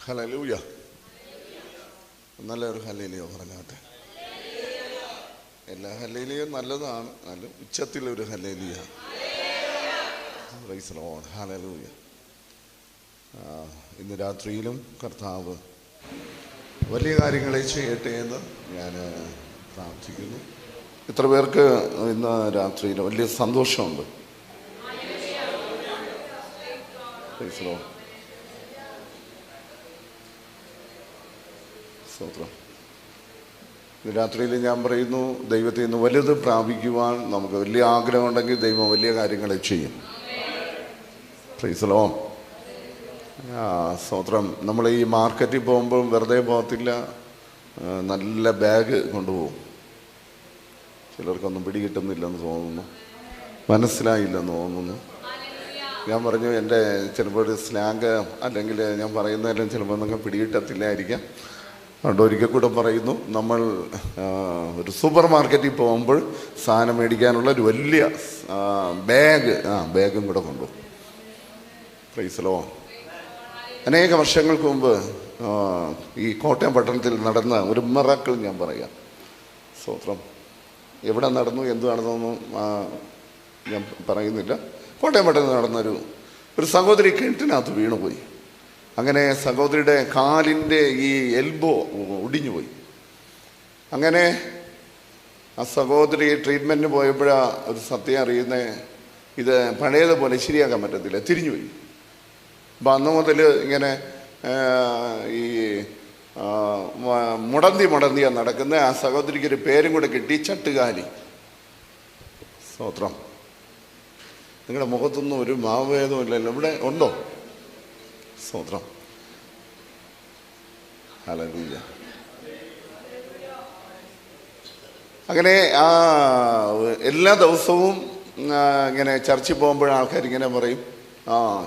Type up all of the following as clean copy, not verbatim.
Hallelujah. നല്ലൊരു hallelujah പറഞ്ഞാട്ടെ. എല്ലാ ഹല്ലേലൂയയും നല്ലതാണ്, നല്ല ഉച്ചത്തിലൊരു hallelujah. Praise the Lord. Hallelujah. ഇന്ന് രാത്രിയിലും കർത്താവ് വലിയ കാര്യങ്ങളെ ചെയ്യട്ടെ എന്ന് ഞാൻ പ്രാർത്ഥിക്കുന്നു. ഇത്ര പേർക്ക് ഇന്ന് രാത്രിയിൽ വലിയ സന്തോഷമുണ്ട്? Price the Lord. സ്തോത്രം. ഇന്ന് രാത്രിയിൽ ഞാൻ പറയുന്നു, ദൈവത്തിൽ നിന്ന് വലുത് പ്രാപിക്കുവാൻ നമുക്ക് വലിയ ആഗ്രഹമുണ്ടെങ്കിൽ ദൈവം വലിയ കാര്യങ്ങളെ ചെയ്യും. Price the Lord. സ്തോത്രം. നമ്മൾ ഈ മാർക്കറ്റിൽ പോകുമ്പോൾ വെറുതെ പോകത്തില്ല, നല്ല ബാഗ് കൊണ്ടുപോകും. ചിലർക്കൊന്നും പിടികിട്ടുന്നില്ലെന്ന് തോന്നുന്നു, മനസ്സിലായില്ലെന്ന് തോന്നുന്നു. ഞാൻ പറഞ്ഞു, എൻ്റെ ചിലപ്പോൾ ഒരു സ്ലാങ് അല്ലെങ്കിൽ ഞാൻ പറയുന്നതെല്ലാം ചിലപ്പോൾ നിങ്ങൾക്ക് പിടികിട്ടത്തില്ലായിരിക്കാം. അതുകൊണ്ട് ഒരിക്കൽ കൂടെ പറയുന്നു, നമ്മൾ ഒരു സൂപ്പർ മാർക്കറ്റിൽ പോകുമ്പോൾ സാധനം മേടിക്കാനുള്ള ഒരു വലിയ ബാഗും കൂടെ കൊണ്ടുപോകും. Price the Lord. അനേക വർഷങ്ങൾക്ക് മുമ്പ് ഈ കോട്ടയം പട്ടണത്തിൽ നടന്ന ഒരു മിറക്കിൾ ഞാൻ പറയാം. സ്തോത്രം. എവിടെ നടന്നു, എന്ത് നടന്നു ഞാൻ പറയുന്നില്ല. കോട്ടയം പട്ടണത്തിൽ നടന്നൊരു സഹോദരി കിണറ്റിനകത്ത് വീണുപോയി. അങ്ങനെ സഹോദരിയുടെ കാലിൻ്റെ ഈ എൽബോ ഒടിഞ്ഞുപോയി. അങ്ങനെ ആ സഹോദരി ട്രീറ്റ്മെൻറ്റിന് പോയപ്പോഴാണ് ഒരു സത്യം അറിയുന്നത്, ഇത് പഴയതുപോലെ ശരിയാക്കാൻ പറ്റത്തില്ല, തിരിഞ്ഞുപോയി. അപ്പം അന്ന് മുതൽ ഇങ്ങനെ ഈ മുടന്തിയാണ് നടക്കുന്നത്. ആ സഹോദരിക്കൊരു പേരും കൂടെ കിട്ടി, ചട്ടുകാലി. സ്തോത്രം. നിങ്ങളുടെ മുഖത്തൊന്നും ഒരു ഭാവഭേദവും ഇല്ലല്ലോ, ഇവിടെ ഉണ്ടോ? സ്തോത്രം. ഹല്ലേലൂയ. അങ്ങനെ എല്ലാ ദിവസവും ഇങ്ങനെ ചർച്ചിൽ പോകുമ്പോൾ ആൾക്കാരിങ്ങനെ പറയും,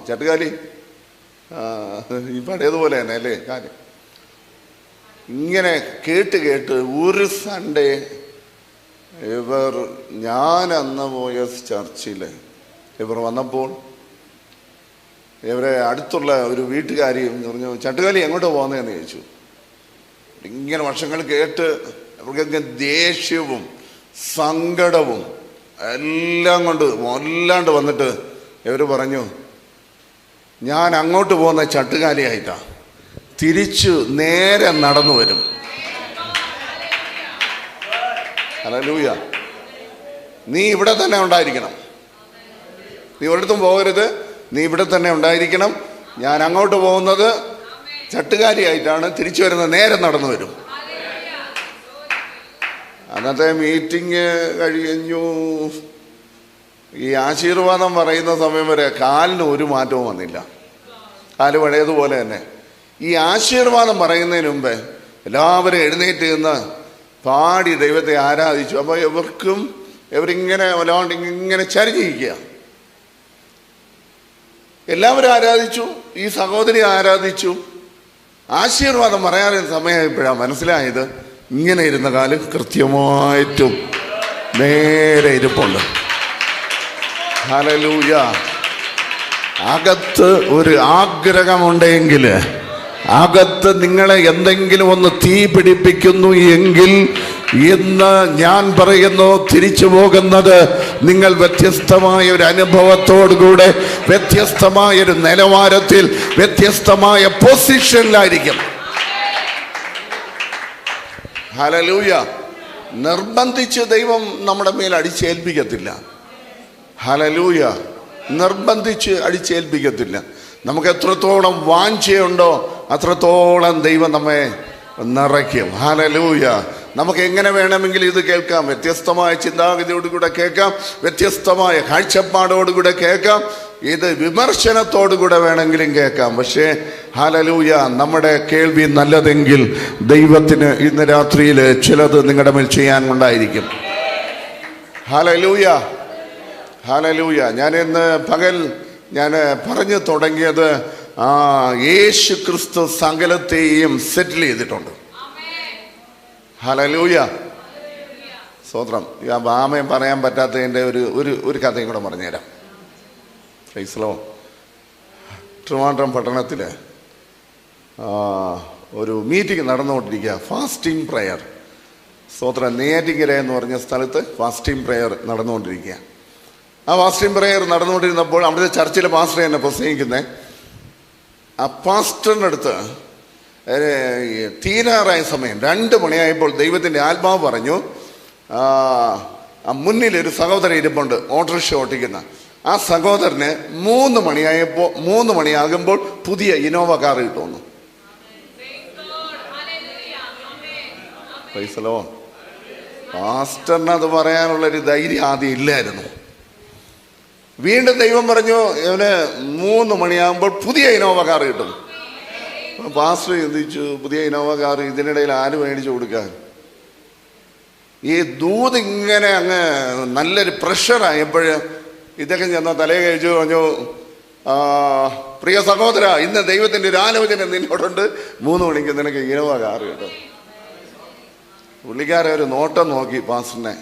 ചട്ടുകാലി ഈ പഴയതുപോലെ തന്നെ അല്ലേ കാര്യം. ഇങ്ങനെ കേട്ട് ഒരു സൺഡേ ഞാൻ അന്ന് പോയ ചർച്ചിൽ ഇവർ വന്നപ്പോൾ ഇവരെ അടുത്തുള്ള ഒരു വീട്ടുകാരി പറഞ്ഞു, ചട്ടുകാലി എങ്ങോട്ട് പോകുന്നതെന്ന് ചോദിച്ചു. ഇങ്ങനെ വർഷങ്ങൾ കേട്ട് ഇവർക്കൊക്കെ ദേഷ്യവും സങ്കടവും എല്ലാം കൊണ്ട് വല്ലാണ്ട് വന്നിട്ട് ഇവർ പറഞ്ഞു, ഞാൻ അങ്ങോട്ട് പോകുന്ന ചട്ടുകാലിയായിട്ടാ, തിരിച്ചു നേരെ നടന്നു വരും. ഹല്ലേലൂയ. നീ ഇവിടെ തന്നെ ഉണ്ടായിരിക്കണം, നീ ഒരിടത്തും പോകരുത്, നീ ഇവിടെ തന്നെ ഉണ്ടായിരിക്കണം. ഞാൻ അങ്ങോട്ട് പോകുന്നത് ചട്ടുകാലിയായിട്ടാണ്, തിരിച്ചു വരുന്നത് നേരെ നടന്നു വരും. അന്നത്തെ മീറ്റിംഗ് കഴിഞ്ഞു. ഈ ആശീർവാദം പറയുന്ന സമയം വരെ കാലിന് ഒരു മാറ്റവും വന്നില്ല, കാല് പഴയതുപോലെ തന്നെ. ഈ ആശീർവാദം പറയുന്നതിന് മുമ്പേ എല്ലാവരും എഴുന്നേറ്റ് നിന്ന് പാടി ദൈവത്തെ ആരാധിച്ചു. അപ്പോൾ ഇവരിങ്ങനെ വല്ലാണ്ട് ഇങ്ങനെ ചരിഞ്ഞിരിക്കുക. എല്ലാവരും ആരാധിച്ചു, ഈ സഹോദരി ആരാധിച്ചു. ആശീർവാദം പറയാൻ സമയമായപ്പോഴാണ് മനസ്സിലായത്, ഇങ്ങനെ ഇരുന്ന കാലം കൃത്യമായിട്ടും നേരെ ഇരിപ്പുണ്ട്. ഹല്ലേലൂയ. അകത്ത് ഒരു ആഗ്രഹമുണ്ടെങ്കിൽ, അകത്ത് നിങ്ങളെ എന്തെങ്കിലും ഒന്ന് തീ പിടിപ്പിക്കുന്നു എങ്കിൽ, ഇന്ന് ഞാൻ പറയുന്നു, തിരിച്ചു പോകുന്നത് നിങ്ങൾ വ്യത്യസ്തമായ ഒരു അനുഭവത്തോടുകൂടെ, വ്യത്യസ്തമായ ഒരു നിലവാരത്തിൽ, വ്യത്യസ്തമായ പൊസിഷനിലായിരിക്കും. ഹല്ലേലൂയ. നിർബന്ധിച്ച് ദൈവം നമ്മുടെ മേൽ അടിച്ചേൽപ്പിക്കത്തില്ല. ഹല്ലേലൂയ. നിർബന്ധിച്ച് അടിച്ചേൽപ്പിക്കത്തില്ല. നമുക്ക് എത്രത്തോളം വാഞ്ചയുണ്ടോ അത്രത്തോളം ദൈവം നമ്മെ നിറയ്ക്കും. ഹല്ലേലൂയ. നമുക്ക് എങ്ങനെ വേണമെങ്കിലും ഇത് കേൾക്കാം, വ്യത്യസ്തമായ ചിന്താഗതിയോടുകൂടെ കേൾക്കാം, വ്യത്യസ്തമായ കാഴ്ചപ്പാടോടുകൂടെ കേൾക്കാം, ഇത് വിമർശനത്തോടുകൂടെ വേണമെങ്കിലും കേൾക്കാം. പക്ഷേ ഹല്ലേലൂയ, നമ്മുടെ കേൾവി നല്ലതെങ്കിൽ ദൈവത്തിന് ഇന്ന് രാത്രിയിൽ ചിലത് നിങ്ങളുടെ മേൽ ചെയ്യാൻ കൊണ്ടായിരിക്കും. ഹല്ലേലൂയ. ഹല്ലേലൂയ. ഞാൻ ഇന്ന് പകൽ പറഞ്ഞു തുടങ്ങിയത്, യേശു ക്രിസ്തു സകലത്തെയും സെറ്റിൽ ചെയ്തിട്ടുണ്ട്. ഹല്ലേലൂയ. സ്തോത്രം. ആമേൻ പറയാൻ പറ്റാത്തതിൻ്റെ ഒരു കഥയും കൂടെ പറഞ്ഞുതരാം. Price the Lord. ട്രിവാൻഡ്രം പട്ടണത്തിൽ ഒരു മീറ്റിംഗ് നടന്നുകൊണ്ടിരിക്കുക, ഫാസ്റ്റിംഗ് പ്രയർ. സ്തോത്രം. നെയ്യാറ്റിൻകര എന്ന് പറഞ്ഞ സ്ഥലത്ത് ഫാസ്റ്റിംഗ് പ്രയർ നടന്നുകൊണ്ടിരിക്കുക. ആ ഫാസ്റ്റിംഗ് പ്രയർ നടന്നുകൊണ്ടിരുന്നപ്പോൾ അവിടുത്തെ ചർച്ചിലെ പാസ്റ്റർ എന്നെ പ്രസംഗിക്കുന്നത്, ആ പാസ്റ്ററിൻ്റെ അടുത്ത് തീരാറായ സമയം 2 മണിയായപ്പോൾ ദൈവത്തിൻ്റെ ആത്മാവ് പറഞ്ഞു, മുന്നിലൊരു സഹോദരൻ ഇരിപ്പുണ്ട്, ഓട്ടോറിക്ഷ ഓട്ടിക്കുന്ന. ആ സഹോദരന് 3 മണിയാകുമ്പോൾ പുതിയ ഇനോവ കാർ കിട്ടുമെന്ന്. പൈസലോ പാസ്റ്ററിന് അത് പറയാനുള്ളൊരു ധൈര്യം ആദ്യം ഇല്ലായിരുന്നു. വീണ്ടും ദൈവം പറഞ്ഞു, ഇവന് 3 മണിയാകുമ്പോൾ പുതിയ ഇനോവ കാർ കിട്ടും. പാസ്റ്റർ ചിന്തിച്ചു, പുതിയ ഇനോവ കാർ ഇതിനിടയിൽ ആര് മേടിച്ചു കൊടുക്കാൻ? ഈ ദൂത് ഇങ്ങനെ അങ്ങ് നല്ലൊരു പ്രഷറായപ്പോൾ ഇതൊക്കെ ചെന്ന തലയെ കഴിച്ചു പറഞ്ഞു, പ്രിയ സഹോദര, ഇന്ന് ദൈവത്തിൻ്റെ ഒരു ആലോചന നിന്നോടുണ്ട്, 3 മണിക്ക് നിനക്ക് ഇനോവ കാർ കിട്ടും. പുള്ളിക്കാരെ ഒരു നോട്ടം നോക്കി പാസ്റ്ററിനെ.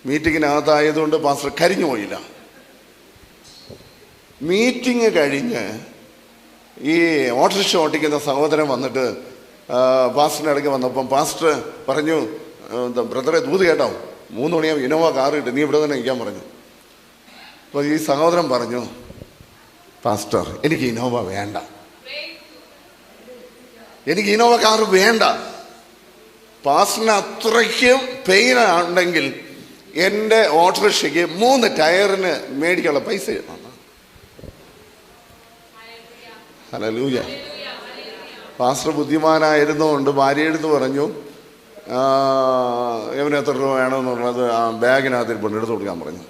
മീറ്റിങ്ങിനകത്തായതുകൊണ്ട് പാസ്റ്റർ കരിഞ്ഞു പോയില്ല. മീറ്റിംഗ് കഴിഞ്ഞ് ഈ ഓട്ടോറിക്ഷ ഓട്ടിക്കുന്ന സഹോദരൻ വന്നിട്ട് പാസ്റ്ററിൻ്റെ അടുക്ക് വന്നപ്പം പാസ്റ്റർ പറഞ്ഞു, ബ്രദറെ ദൂത് കേട്ടോ, 3 മണിയാകും ഇനോവ കാർ കിട്ടും, നീ ഇവിടെ തന്നെ നിൽക്കാൻ പറഞ്ഞു. അപ്പോൾ ഈ സഹോദരൻ പറഞ്ഞു, പാസ്റ്റർ എനിക്ക് ഇനോവ വേണ്ട, എനിക്ക് ഇനോവ കാർ വേണ്ട. പാസ്റ്ററിന് അത്രയ്ക്കും പെയിൻ ഉണ്ടെങ്കിൽ എൻ്റെ ഓട്ടോറിക്ഷയ്ക്ക് 3 ടയറിന് മേടിക്കാനുള്ള പൈസ തരണം. ഹല്ലേലൂയ. പാസ്റ്റർ ബുദ്ധിമാനായിരുന്നുകൊണ്ട് ഭാര്യയെടുത്ത് പറഞ്ഞു, ഇവന് എത്ര രൂപ വേണമെന്നുള്ളത് ആ ബാഗിനകത്ത് കൊണ്ട് എടുത്തു കൊടുക്കാൻ പറഞ്ഞു.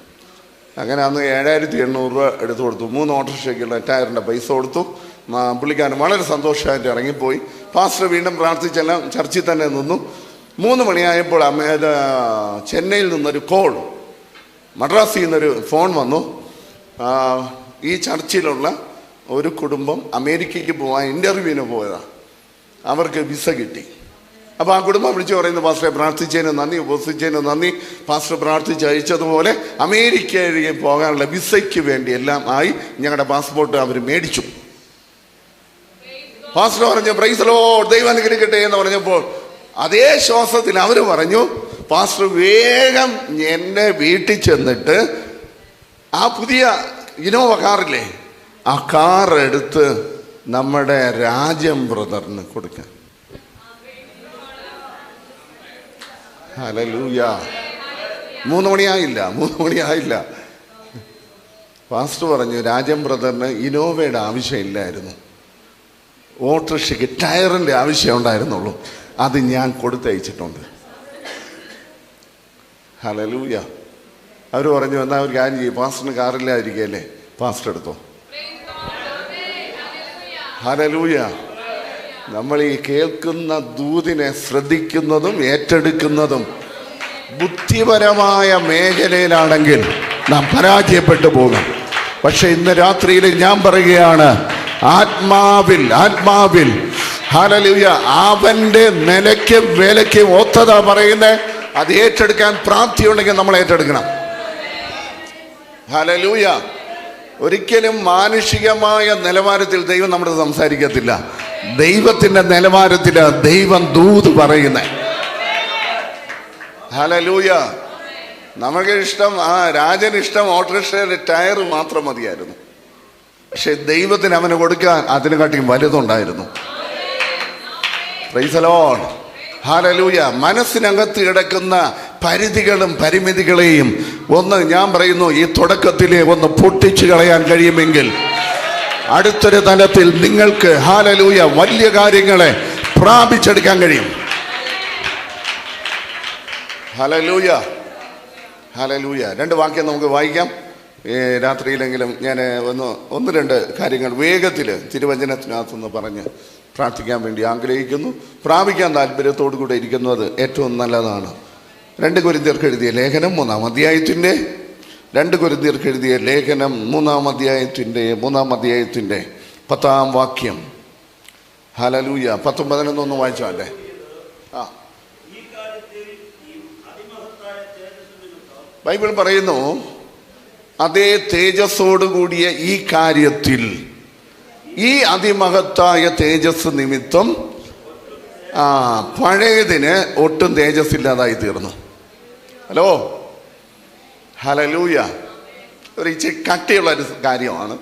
അങ്ങനെ അന്ന് 7,800 രൂപ എടുത്തു കൊടുത്തു. 3 ഓട്ടോറിക്ഷയ്ക്കുള്ള ടയറിൻ്റെ പൈസ കൊടുത്തു. പുള്ളിക്കാരൻ വളരെ സന്തോഷമായിട്ട് ഇറങ്ങിപ്പോയി. പാസ്റ്റർ വീണ്ടും പ്രാർത്ഥിച്ചെല്ലാം ചർച്ചിൽ തന്നെ നിന്നു. 3 മണിയായപ്പോൾ ചെന്നൈയിൽ നിന്നൊരു കോൾ, മദ്രാസിൽ നിന്നൊരു ഫോൺ വന്നു. ഈ ചർച്ചിലുള്ള ഒരു കുടുംബം അമേരിക്കയ്ക്ക് പോകാൻ ഇൻ്റർവ്യൂവിന് പോയതാണ്, അവർക്ക് വിസ കിട്ടി. അപ്പോൾ ആ കുടുംബം വിളിച്ചു പറയുന്നു, പാസ്റ്ററെ പ്രാർത്ഥിച്ചതിന് നന്ദി, ഉപസിച്ചതിന് നന്ദി, പാസ്റ്റർ പ്രാർത്ഥിച്ച് അയച്ചതുപോലെ അമേരിക്കയിലേക്ക് പോകാനുള്ള വിസയ്ക്ക് വേണ്ടി എല്ലാം ആയി, ഞങ്ങളുടെ പാസ്പോർട്ട് അവർ മേടിച്ചു. പാസ്റ്റർ പറഞ്ഞു, പ്രൈസ് ദി ലോർഡ്, ദൈവം അനുഗ്രഹിക്കട്ടെ എന്ന് പറഞ്ഞപ്പോൾ അതേ ശ്വാസത്തിൽ അവർ പറഞ്ഞു, പാസ്റ്റർ വേഗം എൻ്റെ വീട്ടിൽ ചെന്നിട്ട് ആ പുതിയ ഇനോവ കാറില്ലേ, ആ കാർ എടുത്ത് നമ്മുടെ രാജം ബ്രദറിന് കൊടുക്കാൻ. ഹല്ലേലൂയ. 3 മണിയായില്ല. പാസ്റ്റർ പറഞ്ഞു, രാജം ബ്രദറിന് ഇനോവയുടെ ആവശ്യമില്ലായിരുന്നു, ഓട്ടോറിക്ഷയ്ക്ക് ടയറിൻ്റെ ആവശ്യം ഉണ്ടായിരുന്നുള്ളൂ, അത് ഞാൻ കൊടുത്തയച്ചിട്ടുണ്ട്. ഹല്ലേലൂയ. അവർ പറഞ്ഞു, എന്നാൽ ഒരു കാര്യം ചെയ്യും, പാസ്റ്ററിന് കാറില്ലാതിരിക്കുകയല്ലേ, പാസ്റ്റർ എടുത്തോ. ഹല്ലേലൂയ. നമ്മൾ ഈ കേൾക്കുന്ന ദൂതിനെ ശ്രദ്ധിക്കുന്നതും ഏറ്റെടുക്കുന്നതും ബുദ്ധിപരമായ മേഖലയിലാണെങ്കിൽ നാം പരാജയപ്പെട്ടു പോകും. പക്ഷെ ഇന്ന് രാത്രിയിൽ ഞാൻ പറയുകയാണ്, ആത്മാവിൽ ഹല്ലേലൂയ, അവൻ്റെ നിലയ്ക്കും വിലയ്ക്കും ഒത്തത പറയുന്നത്. അത് ഏറ്റെടുക്കാൻ പ്രാപ്തിയുണ്ടെങ്കിൽ നമ്മൾ ഏറ്റെടുക്കണം. ഹല്ലേലൂയ. ഒരിക്കലും മാനുഷികമായ നിലവാരത്തിൽ ദൈവം നമ്മുടെ സംസാരിക്കത്തില്ല. ദൈവത്തിൻ്റെ നിലവാരത്തിൽ ദൈവം ദൂത് പറയുന്നത്. ഹല്ലേലൂയ. നമുക്ക് ഇഷ്ടം, രാജന് ഇഷ്ടം ഓട്ടോറിക്ഷയുടെ ടയർ മാത്രം മതിയായിരുന്നു. പക്ഷെ ദൈവത്തിന് അവന് കൊടുക്കാൻ അതിനെക്കാട്ടിയും വലുതുണ്ടായിരുന്നു. Praise the Lord. ഹല്ലേലൂയ. മനസ്സിനകത്ത് കിടക്കുന്ന പരിധികളും പരിമിതികളെയും ഒന്ന്, ഞാൻ പറയുന്നു, ഈ തുടക്കത്തിലെ ഒന്ന് പൊട്ടിച്ചു കളയാൻ കഴിയുമെങ്കിൽ അടുത്തൊരു തലത്തിൽ നിങ്ങൾക്ക് ഹല്ലേലൂയ വലിയ കാര്യങ്ങളെ പ്രാപിച്ചെടുക്കാൻ കഴിയും. ഹല്ലേലൂയ. ഹല്ലേലൂയ. 2 വാക്യം നമുക്ക് വായിക്കാം. രാത്രിയിലെങ്കിലും ഞാൻ 1-2 കാര്യങ്ങൾ വേഗത്തിൽ തിരുവചനത്തിനകത്തുനിന്ന് പറഞ്ഞ് പ്രാർത്ഥിക്കാൻ വേണ്ടി ആഗ്രഹിക്കുന്നു. പ്രാപിക്കാൻ താല്പര്യത്തോടു കൂടെ ഇരിക്കുന്നത് ഏറ്റവും നല്ലതാണ്. 2 കൊരിന്ത്യർക്ക് എഴുതിയ ലേഖനം 3-ാം അധ്യായത്തിൻ്റെ 2 കൊരിന്ത്യർക്ക് എഴുതിയ ലേഖനം 3-ാം അധ്യായത്തിൻ്റെ 10-ാം വാക്യം. ഹല്ലേലൂയ. 10-11 വായിച്ചാലേ. ബൈബിൾ പറയുന്നു, അതേ തേജസ്സോടുകൂടിയ ഈ കാര്യത്തിൽ ഈ അതിമഹത്തായ തേജസ് നിമിത്തം പഴയതിന് ഒട്ടും തേജസ്സില്ലാതായി തീർന്നു. Hello, hallelujah. ഒരു ഇച്ചിരി കട്ടിയുള്ള ഒരു കാര്യമാണ്.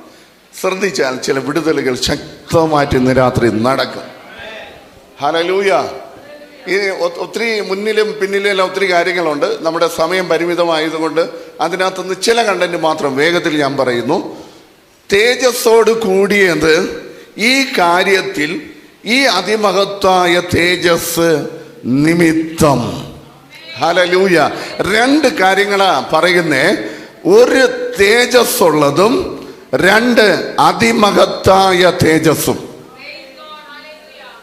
ശ്രദ്ധിച്ചാൽ ചില വിടുതലുകൾ ശക്തമായിട്ട് ഇന്ന് രാത്രി നടക്കും. ഹല്ലേലൂയ. ഈ ഒത്തിരി മുന്നിലും പിന്നിലും ഒത്തിരി കാര്യങ്ങളുണ്ട്. നമ്മുടെ സമയം പരിമിതമായതുകൊണ്ട് അതിനകത്തുനിന്ന് ചില കണ്ടന്റ് മാത്രം വേഗത്തിൽ ഞാൻ പറയുന്നു. തേജസ്സോട് കൂടിയത് ഈ കാര്യത്തിൽ ഈ അതിമഹത്തായ തേജസ് നിമിത്തം. ഹല്ലേലൂയ. രണ്ട് കാര്യങ്ങളാ പറയുന്നേ. ഒരു തേജസ്സുള്ളതും രണ്ട് അതിമഹത്തായ തേജസ്സും.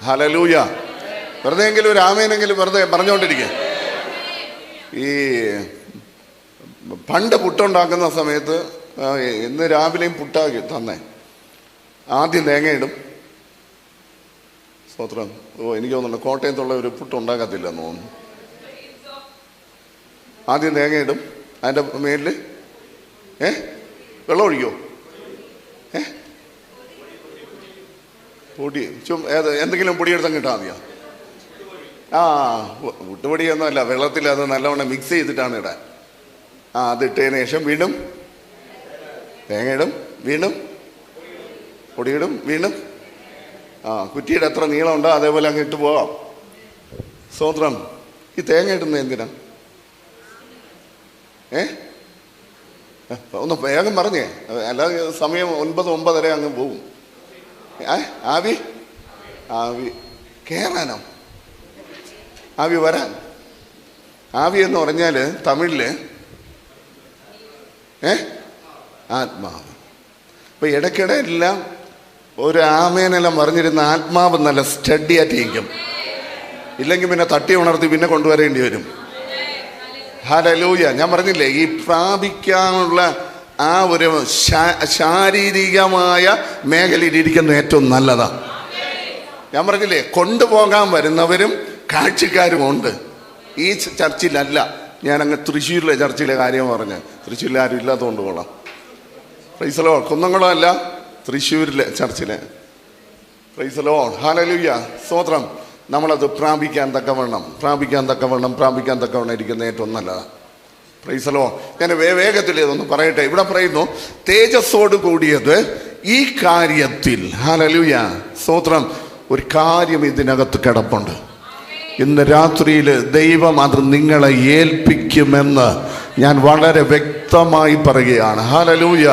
ഹല്ലേലൂയ. വെറുതെ എങ്കിലും ഒരു ആമേനെങ്കിലും വെറുതെ പറഞ്ഞുകൊണ്ടിരിക്കുക. ഈ പണ്ട് പുട്ടുണ്ടാക്കുന്ന സമയത്ത് ഇന്ന് രാവിലെയും പുട്ടാക്കി തന്നെ ആദ്യം തേങ്ങയിടും. സ്തോത്രം. എനിക്ക് തോന്നുന്നു കോട്ടയത്തുള്ള ഒരു പുട്ടുണ്ടാക്കത്തില്ലെന്ന് തോന്നുന്നു. ആദ്യം തേങ്ങയിടും, അതിൻ്റെ മേലിൽ വെള്ളം ഒഴിക്കോ? പൊടി എന്തെങ്കിലും പൊടിയെടുത്തങ്ങ് ഇട്ടാൽ മതിയോ? പുട്ടുപൊടിയൊന്നും അല്ല, വെള്ളത്തിൽ അത് നല്ലവണ്ണം മിക്സ് ചെയ്തിട്ടാണ് ഇടാൻ. അതിട്ടതിന് ശേഷം വീണ്ടും തേങ്ങയിടും, വീണ്ടും പൊടിയിടും, വീണ്ടും കുറ്റിയുടെ എത്ര നീളമുണ്ടോ അതേപോലെ അങ്ങ് ഇട്ട് പോവാം. സ്തോത്രം. ഈ തേങ്ങ ഇടുന്നത് എന്തിനാ? ഒന്ന് വേഗം പറഞ്ഞേ, അല്ലാതെ സമയം 9:09 അങ്ങ് പോകും. ആവി കയറാനോ? ആവി വരാൻ. ആവി എന്ന് പറഞ്ഞാൽ തമിഴില് ആത്മാവ്. അപ്പൊ ഇടയ്ക്കിടെ എല്ലാം ഒരു ആമേനെല്ലാം പറഞ്ഞിരുന്ന ആത്മാവ് നല്ല സ്റ്റഡി ആയിട്ടിരിക്കും. ഇല്ലെങ്കിൽ പിന്നെ തട്ടി ഉണർത്തി പിന്നെ കൊണ്ടുവരേണ്ടി വരും. ഹല്ലേലൂയ. ഞാൻ പറഞ്ഞില്ലേ, ഈ പ്രാപിക്കാനുള്ള ആ ഒരു ശാരീരികമായ മേഖലയിൽ ഇരിക്കുന്ന ഏറ്റവും നല്ലതാ. ഞാൻ പറഞ്ഞില്ലേ, കൊണ്ടുപോകാൻ വരുന്നവരും കാഴ്ചക്കാരും ഉണ്ട്. ഈ ചർച്ചിലല്ല, ഞാനങ്ങ് തൃശ്ശൂരിലെ ചർച്ചിലെ കാര്യം പറഞ്ഞ്. തൃശ്ശൂരിൽ ആരും ഇല്ലാത്തതുകൊണ്ട് കൊള്ളാം. Price the Lord. കുന്നംകുളം അല്ല, തൃശ്ശൂരിലെ ചർച്ചിലെ. Praise the Lord. ഹല്ലേലൂയ. സ്തോത്രം. നമ്മളത് പ്രാപിക്കാൻ തക്കവണ്ണം ഇരിക്കുന്ന ഏറ്റവും നല്ലതാണ്. Praise the Lord. ഞാൻ വേഗത്തിൽ ഇതൊന്ന് പറയട്ടെ. ഇവിടെ പറയുന്നു തേജസ്സോട് കൂടിയത് ഈ കാര്യത്തിൽ. ഹല്ലേലൂയ. സ്തോത്രം. ഒരു കാര്യം ഇതിനകത്ത് കിടപ്പുണ്ട്. ഇന്ന് രാത്രിയിൽ ദൈവം അത് നിങ്ങളെ ഏൽപ്പിക്കുമെന്ന് ഞാൻ വളരെ വ്യക്തമായി പറയുകയാണ്. ഹല്ലേലൂയ.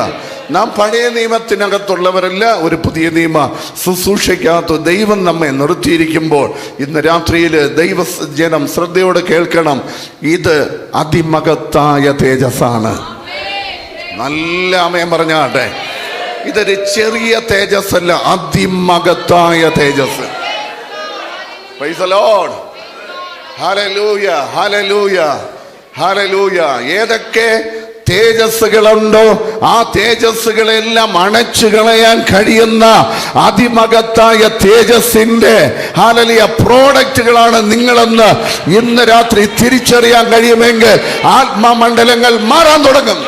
നാം പഴയ നിയമത്തിനകത്തുള്ളവരല്ല, ഒരു പുതിയ നിയമ ശുശ്രൂഷയ്ക്കകത്ത് ദൈവം നമ്മെ നിർത്തിയിരിക്കുമ്പോൾ ഇന്ന് രാത്രിയിൽ ദൈവജനം ശ്രദ്ധയോടെ കേൾക്കണം. ഇത് അതിമഹത്തായ തേജസ്സാണ്. നല്ല ആമേൻ പറഞ്ഞാട്ടെ. ഇതൊരു ചെറിയ തേജസ്സല്ല, അതിമഹത്തായ തേജസ്. Praise the Lord. Hallelujah, hallelujah, hallelujah. ഏതൊക്കെ തേജസ്സുകളുണ്ടോ ആ തേജസ്സുകളെല്ലാം അണച്ചു കളയാൻ കഴിയുന്ന അതിമഹത്തായ തേജസ്സിന്റെ ഹല്ലേലൂയ പ്രോഡക്റ്റുകളാണ് നിങ്ങളെന്ന് ഇന്ന് രാത്രി തിരിച്ചറിയാൻ കഴിയുമെങ്കിൽ ആത്മമണ്ഡലങ്ങൾ മാറാൻ തുടങ്ങും.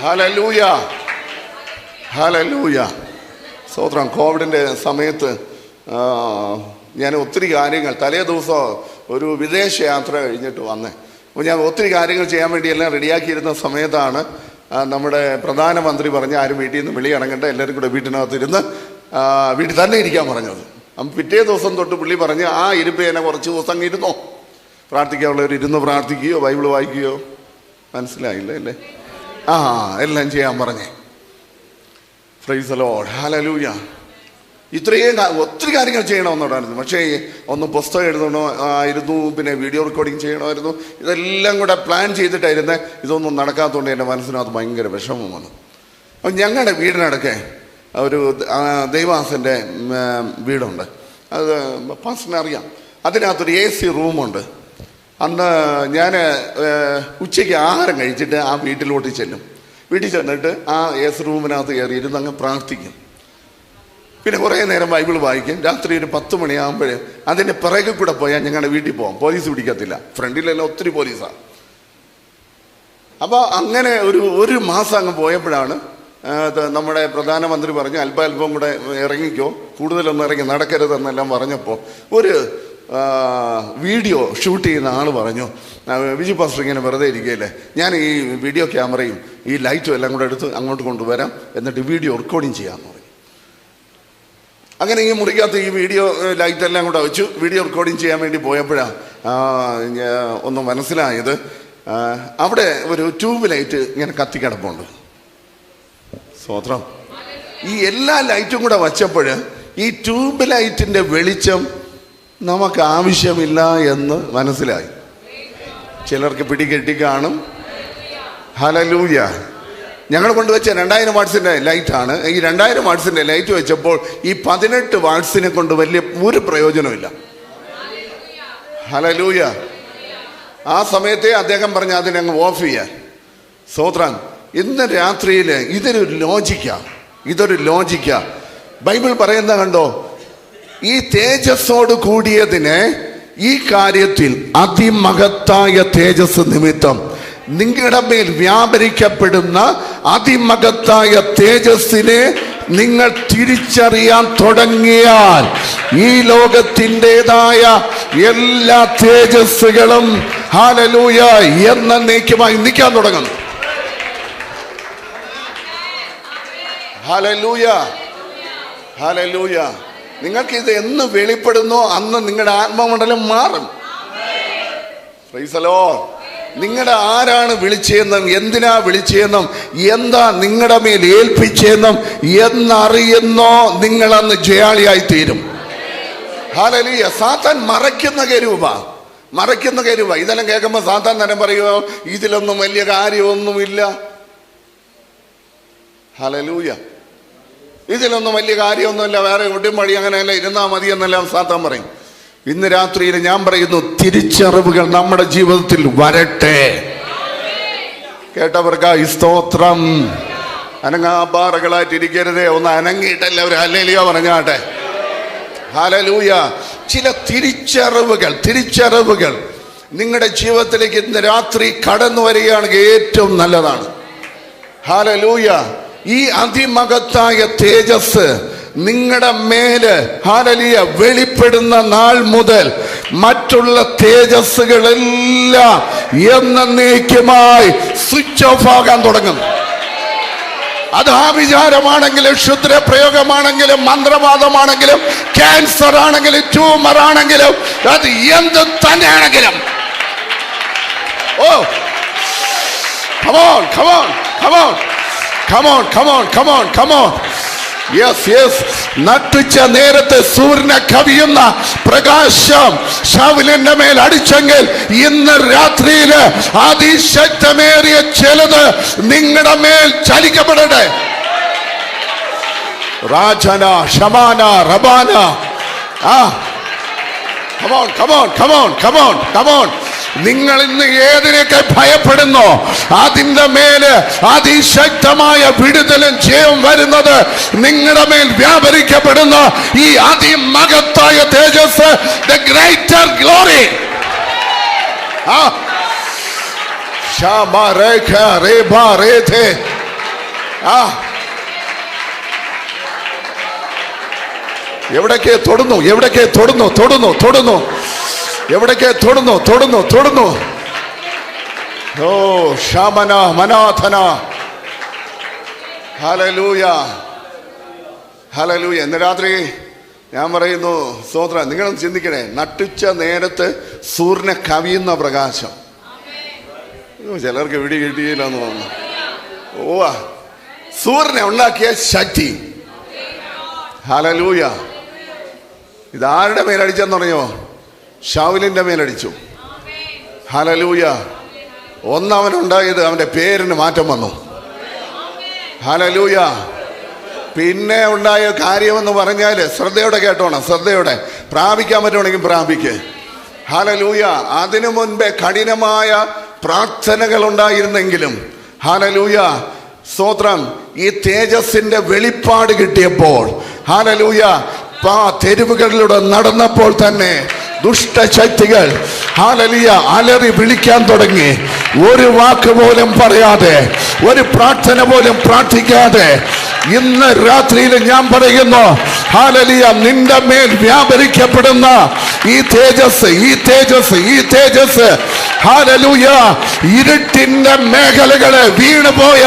Hallelujah, hallelujah. സ്തോത്രം. കോവിഡിന്റെ സമയത്ത് ഞാൻ ഒത്തിരി കാര്യങ്ങൾ, തലേ ദിവസം ഒരു വിദേശ യാത്ര കഴിഞ്ഞിട്ട് വന്നേ. അപ്പോൾ ഞാൻ ഒത്തിരി കാര്യങ്ങൾ ചെയ്യാൻ വേണ്ടി എല്ലാം റെഡിയാക്കിയിരുന്ന സമയത്താണ് നമ്മുടെ പ്രധാനമന്ത്രി പറഞ്ഞ് ആരും വീട്ടിൽ നിന്ന് വെളിയിറങ്ങേണ്ട, എല്ലാവരും കൂടെ വീട്ടിനകത്തിരുന്ന് വീട്ടിൽ തന്നെ ഇരിക്കാൻ പറഞ്ഞത്. അപ്പം പിറ്റേ ദിവസം തൊട്ട് പുള്ളി പറഞ്ഞ് ആ ഇരിപ്പ് തന്നെ കുറച്ച് ദിവസം അങ്ങ് ഇരുന്നോ, പ്രാർത്ഥിക്കാനുള്ളവർ ഇരുന്ന് പ്രാർത്ഥിക്കുകയോ ബൈബിൾ വായിക്കുകയോ, മനസ്സിലായില്ല അല്ലേ? എല്ലാം ചെയ്യാൻ പറഞ്ഞേ. Price the Lord. ഹല്ലേലൂയ. ഇത്രയും ഒത്തിരി കാര്യങ്ങൾ ചെയ്യണമെന്നുണ്ടായിരുന്നു. പക്ഷേ ഒന്ന് പുസ്തകം എഴുതണമായിരുന്നു, പിന്നെ വീഡിയോ റെക്കോർഡിങ് ചെയ്യണമായിരുന്നു. ഇതെല്ലാം കൂടെ പ്ലാൻ ചെയ്തിട്ടായിരുന്നേ. ഇതൊന്നും നടക്കാത്തതുകൊണ്ട് എൻ്റെ മനസ്സിനകത്ത് ഭയങ്കര വിഷമമാണ്. അപ്പം ഞങ്ങളുടെ വീടിനടുക്കെ ഒരു ദൈവാസൻ്റെ വീടുണ്ട്. അത് പാസ്റ്ററിനറിയാം. അതിനകത്തൊരു AC റൂമുണ്ട്. അന്ന് ഞാൻ ഉച്ചയ്ക്ക് ആഹാരം കഴിച്ചിട്ട് ആ വീട്ടിലോട്ട് ചെല്ലും. വീട്ടിൽ ചെന്നിട്ട് ആ AC റൂമിനകത്ത് കയറി ഇരുന്ന് അങ്ങ് പ്രാർത്ഥിക്കും. പിന്നെ കുറേ നേരം ബൈബിൾ വായിക്കും. രാത്രി ഒരു 10 മണിയാകുമ്പോൾ അതിൻ്റെ പിറകിൽ കൂടെ പോയാൽ ഞങ്ങളുടെ വീട്ടിൽ പോകാം. പോലീസ് പിടിക്കത്തില്ല. ഫ്രണ്ടിലെല്ലാം ഒത്തിരി പോലീസാണ്. അപ്പോൾ അങ്ങനെ ഒരു മാസം അങ്ങ് പോയപ്പോഴാണ് നമ്മുടെ പ്രധാനമന്ത്രി പറഞ്ഞു അല്പം കൂടെ ഇറങ്ങിക്കോ, കൂടുതലൊന്നും ഇറങ്ങി നടക്കരുതെന്നെല്ലാം പറഞ്ഞപ്പോൾ ഒരു വീഡിയോ ഷൂട്ട് ചെയ്യുന്ന ആൾ പറഞ്ഞു, വിജു പാസ്റ്റർ ഇങ്ങനെ വെറുതെ ഇരിക്കുകയല്ലേ, ഞാൻ ഈ വീഡിയോ ക്യാമറയും ഈ ലൈറ്റും എല്ലാം കൂടെ എടുത്ത് അങ്ങോട്ട് കൊണ്ടുവരാം, എന്നിട്ട് വീഡിയോ റെക്കോർഡിങ് ചെയ്യാമെന്ന് പറഞ്ഞു. അങ്ങനെ ഈ മുറിക്കകത്ത് ഈ വീഡിയോ ലൈറ്റെല്ലാം കൂടെ വെച്ചു വീഡിയോ റെക്കോർഡിങ് ചെയ്യാൻ വേണ്ടി പോയപ്പോഴാണ് ഒന്ന് മനസ്സിലായത്, അവിടെ ഒരു ട്യൂബ് ലൈറ്റ് ഇങ്ങനെ കത്തിക്കിടപ്പുണ്ട്. സ്തോത്രം. ഈ എല്ലാ ലൈറ്റും കൂടെ വച്ചപ്പോൾ ഈ ട്യൂബ് ലൈറ്റിൻ്റെ വെളിച്ചം നമുക്ക് ആവശ്യമില്ല എന്ന് മനസ്സിലായി. ചിലർക്ക് പിടികെട്ടി കാണും. ഹല്ലേലൂയ. ഞങ്ങൾ കൊണ്ടുവച്ച 2000 വാട്ട്സിൻ്റെ ലൈറ്റാണ്. ഈ 2000 വാട്ട്സിൻ്റെ ലൈറ്റ് വെച്ചപ്പോൾ ഈ 18 വാട്ട്സിനെ കൊണ്ട് വലിയ ഒരു പ്രയോജനമില്ല. ഹല്ലേലൂയ. ആ സമയത്തെ അദ്ദേഹം പറഞ്ഞ അതിനങ്ങ് ഓഫ് ചെയ്യാൻ. സ്തോത്രം. ഇന്ന് രാത്രിയിൽ ഇതൊരു ലോജിക്കാ. ബൈബിൾ പറയുന്ന കണ്ടോ, ഈ തേജസ്സോട് കൂടിയതിനെ ഈ കാര്യത്തിൽ അതിമഹത്തായ തേജസ് നിമിത്തം നിങ്ങളുടെ മേൽ വ്യാപരിക്കപ്പെടുന്ന അതിമഹത്തായ തേജസ്സിനെ നിങ്ങൾ തിരിച്ചറിയാൻ തുടങ്ങിയാൽ ഈ ലോകത്തിൻ്റെതായ എല്ലാ തേജസ്സുകളും ഹല്ലേലൂയ എന്നേക്കുമായി നിൽക്കാൻ തുടങ്ങുന്നു. Hallelujah, hallelujah. നിങ്ങൾക്ക് ഇത് എന്ന് വെളിപ്പെടുന്നോ അന്ന് നിങ്ങളുടെ ആത്മമണ്ഡലം മാറും. Price the Lord. നിങ്ങളുടെ ആരാണ് വിളിച്ചതെന്നും എന്തിനാ വിളിച്ചതെന്നും എന്താ നിങ്ങളുടെ മേൽ ഏൽപ്പിച്ചതെന്നും എന്നറിയുന്നോ നിങ്ങളന്ന് ജയാളിയായി തീരും. ഹല്ലേലൂയ. സാത്താൻ മറയ്ക്കുന്ന കരുവ. ഇതെല്ലാം കേൾക്കുമ്പോൾ സാത്താൻ തന്നെ പറയുമോ, ഇതിലൊന്നും വലിയ കാര്യമൊന്നുമില്ല. ഹല്ലേലൂയ. ഇതിലൊന്നും വലിയ കാര്യമൊന്നുമില്ല, വേറെ ഒട്ടും വഴി അങ്ങനെയല്ല, ഇരുന്നാൽ മതി എന്നെല്ലാം സാത്താൻ പറയും. ഇന്ന് രാത്രിയിൽ ഞാൻ പറയുന്നു, തിരിച്ചറിവുകൾ നമ്മുടെ ജീവിതത്തിൽ വരട്ടെ. കേട്ടവർക്കായി സ്തോത്രം. അനങ്ങാപ്പാറകളായിട്ടിരിക്കരുതേ, ഒന്ന് അനങ്ങിയിട്ടല്ല ഒരു ഹല്ലേലൂയ പറഞ്ഞാട്ടെ. ഹല്ലേലൂയ. ചില തിരിച്ചറിവുകൾ നിങ്ങളുടെ ജീവിതത്തിലേക്ക് ഇന്ന് രാത്രി കടന്നു വരികയാണെങ്കിൽ ഏറ്റവും നല്ലതാണ്. ഹല്ലേലൂയ. ഈ അതിമഹത്തായ തേജസ് നിങ്ങളുടെ മേല് ഹല്ലേലൂയ വെളിപ്പെടുന്ന നാൾ മുതൽ മറ്റുള്ള തേജസ്സുകളെല്ലാം എന്നേക്കുമായി സ്വിച്ച് ഓഫ് ആകാൻ തുടങ്ങും. അത് ആ വിചാരമാണെങ്കിലും ക്ഷുദ്രപ്രയോഗമാണെങ്കിലും മന്ത്രവാദമാണെങ്കിലും ക്യാൻസർ ആണെങ്കിലും ട്യൂമർ ആണെങ്കിലും അത് എന്ത് തന്നെയാണെങ്കിലും. ഓ come on. Yes. നട്ടുച്ച നേരത്തെ സൂര്യനെ കവിയുന്ന പ്രകാശം ശൗലിന്റെ മേൽ അടിച്ചെങ്കിൽ ഇന്ന് രാത്രിയിൽ അതിശക്തമേറിയ ചിലത് നിങ്ങളുടെ മേൽ ചലിക്കപ്പെടട്ടെ. രാജന ഷമാന റബാന. Come on. നിങ്ങൾ ഇന്ന് ഏതിനൊക്കെ ഭയപ്പെടുന്നോ അതിന്റെ മേല് അതിശക്തമായ വിടുതലും ജയം വരുന്നത് നിങ്ങളുടെ മേൽ വ്യാപരിക്കപ്പെടുന്ന ഈ അതിമഹത്തായ തേജസ്, the greater glory. എവിടേക്ക് തൊടുന്നു എവിടേക്ക് തൊടുന്നു. ഓ ശമന മനാഥന. ഹല്ലേലൂയ. ഇന്ന് രാത്രി ഞാൻ പറയുന്നു സ്തോത്രം. നിങ്ങളൊന്ന് ചിന്തിക്കണേ, നട്ടുച്ച നേരത്ത് സൂര്യനെ കവിയുന്ന പ്രകാശം. ചിലർക്ക് പിടി കിട്ടിയില്ല എന്ന് തോന്നുന്നു. സൂര്യനെ ഉണ്ടാക്കിയ ശക്തി. ഹല്ലേലൂയ. ഇതാരുടെ മേലടിച്ചെന്ന് പറഞ്ഞോ? ശൗലിന്റെ മേലടിച്ചു. ഹല്ലേലൂയ. ഒന്നവനുണ്ടായത് അവന്റെ പേരിന് മാറ്റം വന്നു. ഹല്ലേലൂയ. പിന്നെ ഉണ്ടായ കാര്യമെന്ന് പറഞ്ഞാൽ ശ്രദ്ധയോടെ കേട്ടോണം, ശ്രദ്ധയോടെ പ്രാപിക്കാൻ പറ്റുവാണെങ്കിൽ പ്രാപിക്ക്. ഹല്ലേലൂയ. അതിനു മുൻപേ കഠിനമായ പ്രാർത്ഥനകൾ ഉണ്ടായിരുന്നെങ്കിലും ഹല്ലേലൂയ സ്തോത്രം, ഈ തേജസ്സിന്റെ വെളിപ്പാട് കിട്ടിയപ്പോൾ ഹല്ലേലൂയ തെരുവുകളിലൂടെ നടന്നപ്പോൾ തന്നെ ദുഷ്ടശക്തികൾ ഹല്ലേലൂയ അലറി വിളിക്കാൻ തുടങ്ങി. ഒരു വാക്ക് പോലും പറയാതെ, ഒരു പ്രാർത്ഥന പോലും പ്രാർത്ഥിക്കാതെ ഇന്ന് രാത്രിയിൽ ഞാൻ പറയുന്നു, ഹല്ലേലൂയ, നിന്റെ മേൽ വ്യാപരിക്കപ്പെടുന്ന ഈ തേജസ്, ഈ തേജസ്, ഈ തേജസ്, ഹല്ലേലൂയ, ഇരുട്ടിന്റെ മേഖലകളെ, വീണുപോയ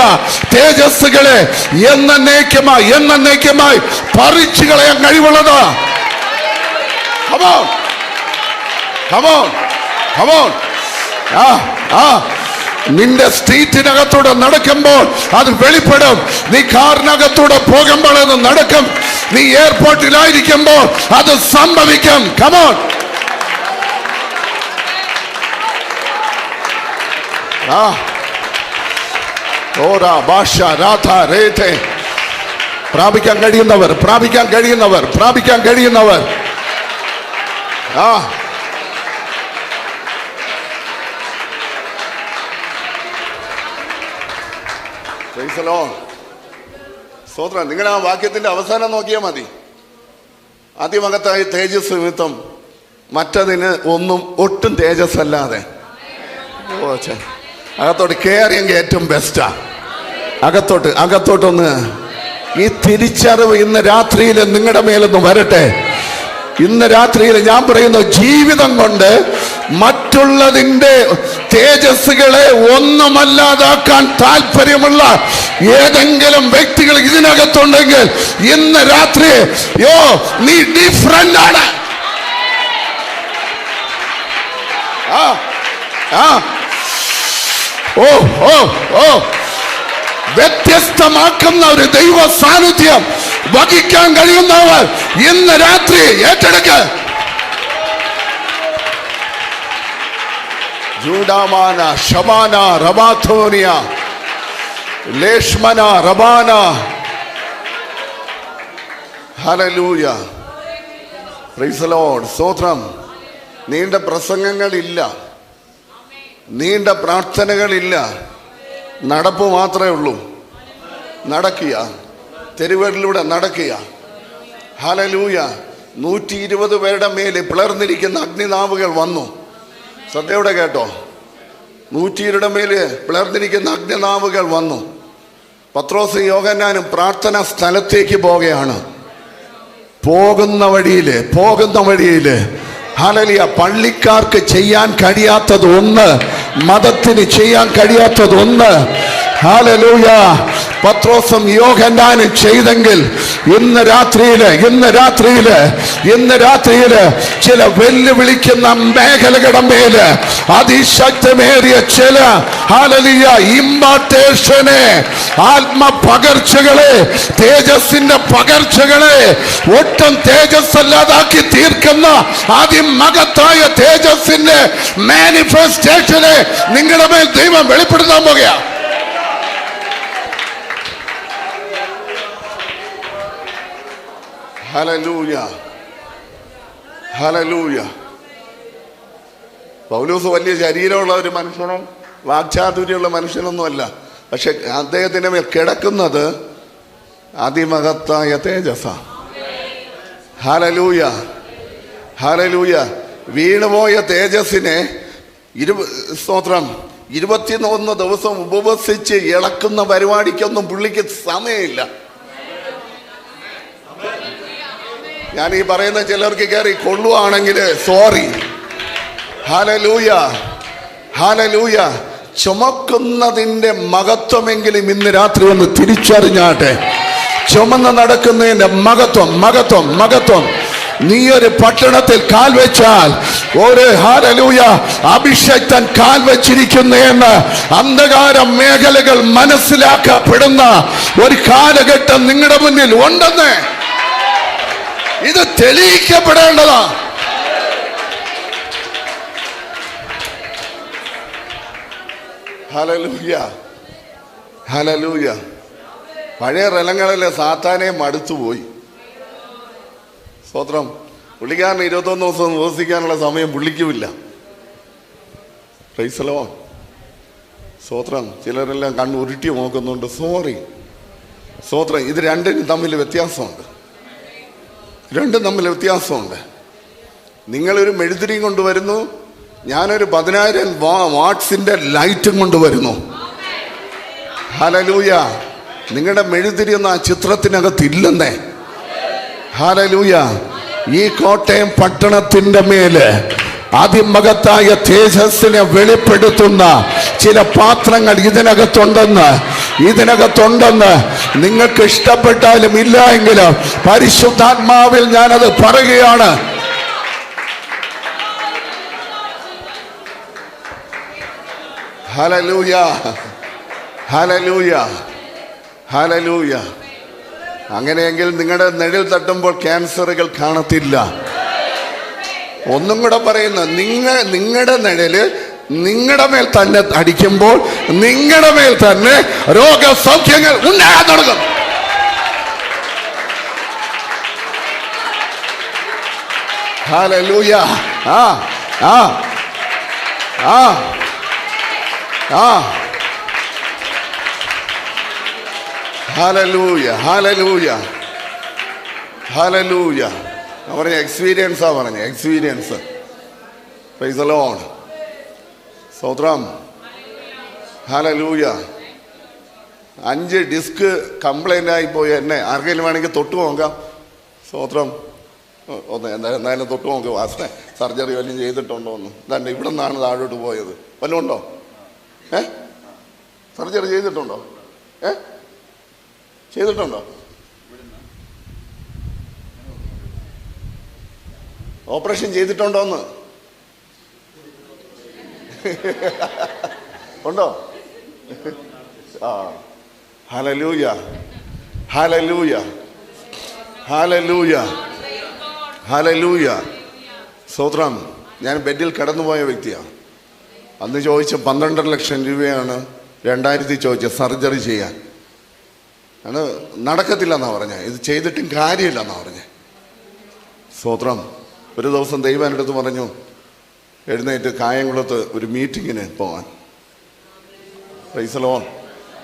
തേജസ്സുകളെ എന്നേക്കുമായി പറിച്ചു കളയാൻ കഴിവുള്ളത്. Come on, come on, come on. നിന്റെ സ്ട്രീറ്റിനകത്തൂടെ നടക്കുമ്പോൾ അത് വെളിപ്പെടും. നീ കാറിനകത്തൂടെ പോകുമ്പോൾ അത് നടക്കും. നീ എയർപോർട്ടിലായിരിക്കുമ്പോൾ അത് സംഭവിക്കും. Come on. ഭാഷ രാധ രേഥേ. പ്രാപിക്കാൻ കഴിയുന്നവർ, പ്രാപിക്കാൻ കഴിയുന്നവർ, പ്രാപിക്കാൻ കഴിയുന്നവർ. സ്തോത്രം. നിങ്ങൾ ആ വാക്യത്തിന്റെ അവസാനം നോക്കിയാൽ മതി. അതിമഹത്തായ തേജസ് നിമിത്തം മറ്റതിന് ഒട്ടും തേജസ് അല്ലാതെ അകത്തോട്ട് കയറിയെങ്കിൽ ഏറ്റവും ബെസ്റ്റാ. അകത്തോട്ടൊന്ന് ഈ തിരിച്ചറിവ് ഇന്ന് രാത്രിയിൽ നിങ്ങളുടെ മേലൊന്ന് വരട്ടെ. ഇന്ന് രാത്രിയിൽ ഞാൻ പറയുന്നു, ജീവിതം കൊണ്ട് മറ്റുള്ളതിൻ്റെ തേജസ്സുകളെ ഒന്നുമല്ലാതാക്കാൻ താല്പര്യമുള്ള ഏതെങ്കിലും വ്യക്തികൾ ഇതിനകത്തുണ്ടെങ്കിൽ ഇന്ന് രാത്രി നീ ഡിഫറന്റ് ആണ്. വ്യത്യസ്തമാക്കുന്ന ഒരു ദൈവ സാന്നിധ്യം വഹിക്കാൻ കഴിയുന്നവർ ഇന്ന് രാത്രി ഏറ്റെടുക്ക്. ജൂഡാമാന ശമാന റബാഥോനിയ ലേഷ്മന റബാന. Hallelujah, praise the Lord. സ്തോത്രം. നീണ്ട പ്രസംഗങ്ങളില്ല, നീണ്ട പ്രാർത്ഥനകളില്ല, നടപ്പ് മാത്രമേ ഉള്ളൂ. നടക്കുക, തെരുവുകളിലൂടെ നടക്കുക. ഹല്ലേലൂയ. 120 പേരുടെ മേൽ പിളർന്നിരിക്കുന്ന അഗ്നിനാവുകൾ വന്നു. ശ്രദ്ധയോടെ കേട്ടോ. 120 മേല് പിളർന്നിരിക്കുന്ന അഗ്നിനാവുകൾ വന്നു. പത്രോസ് യോഹന്നാനും പ്രാർത്ഥന സ്ഥലത്തേക്ക് പോവുകയാണ്. പോകുന്ന വഴിയില് ഹല്ലേലൂയ, പള്ളിക്കാർക്ക് ചെയ്യാൻ കഴിയാത്തത് ഒന്ന്, മതത്തിന് ചെയ്യാൻ കഴിയാത്തത് ഒന്ന്. ഹല്ലേലൂയ, പത്രോസും യോഹന്നാനും ചെയ്തെങ്കിൽ ഇന്ന് രാത്രിയില് ചില വെല്ലുവിളിക്കുന്ന മേഖലകളുടെ മേല് അതിശക്തമേറിയ ചില ഹല്ലേലൂയ ഇംപാർട്ടേഷനെ, ആത്മപകർച്ചകളെ, തേജസ്സിന്റെ പകർച്ചകളെ ഒട്ടും തേജസ്സല്ലാതാക്കി തീർക്കുന്ന അതിമഹത്തായ തേജസ്സിന്റെ മാനിഫെസ്റ്റേഷനെ നിങ്ങളുടെ മേൽ ദൈവം വെളിപ്പെടുത്താൻ പോകുകയാണ്. Hallelujah, hallelujah. പൗലോസ് വലിയ ശരീരമുള്ള ഒരു മനുഷ്യനും വാക്ചാതുര്യമുള്ള മനുഷ്യനൊന്നുമല്ല. പക്ഷെ അദ്ദേഹത്തിന്റെ മേൽ കിടക്കുന്നത് അതിമഹത്തായ തേജസ്സ. Hallelujah, hallelujah. വീണുപോയ തേജസ്സിനെ 21 ദിവസം ഉപവസിച്ച് ഇളക്കുന്ന പരിപാടിക്കൊന്നും പുള്ളിക്ക് സമയമില്ല. ഞാൻ ഈ പറയുന്ന ചിലർക്ക് കയറി കൊള്ളുവാണെങ്കിൽ സോറി. Hallelujah, hallelujah. ചുമക്കുന്നതിന്റെ മഹത്വമെങ്കിലും ഇന്ന് രാത്രി ഒന്ന് തിരിച്ചറിഞ്ഞാട്ടെ. ചുമന്ന് നടക്കുന്നതിന്റെ മഹത്വം. നീ ഒരു പട്ടണത്തിൽ കാൽ വെച്ചാൽ ഒരു ഹല്ലേലൂയ അഭിഷക്തൻ കാൽ വെച്ചിരിക്കുന്നു എന്ന് അന്ധകാര മേഖലകൾ മനസ്സിലാക്കപ്പെടുന്ന ഒരു കാലഘട്ടം നിങ്ങളുടെ മുന്നിൽ ഉണ്ടെന്ന് ഇത് തെളിയിക്കപ്പെടേണ്ടതാ. Hallelujah, hallelujah. പഴയ റലങ്ങളിലെ സാത്താനെ മടുത്തുപോയി. സ്തോത്രം. പുള്ളിക്കാരന് 21 ദിവസം ഉപവസിക്കാനുള്ള സമയം പുള്ളിക്കുമില്ല. Price the Lord. സ്തോത്രം. ചിലരെല്ലാം കണ്ണ് ഉരുട്ടി നോക്കുന്നുണ്ട്. സോറി. സ്തോത്രം. ഇത് രണ്ടും തമ്മിൽ വ്യത്യാസമുണ്ട്. നിങ്ങളൊരു മെഴുതിരിയും കൊണ്ടുവരുന്നു, ഞാനൊരു 10,000 വാട്ട്സിന്റെ ലൈറ്റും കൊണ്ടുവരുന്നു. ഹല്ലേലൂയ. നിങ്ങളുടെ മെഴുതിരിയൊന്നും ആ ചിത്രത്തിനകത്ത് ഇല്ലെന്നേ. ഹല്ലേലൂയ. ഈ കോട്ടയം പട്ടണത്തിന്റെ മേല് അതിമഹത്തായ തേജസ്സിനെ വെളിപ്പെടുത്തുന്ന ചില പാത്രങ്ങൾ ഇതിനകത്തുണ്ടെന്ന് നിങ്ങൾക്ക് ഇഷ്ടപ്പെട്ടാലും ഇല്ല എങ്കിലും പരിശുദ്ധാത്മാവിൽ ഞാനത് പറയുകയാണ്. Hallelujah, hallelujah, hallelujah. അങ്ങനെയെങ്കിൽ നിങ്ങളുടെ നിഴൽ തട്ടുമ്പോൾ ക്യാൻസറുകൾ കാണത്തില്ല. ഒന്നും കൂടെ പറയുന്നു, നിങ്ങളുടെ നിഴല് നിങ്ങളുടെ മേൽ തന്നെ അടിക്കുമ്പോൾ നിങ്ങളുടെ മേൽ തന്നെ രോഗസൗഖ്യങ്ങൾ ഉണ്ടാകാൻ തുടങ്ങും. ഹല്ലേലൂയ. ആ ആ ആ ആ ഹല്ലേലൂയ, ഹല്ലേലൂയ, ഹല്ലേലൂയ. പറഞ്ഞ എക്സ്പീരിയൻസാ പറഞ്ഞ എക്സ്പീരിയൻസ്. Price the Lord. സ്തോത്രം. ഹല്ലേലൂയ. 5 ഡിസ്ക് കംപ്ലൈൻ്റ് ആയിപ്പോയി. എന്നെ ആർക്കെങ്കിലും വേണമെങ്കിൽ തൊട്ട് നോക്കാം. സ്തോത്രം. ഒന്ന് എന്തായാലും തൊട്ട് നോക്കുക. വാസന സർജറി വല്ലതും ചെയ്തിട്ടുണ്ടോ എന്ന്. തന്നെ ഇവിടെ നിന്നാണ് താഴോട്ട് പോയത്. വല്ലതും ഉണ്ടോ? സർജറി ചെയ്തിട്ടുണ്ടോ? ചെയ്തിട്ടുണ്ടോ? ഓപ്പറേഷൻ ചെയ്തിട്ടുണ്ടോന്ന് ഉണ്ടോ? ആ. Hallelujah, hallelujah, hallelujah, hallelujah. സ്തോത്രം. ഞാൻ ബെഡിൽ കിടന്നുപോയ വ്യക്തിയാണ്. അന്ന് ചോദിച്ച 12 ലക്ഷം രൂപയാണ് 2000 ചോദിച്ച സർജറി ചെയ്യാൻ. അത് നടക്കത്തില്ലെന്നാണ് പറഞ്ഞത്. ഇത് ചെയ്തിട്ടും കാര്യമില്ലെന്നാണ് പറഞ്ഞത്. സ്തോത്രം. ഒരു ദിവസം ദൈവം എൻ്റെ അടുത്ത് പറഞ്ഞു, എഴുന്നേറ്റ് കായംകുളത്ത് ഒരു മീറ്റിങ്ങിന് പോകാൻ. Price the Lord.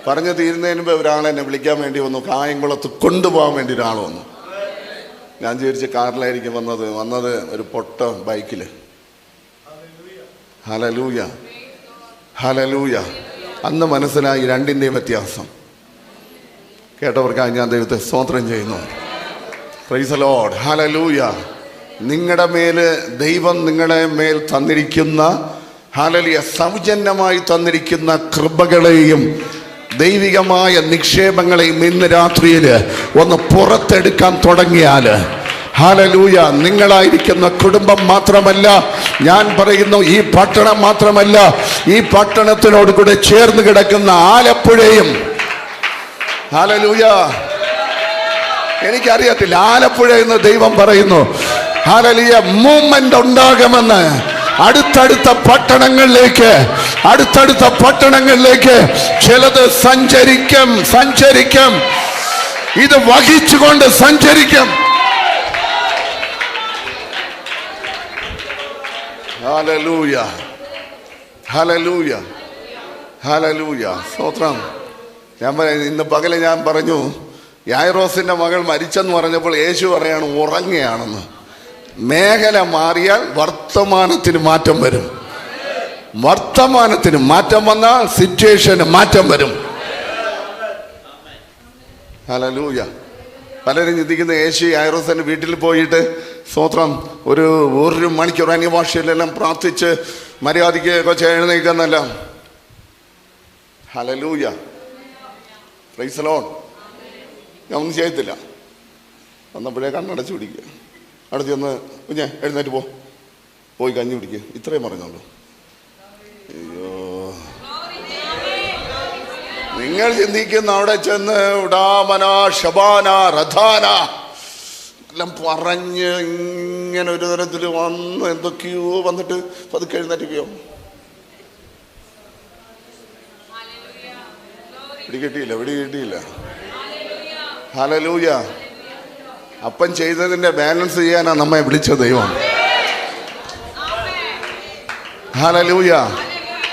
പറഞ്ഞു തീരുന്നതിന് മുമ്പ് ഒരാളെന്നെ വിളിക്കാൻ വേണ്ടി വന്നു. കായംകുളത്ത് കൊണ്ടുപോകാൻ വേണ്ടി ഒരാൾ വന്നു. ഞാൻ വിചാരിച്ച കാറിലായിരിക്കും വന്നത് ഒരു പൊട്ട ബൈക്കിൽ. Hallelujah, hallelujah. അന്ന് മനസ്സിലായി രണ്ടിൻ്റെയും വ്യത്യാസം. കേട്ടവർക്കായി ഞാൻ ദൈവത്തെ സ്തോത്രം ചെയ്യുന്നു. Price the Lord. ഹല്ലേലൂയ. നിങ്ങളുടെ മേല് ദൈവം നിങ്ങളുടെ മേൽ തന്നിരിക്കുന്ന ഹല്ലേലൂയ സൗജന്യമായി തന്നിരിക്കുന്ന കൃപകളെയും ദൈവികമായ നിക്ഷേപങ്ങളെയും ഇന്ന് രാത്രിയിൽ ഒന്ന് പുറത്തെടുക്കാൻ തുടങ്ങിയാൽ, ഹല്ലേലൂയ, നിങ്ങളായിരിക്കുന്ന കുടുംബം മാത്രമല്ല, ഞാൻ പറയുന്നു ഈ പട്ടണം മാത്രമല്ല, ഈ പട്ടണത്തിനോട് കൂടെ ചേർന്ന് കിടക്കുന്ന ആലപ്പുഴയും, ഹല്ലേലൂയ, എനിക്കറിയത്തില്ല, ആലപ്പുഴ എന്ന് ദൈവം പറയുന്നു, ഹല്ലേലൂയ, മൂവ്മെന്റ് ഉണ്ടാകുമെന്ന്. അടുത്തടുത്ത പട്ടണങ്ങളിലേക്ക് ചിലത് സഞ്ചരിക്കും. ഇത് വഹിച്ചുകൊണ്ട് സഞ്ചരിക്കും. Hallelujah, hallelujah, hallelujah. സ്തോത്രം. ഞാൻ ഇന്ന് പകല് ഞാൻ പറഞ്ഞു, യായിറോസിന്റെ മകൾ മരിച്ചെന്ന് പറഞ്ഞപ്പോൾ യേശു പറയാണ് ഉറങ്ങുകയാണെന്ന്. മേഖല മാറിയാൽ വർത്തമാനത്തിന് മാറ്റം വരും. വർത്തമാനത്തിന് മാറ്റം വന്നാൽ സിറ്റുവേഷന് മാറ്റം വരും. ഹല്ലേലൂയ. പലരും ചിന്തിക്കുന്ന യേശു യായിറോസിന്റെ വീട്ടിൽ പോയിട്ട് സ്തോത്രം ഒരു മണിക്കൂർ അന്യഭാഷയിലെല്ലാം പ്രാർത്ഥിച്ച് മര്യാദയ്ക്ക് കൊച്ചു എഴുന്നേക്കുന്നല്ല. Hallelujah, praise the Lord. ഞാൻ ഒന്നും ചെയ്യത്തില്ല. വന്നപ്പോഴേ കണ്ണടച്ച് പിടിക്കുക. അടുത്ത് ചെന്ന് കുഞ്ഞെ എഴുന്നേറ്റ് പോയി കഞ്ഞി പിടിക്കുക, ഇത്രയും പറഞ്ഞോളൂ. അയ്യോ, നിങ്ങൾ ചിന്തിക്കുന്ന അവിടെ ചെന്ന് ഉഡാമന ഷബാന റധാന എല്ലാം പറഞ്ഞ് ഇങ്ങനെ ഒരു തരത്തിൽ വന്ന് എന്തൊക്കെയോ വന്നിട്ട് പതുക്കെ എഴുന്നേറ്റിക്കോ. പിടികിട്ടിയില്ല. ഹല്ലേലൂയ. അപ്പം ചെയ്തതിന്റെ ബാലൻസ് ചെയ്യാനാ നമ്മെ വിളിച്ച ദൈവം. ഹല്ലേലൂയ.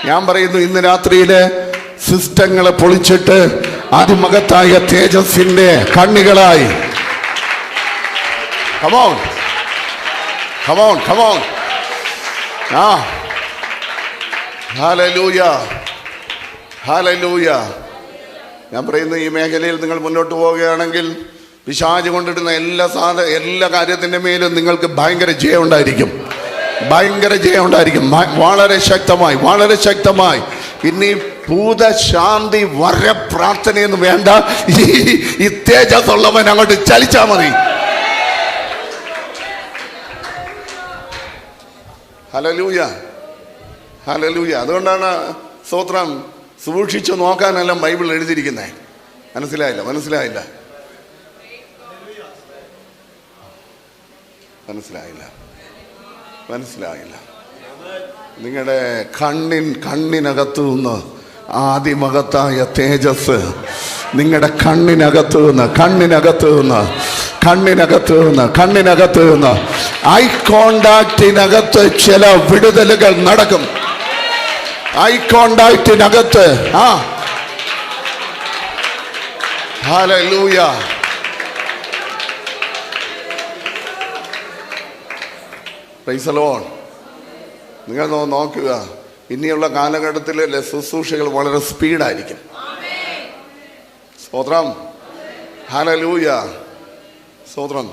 ഞാൻ പറയുന്നു, ഇന്ന് രാത്രിയിലെ സിസ്റ്റങ്ങളെ പൊളിച്ചിട്ട് അതിമഹത്തായ തേജസ്സിന്റെ കണ്ണികളായി come on. Hallelujah, hallelujah. ഞാൻ പറയുന്ന ഈ മേഖലയിൽ നിങ്ങൾ മുന്നോട്ട് പോവുകയാണെങ്കിൽ പിശാച് കൊണ്ടിടുന്ന എല്ലാ കാര്യത്തിൻ്റെ മേലും നിങ്ങൾക്ക് ഭയങ്കര ജയം ഉണ്ടായിരിക്കും, ഭയങ്കര ജയം ഉണ്ടായിരിക്കും. വളരെ ശക്തമായി, വളരെ ശക്തമായി. ഇനി ഭൂതശാന്തി വര പ്രാർത്ഥനയൊന്നും വേണ്ട. ഈ തേജസ്സുള്ളവൻ അങ്ങോട്ട് ചലിച്ചാ മതി. Hallelujah, hallelujah. അതുകൊണ്ടാണ് സ്തോത്രം സൂക്ഷിച്ചു നോക്കാനെല്ലാം ബൈബിൾ എഴുതിയിരിക്കുന്നത്. മനസ്സിലായില്ല, മനസ്സിലായില്ല, മനസ്സിലായില്ല, മനസ്സിലായില്ല. നിങ്ങളുടെ കണ്ണിനകത്തു നിന്ന് ആദിമകത്തായ തേജസ് നിങ്ങളുടെ കണ്ണിനകത്ത് നിന്ന് ഐ കോണ്ടാക്റ്റിനകത്ത് ചില വിടുതലുകൾ നടക്കും. ഐ കോണ്ടാക്റ്റിനകത്ത് ഹല്ലേലൂയ. Praise the Lord. നിങ്ങൾ നോക്കുക, ഇനിയുള്ള കാലഘട്ടത്തിൽ ശുശ്രൂഷകൾ വളരെ സ്പീഡായിരിക്കും. സ്തോത്രം, ഹല്ലേലൂയ, സ്തോത്രം.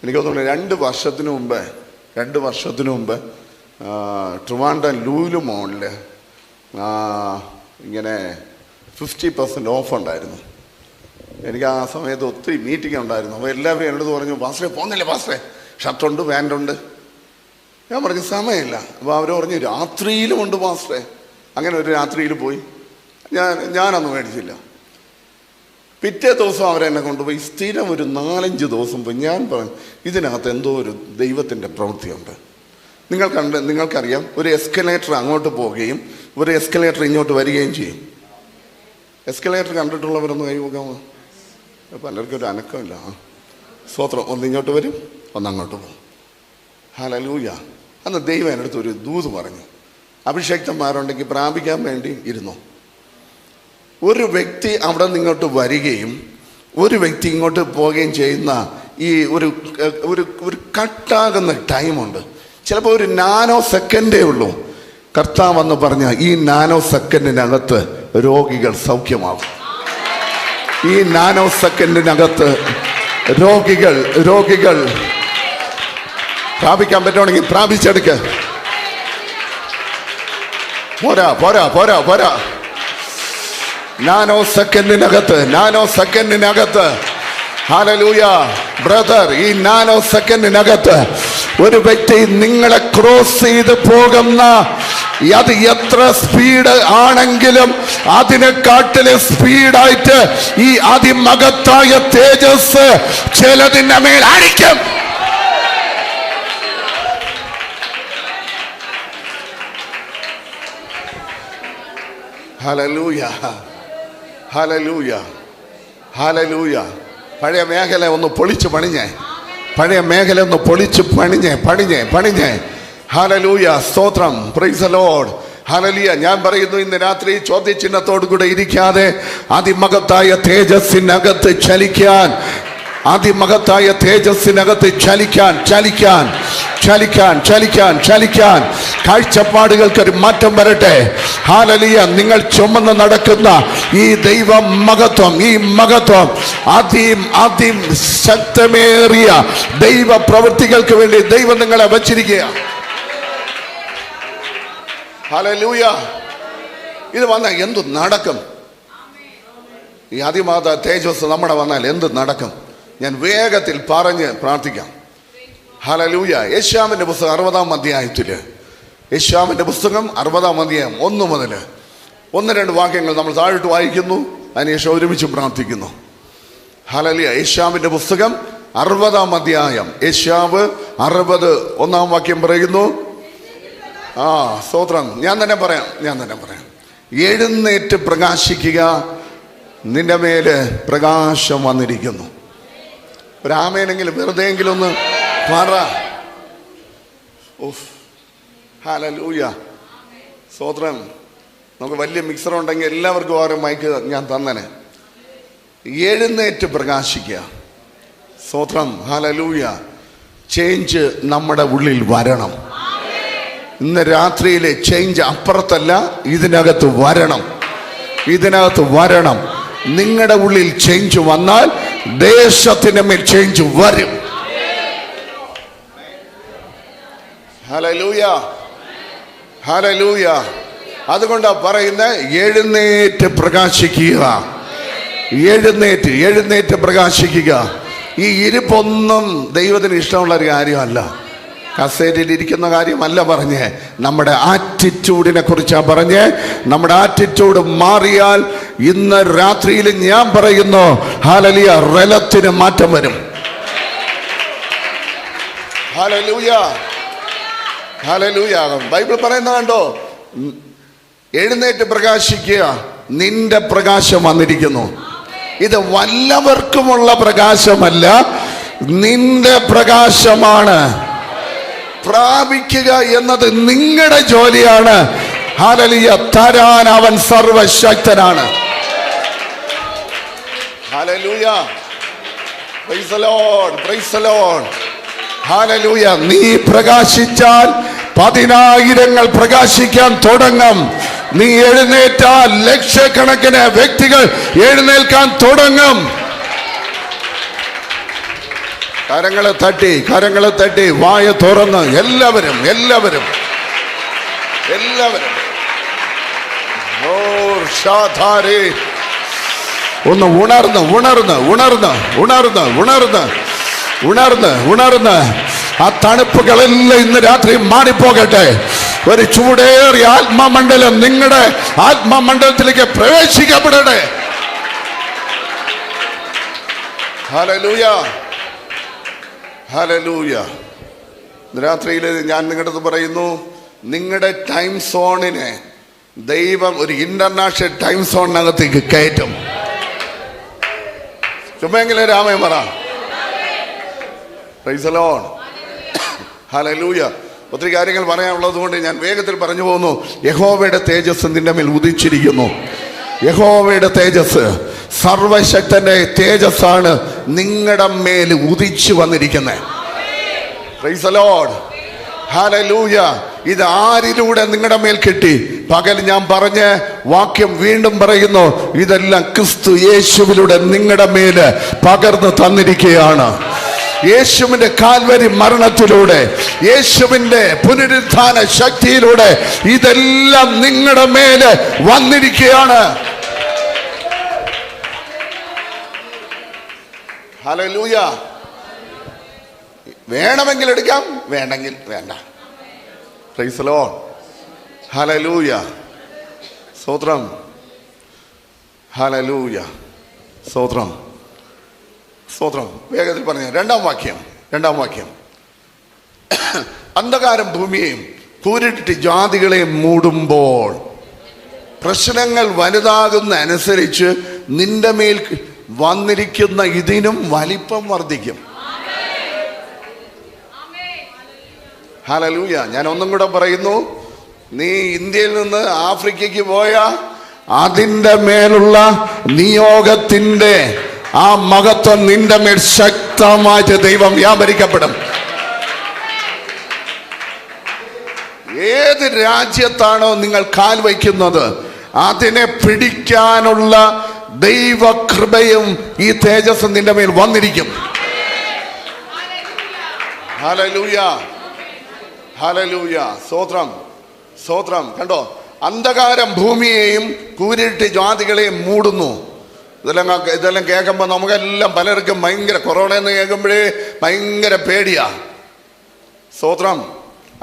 എനിക്ക് തോന്നുന്നു 2 വർഷത്തിനു മുമ്പ് ട്രിവാൻഡ്രം ലൂലു മോളിൽ ഇങ്ങനെ 50% ഓഫ് ഉണ്ടായിരുന്നു. എനിക്ക് ആ സമയത്ത് ഒത്തിരി മീറ്റിംഗ് ഉണ്ടായിരുന്നു. അപ്പോൾ എല്ലാവരും എന്നോട് പറഞ്ഞു, പാസ്റ്ററെ പോകുന്നില്ല പാസ്റ്ററെ, ഷർട്ടുണ്ട് പാൻറ്റുണ്ട്. ഞാൻ പറഞ്ഞു സമയമില്ല. അപ്പോൾ അവർ പറഞ്ഞു രാത്രിയിലും ഉണ്ട് പാസ്റ്ററെ. അങ്ങനെ ഒരു രാത്രിയിൽ പോയി. ഞാനൊന്നും മേടിച്ചില്ല. പിറ്റേ ദിവസം അവരെന്നെ കൊണ്ടുപോയി സ്ഥിരം ഒരു 4-5 ദിവസം പോയി. ഞാൻ പറഞ്ഞു ഇതിനകത്ത് എന്തോ ഒരു ദൈവത്തിൻ്റെ പ്രവൃത്തിയുണ്ട്. നിങ്ങൾക്കറിയാം, ഒരു എസ്കലേറ്റർ അങ്ങോട്ട് പോവുകയും ഒരു എസ്കലേറ്റർ ഇങ്ങോട്ട് വരികയും ചെയ്യും. എസ്കലേറ്റർ കണ്ടിട്ടുള്ളവരൊന്ന് കൈവക്കാമോ? പലർക്കും ഒരു അനക്കമില്ല. സ്തോത്രം. ഒന്ന് ഇങ്ങോട്ട് വരും, ഒന്ന് അങ്ങോട്ട് പോകും. ഹല്ലേലൂയ. അന്ന് ദൈവം എൻ്റെ അടുത്ത് ഒരു ദൂത് പറഞ്ഞു, അഭിഷേക്തന്മാരുണ്ടെങ്കിൽ പ്രാപിക്കാൻ വേണ്ടി ഇരുന്നു. ഒരു വ്യക്തി അവിടെ നിന്ന് ഇങ്ങോട്ട് വരികയും ഒരു വ്യക്തി ഇങ്ങോട്ട് പോവുകയും ചെയ്യുന്ന ഈ ഒരു കട്ടാകുന്ന ടൈമുണ്ട്. ചിലപ്പോൾ ഒരു നാനോ സെക്കൻഡേ ഉള്ളൂ. കർത്താവ് എന്ന് പറഞ്ഞ ഈ നാനോ സെക്കൻഡിനകത്ത് രോഗികൾ സൗഖ്യമാകും. ഈ നാനോ സെക്കൻഡിനകത്ത് രോഗികൾ പ്രാപിക്കാൻ പറ്റുവാണെങ്കിൽ പ്രാപിച്ചെടുക്ക. പോരാ. നാനോ സെക്കൻഡിനകത്ത് ഹല്ലേലൂയ ബ്രദർ, ഈ നാനോ സെക്കൻഡിനകത്ത് ഒരു വ്യക്തി നിങ്ങളെ ക്രോസ് ചെയ്ത് പോകുന്ന, അത് എത്ര സ്പീഡ് ആണെങ്കിലും അതിനെക്കാട്ടിലും സ്പീഡായിട്ട് ഈ അതിമഹത്തായ തേജസ് ചിലതിന്റെ മേൽ അടിക്കും. Hallelujah, hallelujah, hallelujah. പഴയ മേഖല ഒന്ന് പൊളിച്ചു പണിഞ്ഞേ. ഹല്ലേലൂയ, സ്തോത്രം, പ്രൈസ് ദി ലോർഡ്, ഹല്ലേലൂയ. ഞാൻ പറയുന്നു, ഇന്ന് രാത്രി ചോദ്യചിഹ്നത്തോടു കൂടെ ഇരിക്കാതെ അതിമഹത്തായ തേജസ്സിനകത്ത് ചലിക്കാൻ, അതിമഹത്തായ തേജസ്സിനകത്ത് ചലിക്കാൻ കാഴ്ചപ്പാടുകൾക്കൊരു മാറ്റം വരട്ടെ. ഹല്ലേലൂയ. നിങ്ങൾ ചുമന്ന് നടക്കുന്ന ഈ ദൈവ മഹത്വം, ഈ മഹത്വം അതിശക്തമേറിയ ദൈവ പ്രവൃത്തികൾക്ക് വേണ്ടി ദൈവം നിങ്ങളെ വച്ചിരിക്കുക. ഹല്ലേലൂയ. ഇത് വന്നാൽ എന്തു നടക്കും? ഈ അതിമഹത്ത തേജസ് നമ്മുടെ വന്നാൽ എന്ത് നടക്കും? ഞാൻ വേഗത്തിൽ പറഞ്ഞ് പ്രാർത്ഥിക്കാം. ഹല്ലേലൂയ. യെശയ്യാവിന്റെ പുസ്തകം 60-ാം അധ്യായത്തിൽ, യെശയ്യാവിന്റെ പുസ്തകം 60-ാം അധ്യായം 1 മുതൽ 1-2 വാക്യങ്ങൾ നമ്മൾ താഴോട്ട് വായിക്കുന്നു. അതിനുശേഷം ഒരുമിച്ച് പ്രാർത്ഥിക്കുന്നു. ഹല്ലേലൂയ. യെശയ്യാവിന്റെ പുസ്തകം 60-ാം അധ്യായം, യെശയ്യാവ് 60 1-ാം വാക്യം പറയുന്നു. സ്തോത്രം. ഞാൻ തന്നെ പറയാം. എഴുന്നേറ്റ് പ്രകാശിക്കുക, നിന്റെ മേല് പ്രകാശം വന്നിരിക്കുന്നു. ഒരു ആമേനെങ്കിലും വെറുതെയെങ്കിലും ഒന്ന് പറ. ഹല്ലേലൂയ, സ്തോത്രം. നമുക്ക് വലിയ മിക്സർ ഉണ്ടെങ്കിൽ എല്ലാവർക്കും ഓരോ മൈക്ക് ഞാൻ തന്നെ. എഴുന്നേറ്റ് പ്രകാശിക്കുക. സ്തോത്രം, ഹല്ലേലൂയ. ചേഞ്ച് നമ്മുടെ ഉള്ളിൽ വരണം. ഇന്ന് രാത്രിയിലെ ചേഞ്ച് അപ്പുറത്തല്ല, ഇതിനകത്ത് വരണം. ഇതിനകത്ത് വരണം. നിങ്ങളുടെ ഉള്ളിൽ ചേഞ്ച് വന്നാൽ ദേശത്തിന്റെ മേൽ ചേഞ്ച് വരും. Hallelujah, hallelujah. അതുകൊണ്ടാ പറയുന്നത്, എഴുന്നേറ്റ് പ്രകാശിക്കുക. എഴുന്നേറ്റ് പ്രകാശിക്കുക. ഈ ഇരിപ്പൊന്നും ദൈവത്തിന് ഇഷ്ടമുള്ള ഒരു കാര്യമല്ല. കസേരയിൽ ഇരിക്കുന്ന കാര്യമല്ല പറഞ്ഞ്, നമ്മുടെ ആറ്റിറ്റ്യൂഡിനെ കുറിച്ചാ പറഞ്ഞ്. നമ്മുടെ ആറ്റിറ്റ്യൂഡ് മാറിയാൽ ഇന്ന് രാത്രിയിൽ ഞാൻ പറയുന്നു, ഹല്ലേലൂയ, റലത്തിന് മാറ്റം വരും. Hallelujah, hallelujah. ബൈബിൾ പറയുന്നത് കണ്ടോ, എഴുന്നേറ്റ് പ്രകാശിക്കുക, നിന്റെ പ്രകാശം വന്നിരിക്കുന്നു. ഇത് വല്ലവർക്കുമുള്ള പ്രകാശമല്ല, നിന്റെ പ്രകാശമാണ്. പ്രാപിക്കുക എന്നത് നിങ്ങളുടെ ജോലിയാണ്. ഹല്ലേലൂയ, തരാൻ അവൻ സർവശക്തനാണ്. Hallelujah, praise the Lord, praise the Lord. Hallelujah. നീ പ്രകാശിച്ചാൽ 10,000 പ്രകാശിക്കാൻ തുടങ്ങും. നീ എഴുന്നേറ്റാൽ ലക്ഷക്കണക്കിന് വ്യക്തികൾ എഴുന്നേൽക്കാൻ തുടങ്ങും. കരങ്ങളെ തട്ടി വായ തുറന്ന് എല്ലാവരും ഒന്ന് ഉണർന്ന് ആ തണുപ്പുകളെല്ലാം ഇന്ന് രാത്രി മാറിപ്പോകട്ടെ. ഒരു ചൂടേറിയ ആത്മമണ്ഡലം നിങ്ങളുടെ ആത്മമണ്ഡലത്തിലേക്ക് പ്രവേശിക്കപ്പെടട്ടെ. Hallelujah, hallelujah. രാത്രിയിൽ ഞാൻ നിങ്ങളുടെ അടുത്ത് പറയുന്നു, നിങ്ങളുടെ ടൈം സോണിനെ ദൈവം ഒരു ഇന്റർനാഷണൽ ടൈം സോണിനകത്തേക്ക് കയറ്റും. ചുമ്മെങ്കിലും രാമൻ പറ. Price the Lord, hallelujah. ഒത്തിരി കാര്യങ്ങൾ പറയാനുള്ളത് കൊണ്ട് ഞാൻ വേഗത്തിൽ പറഞ്ഞു പോകുന്നു. യഹോവയുടെ തേജസ് നിന്റെ മേൽ ഉദിച്ചിരിക്കുന്നു. യഹോവയുടെ തേജസ്, സർവശക്തന്റെ തേജസ്സാണ് നിങ്ങളുടെ മേൽ ഉദിച്ചു വന്നിരിക്കുന്നത്. Price the Lord, hallelujah. ഇത് ആരിലൂടെ നിങ്ങളുടെ മേൽ കിട്ടി? പകൽ ഞാൻ പറഞ്ഞ വാക്യം വീണ്ടും പറയുന്നു, ഇതെല്ലാം ക്രിസ്തു യേശുവിലൂടെ നിങ്ങളുടെ മേൽ പകർന്നു തന്നിരിക്കുകയാണ്. യേശുവിന്റെ കാൽവരി മരണത്തിലൂടെ, യേശുവിന്റെ പുനരുത്ഥാന ശക്തിയിലൂടെ ഇതെല്ലാം നിങ്ങളുടെ മേല് വന്നിരിക്കുകയാണ്. ഹല്ലേലൂയ. വേണമെങ്കിൽ എടുക്കാം, വേണ്ടെങ്കിൽ വേണ്ട. Price the Lord, hallelujah. സ്തോത്രം, ഹല്ലേലൂയ, സ്തോത്രം, സ്തോത്രം. വേഗത്തിൽ പറഞ്ഞ രണ്ടാം വാക്യം. അന്ധകാരം ഭൂമിയെയും കൂരിട്ട് ജാതികളെയും മൂടുമ്പോൾ, പ്രശ്നങ്ങൾ വലുതാകുന്ന അനുസരിച്ച് നിന്റെ മേൽ വന്നിരിക്കുന്ന ഇതിനും വലിപ്പം വർദ്ധിക്കും. ഹല്ലേലൂയ. ഞാൻ ഒന്നും കൂടെ പറയുന്നു, നീ ഇന്ത്യയിൽ നിന്ന് ആഫ്രിക്കയ്ക്ക് പോയ അതിൻ്റെ മേലുള്ള നിയോഗത്തിന്റെ ആ മഹത്വം നിന്റെ മേൽ ശക്തമായിട്ട് ദൈവം വ്യാപരിക്കപ്പെടും. ഏത് രാജ്യത്താണോ നിങ്ങൾ കാൽ വയ്ക്കുന്നത്, അതിനെ പിടിക്കാനുള്ള ദൈവകൃപയും ഈ തേജസ് നിന്റെ മേൽ വന്നിരിക്കും. Hallelujah, hallelujah. സ്തോത്രം, സ്തോത്രം. കണ്ടോ, അന്ധകാരം ഭൂമിയെയും കൂരിട്ട് ജാതികളെയും മൂടുന്നു. ഇതെല്ലാം കേൾക്കുമ്പോൾ നമുക്കെല്ലാം പലർക്കും ഭയങ്കര, കൊറോണ എന്ന് കേൾക്കുമ്പോഴേ ഭയങ്കര പേടിയാ. സ്തോത്രം.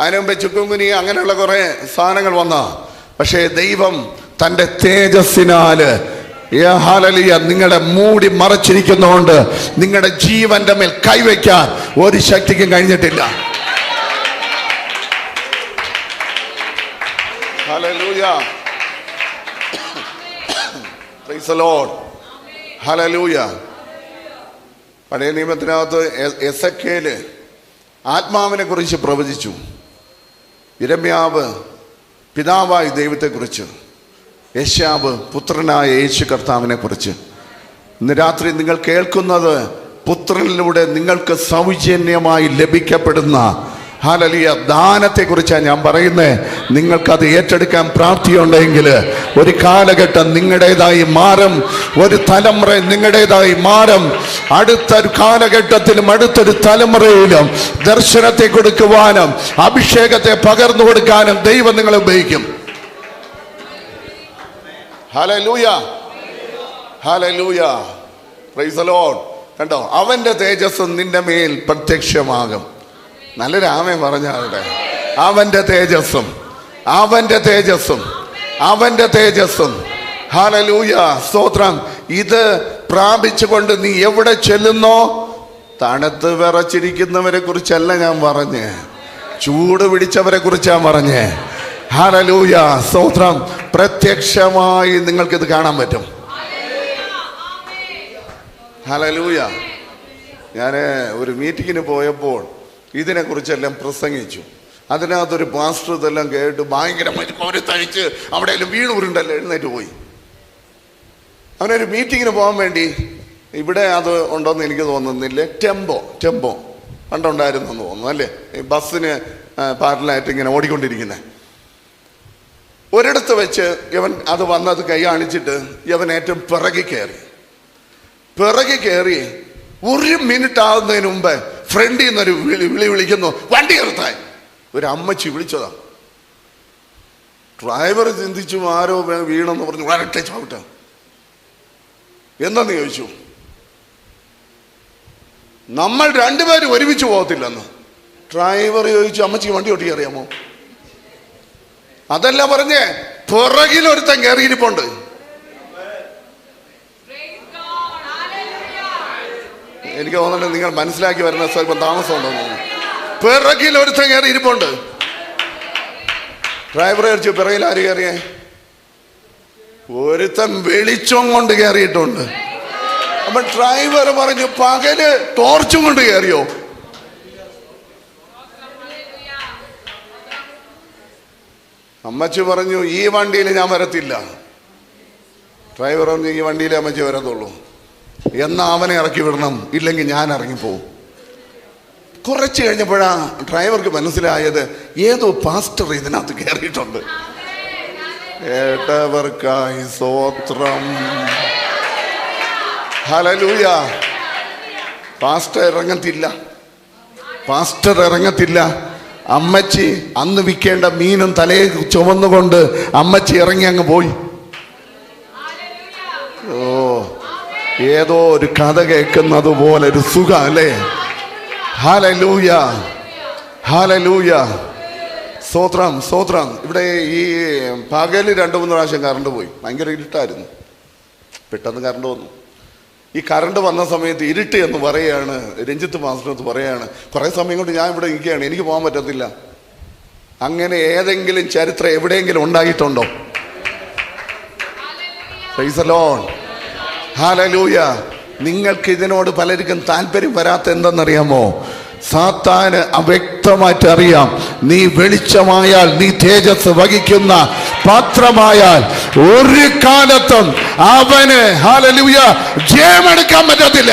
അതിനു മുമ്പ് ചുക്കുങ്കുനി അങ്ങനെയുള്ള കുറെ സാധനങ്ങൾ വന്ന, പക്ഷേ ദൈവം തൻ്റെ തേജസ്സിനാല് ഹല്ലേലൂയ നിങ്ങളെ മൂടി മറച്ചിരിക്കുന്നതുകൊണ്ട് നിങ്ങളുടെ ജീവന്റെ മേൽ കൈവയ്ക്കാൻ ഒരു ശക്തിക്കും കഴിഞ്ഞിട്ടില്ല. Hallelujah, praise the Lord, hallelujah. പഴയ നിയമത്തിനകത്ത് എസെക്കേല് ആത്മാവിനെ കുറിച്ച് പ്രവചിച്ചു. യിരെമ്യാവ് പിതാവായ ദൈവത്തെക്കുറിച്ച്, യെശയ്യാവ് പുത്രനായ യേശു കർത്താവിനെ കുറിച്ച്. ഇന്ന് രാത്രി നിങ്ങൾ കേൾക്കുന്നത് പുത്രനിലൂടെ നിങ്ങൾക്ക് സൗജന്യമായി ലഭിക്കപ്പെടുന്ന ഹല്ലേലൂയ. ദാനത്തെക്കുറിച്ചാണ് ഞാൻ പറയുന്നത്. നിങ്ങൾക്കത് ഏറ്റെടുക്കാൻ പ്രാപ്തിയുണ്ടെങ്കിൽ ഒരു കാലഘട്ടം നിങ്ങളുടേതായി മാറും, ഒരു തലമുറ നിങ്ങളുടേതായി മാറും. അടുത്തൊരു കാലഘട്ടത്തിലും അടുത്തൊരു തലമുറയിലും ദർശനത്തെ കൊടുക്കുവാനും അഭിഷേകത്തെ പകർന്നു കൊടുക്കാനും ദൈവം നിങ്ങളെ ഉപയോഗിക്കും. Hallelujah, hallelujah, praise the Lord. കണ്ടോ, അവന്റെ തേജസ്സും നിന്റെ മേൽ പ്രത്യക്ഷമാകും. നല്ലൊരു ആമേൻ പറഞ്ഞാവിടെ. അവന്റെ തേജസ്സും, അവന്റെ തേജസ്സും, അവന്റെ തേജസ്സും. ഹല്ലേലൂയ, സ്തോത്രം. ഇത് പ്രാപിച്ചുകൊണ്ട് നീ എവിടെ ചെല്ലുന്നോ, തണുത്ത് വിറച്ചിരിക്കുന്നവരെ കുറിച്ചല്ല ഞാൻ പറഞ്ഞേ, ചൂട് പിടിച്ചവരെ കുറിച്ചാണ് പറഞ്ഞേ. ഹല്ലേലൂയ, സ്തോത്രം. പ്രത്യക്ഷമായി നിങ്ങൾക്കിത് കാണാൻ പറ്റും. ഹല്ലേലൂയ. ഞാൻ ഒരു മീറ്റിങ്ങിന് പോയപ്പോൾ ഇതിനെക്കുറിച്ചെല്ലാം പ്രസംഗിച്ചു. അതിനകത്തൊരു പാസ്റ്റർ ഇതെല്ലാം കേട്ട് ഭയങ്കരമായി കോരിത്തഴിച്ച് അവിടെയെല്ലാം വീണുരുണ്ടല്ലോ എഴുന്നേറ്റ് പോയി. അവനൊരു മീറ്റിങ്ങിന് പോകാൻ വേണ്ടി, ഇവിടെ അത് ഉണ്ടോയെന്ന് എനിക്ക് തോന്നുന്നില്ല, ടെമ്പോ പണ്ടുണ്ടായിരുന്നെന്ന് തോന്നുന്നു അല്ലേ, ഈ ബസ്സിന് പാരലായിട്ട് ഇങ്ങനെ ഓടിക്കൊണ്ടിരിക്കുന്നത്. ഒരിടത്ത് വെച്ച് ഇവൻ അത് വന്നത് കൈ കാണിച്ചിട്ട് ഇവൻ ഏറ്റവും പിറകി കയറി ഒരു മിനിറ്റ് ആകുന്നതിന് മുമ്പ് ഫ്രണ്ടിൽ നിന്നൊരു വിളിക്കുന്നു, വണ്ടി നിർത്താൻ. ഒരു അമ്മച്ചി വിളിച്ചതാ. ഡ്രൈവർ ചിന്തിച്ചു ആരോ വീണെന്ന് പറഞ്ഞു വരട്ടെ ചവിട്ട. എന്താന്ന് ചോദിച്ചു. നമ്മൾ രണ്ടുപേരും ഒരുമിച്ച് പോകത്തില്ലെന്ന്. ഡ്രൈവർ ചോദിച്ചു, അമ്മച്ചിക്ക് വണ്ടി ഓട്ടി അറിയാമോ? അതല്ല പറഞ്ഞേ, പുറകിൽ ഒരുത്തൻ കയറിയിരിപ്പുണ്ട്. എനിക്ക് തോന്നുന്നുണ്ട് നിങ്ങൾ മനസ്സിലാക്കി വരുന്ന സ്വല്പം താമസമുണ്ടോ തോന്നുന്നു. പിറകിൽ ഒരുത്തൻ കയറി ഇരിപ്പുണ്ട്. ഡ്രൈവറെ ചോദിച്ചു, പിറകിൽ ആര് കയറിയേ? ഒരുത്തൻ വെളിച്ചം കൊണ്ട് കയറിയിട്ടുണ്ട്. അപ്പൊ ഡ്രൈവർ പറഞ്ഞു, പകല് ടോർച്ചും കൊണ്ട് കയറിയോ? അമ്മച്ചി പറഞ്ഞു, ഈ വണ്ടിയിൽ ഞാൻ വരത്തില്ല. ഡ്രൈവർ പറഞ്ഞു, ഈ വണ്ടിയിലേ അമ്മച്ചി വരത്തുള്ളൂ. എന്നാ അവനെ ഇറക്കി വിടണം, ഇല്ലെങ്കിൽ ഞാൻ ഇറങ്ങിപ്പോവും. കുറച്ച് കഴിഞ്ഞപ്പോഴാ ഡ്രൈവർക്ക് മനസ്സിലായത് ഏതോ പാസ്റ്റർ ഇതിനകത്ത് കയറിയിട്ടുണ്ട്. കേട്ടവർക്കായി സ്തോത്രം. ഹല്ലേലൂയ. പാസ്റ്റർ ഇറങ്ങത്തില്ല. അമ്മച്ചി അന്ന് വിൽക്കേണ്ട മീനും തലയിൽ ചുമന്നുകൊണ്ട് അമ്മച്ചി ഇറങ്ങി അങ്ങ് പോയി. ഓ, ഏതോ ഒരു കഥ കേൾക്കുന്നത് പോലെ ഒരു സുഖം അല്ലേ? ഹല്ലേലൂയ, ഹല്ലേലൂയ, സ്തോത്രം. ഇവിടെ ഈ പകല് 2-3 പ്രാവശ്യം കറണ്ട് പോയി. ഭയങ്കര ഇരുട്ടായിരുന്നു. പെട്ടെന്ന് കറണ്ട് വന്നു. ഈ കറണ്ട് വന്ന സമയത്ത് ഇരുട്ട് എന്ന് പറയാണ്, രഞ്ജിത്ത് മാസ്റ്റർ പറയാണ്, കുറേ സമയം കൊണ്ട് ഞാൻ ഇവിടെ നിൽക്കുകയാണ്, എനിക്ക് പോകാൻ പറ്റത്തില്ല. അങ്ങനെ ഏതെങ്കിലും ചരിത്രം എവിടെയെങ്കിലും ഉണ്ടായിട്ടുണ്ടോ? Price the Lord, hallelujah. നിങ്ങൾക്ക് ഇതിനോട് പലർക്കും താല്പര്യം വരാത്ത എന്തെന്നറിയാമോ? സാത്താന് അവ്യക്തമായിട്ട് അറിയാം, നീ വെളിച്ചമായാൽ, നീ തേജസ് വഹിക്കുന്ന പാത്രമായാൽ ഒരു കാലത്തും അവന് ഹല്ലേലൂയ ജയമെടുക്കാൻ പറ്റത്തില്ല.